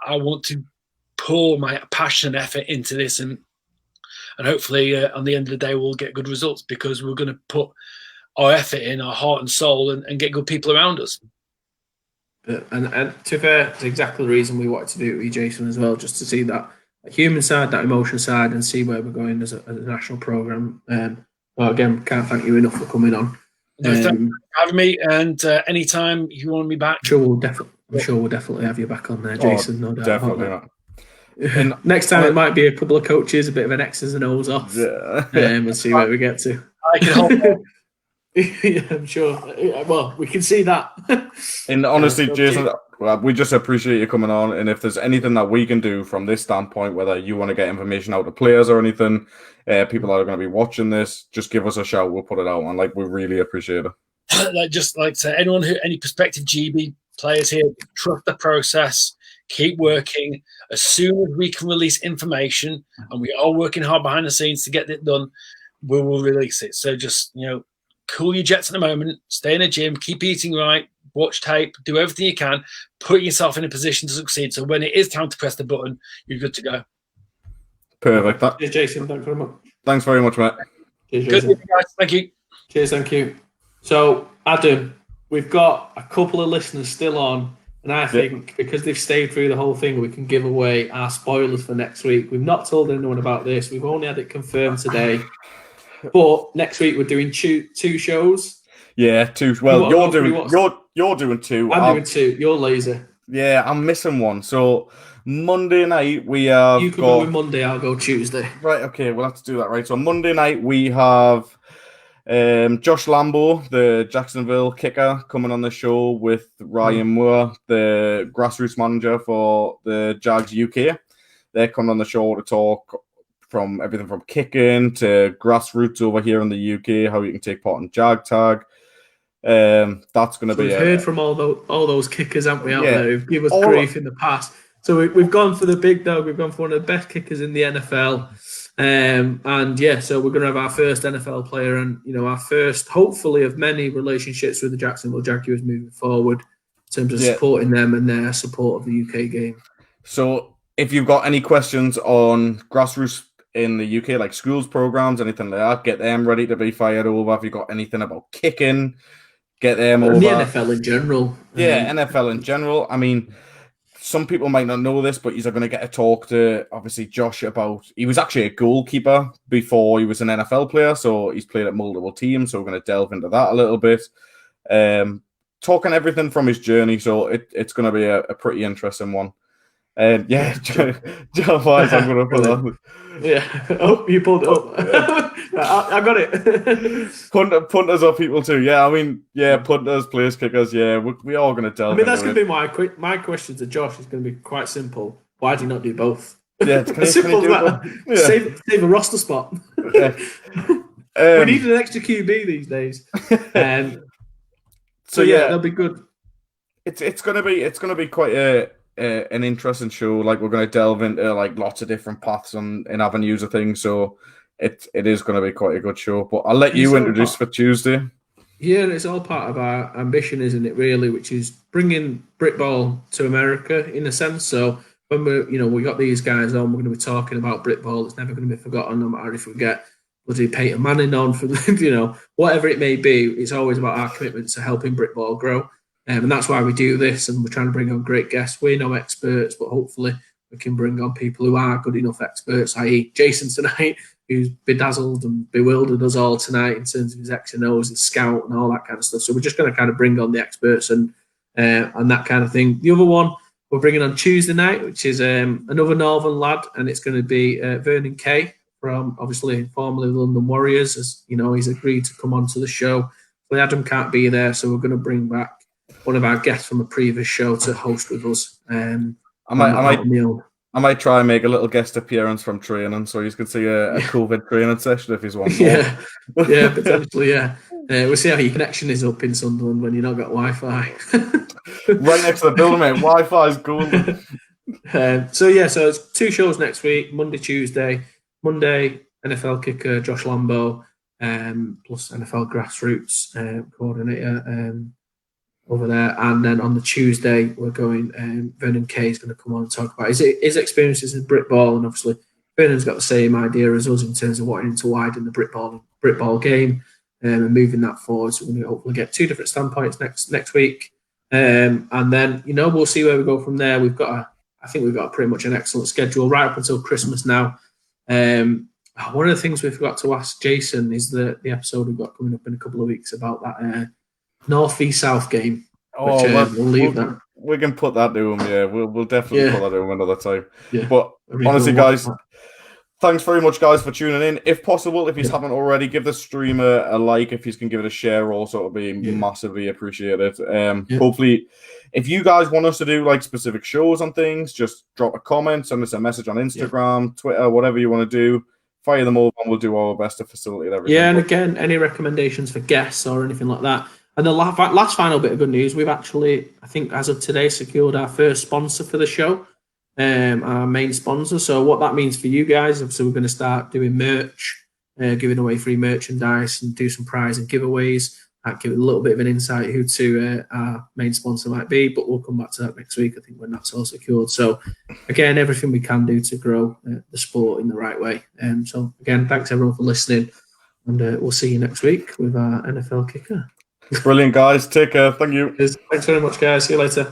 I want to pour my passion and effort into this. And hopefully on the end of the day, we'll get good results because we're going to put our effort in, our heart and soul, and get good people around us. And to be fair, it's exactly the reason we wanted to do it with Jason as well, just to see that human side, that emotion side, and see where we're going as a national programme. Well, again, can't thank you enough for coming on. Thanks for having me, and anytime you want me back. I'm sure we'll definitely have you back on there, Jason. No doubt. Definitely. And next time it might be a couple of coaches, a bit of an X's and O's off. Yeah. We'll see where we get to. I can hold on. Yeah, I'm sure. Well, we can see that. And honestly, Jason, we just appreciate you coming on. And if there's anything that we can do from this standpoint, whether you want to get information out to players or anything, people that are going to be watching this, just give us a shout. We'll put it out, and we really appreciate it. Just like to say, any prospective GB players here, trust the process. Keep working. As soon as we can release information, and we are working hard behind the scenes to get it done, we will release it. So just cool your jets at the moment. Stay in the gym. Keep eating right. Watch tape. Do everything you can. Put yourself in a position to succeed. So when it is time to press the button, you're good to go. Perfect. Cheers, Jason. Thanks very much. Thanks very much, mate. Cheers, good, guys. Thank you. Cheers. Thank you. So, Adam, we've got a couple of listeners still on And I think because they've stayed through the whole thing, we can give away our spoilers for next week. We've not told anyone about this. We've only had it confirmed today. But next week we're doing two shows. Yeah, 2. Well, you're doing 2. I'm doing 2. You're lazy. Yeah, I'm missing one. So Monday night we have. You can go with Monday. I'll go Tuesday. Right. Okay. We'll have to do that. Right. So Monday night we have Josh Lambo, the Jacksonville kicker, coming on the show with Ryan Moore, the grassroots manager for the Jags UK. They're coming on the show to talk from everything from kicking to grassroots over here in the UK, how you can take part in Jag Tag. That's going to be. We've heard from all those kickers, haven't we, out there who've given us grief in the past. So we've gone for the big dog. We've gone for one of the best kickers in the NFL. So we're going to have our first NFL player and, our first, hopefully, of many relationships with the Jacksonville Jaguars moving forward in terms of supporting them and their support of the UK game. So if you've got any questions on grassroots in the UK, like schools programs, anything like that, get them ready to be fired over. If you've got anything about kicking, get them over. And the NFL in general. Yeah, NFL in general. I mean, some people might not know this, but you're going to get to talk to, obviously, Josh about... He was actually a goalkeeper before he was an NFL player, so he's played at multiple teams, so we're going to delve into that a little bit. Talking everything from his journey, so it's going to be a pretty interesting one. John Wise, I'm going to put on. Yeah. Oh, you pulled it up. I got it. Punters are people too. Yeah, I mean, punters, place kickers. Yeah, we are going to delve. I mean, that's going to be my question to Josh. Is going to be quite simple. Why do you not do both? Yeah, as simple as that. Yeah. Save a roster spot. Yeah. We need an extra QB these days. So that'll be good. It's going to be quite an interesting show. Like, we're going to delve into like lots of different paths and avenues of things. So it is going to be quite a good show. But I'll let you introduce for Tuesday. Yeah, and it's all part of our ambition, isn't it? Really, which is bringing Britball to America in a sense. So when we got these guys on, we're going to be talking about Britball. It's never going to be forgotten, no matter if we get bloody Peyton Manning on for whatever it may be. It's always about our commitment to helping Britball grow. And that's why we do this, and we're trying to bring on great guests. We're no experts, but hopefully we can bring on people who are good enough experts, i.e. Jason tonight, who's bedazzled and bewildered us all tonight in terms of his X and O's, his scout and all that kind of stuff. So we're just going to kind of bring on the experts and that kind of thing. The other one we're bringing on Tuesday night, which is another Northern lad, and it's going to be Vernon Kay from, obviously, formerly the London Warriors. As you know, he's agreed to come on to the show. But Adam can't be there, so we're going to bring back one of our guests from a previous show to host with us. I might try and make a little guest appearance from training, so you can see a COVID training session if he's one. Yeah, potentially, yeah. We'll see how your connection is up in Sunderland when you've not got Wi-Fi. Right next to the building, mate. Wi-Fi is golden. So it's 2 shows next week, Monday, Tuesday. Monday, NFL kicker Josh Lambo, plus NFL grassroots coordinator over there. And then on the Tuesday, we're going, Vernon Kay is going to come on and talk about his experiences in Britball. And obviously, Vernon's got the same idea as us in terms of wanting to widen the Britball game and moving that forward. So we're going to hopefully get 2 different standpoints next week. And then, we'll see where we go from there. I think we've got pretty much an excellent schedule right up until Christmas now. One of the things we forgot to ask Jason is the episode we've got coming up in a couple of weeks about that North v South game. Which, we'll leave that. We can put that to him, yeah. We'll definitely put that to him another time. Yeah. But honestly, guys, thanks very much, guys, for tuning in. If possible, if you haven't already, give the stream a like. If you can give it a share, also, it'll be massively appreciated. Hopefully, if you guys want us to do like specific shows on things, just drop a comment, send us a message on Instagram, Twitter, whatever you want to do. Fire them over, and we'll do our best to facilitate everything. Yeah, and again, any recommendations for guests or anything like that. And the last final bit of good news, we've actually, I think as of today, secured our first sponsor for the show, our main sponsor. So what that means for you guys, obviously we're going to start doing merch, giving away free merchandise and do some prize and giveaways. That give a little bit of an insight who to our main sponsor might be, but we'll come back to that next week, I think, when that's all secured. So again, everything we can do to grow the sport in the right way. So again, thanks everyone for listening, and we'll see you next week with our NFL kicker. Brilliant, guys. Take care. Thank you. Thanks very much, guys. See you later.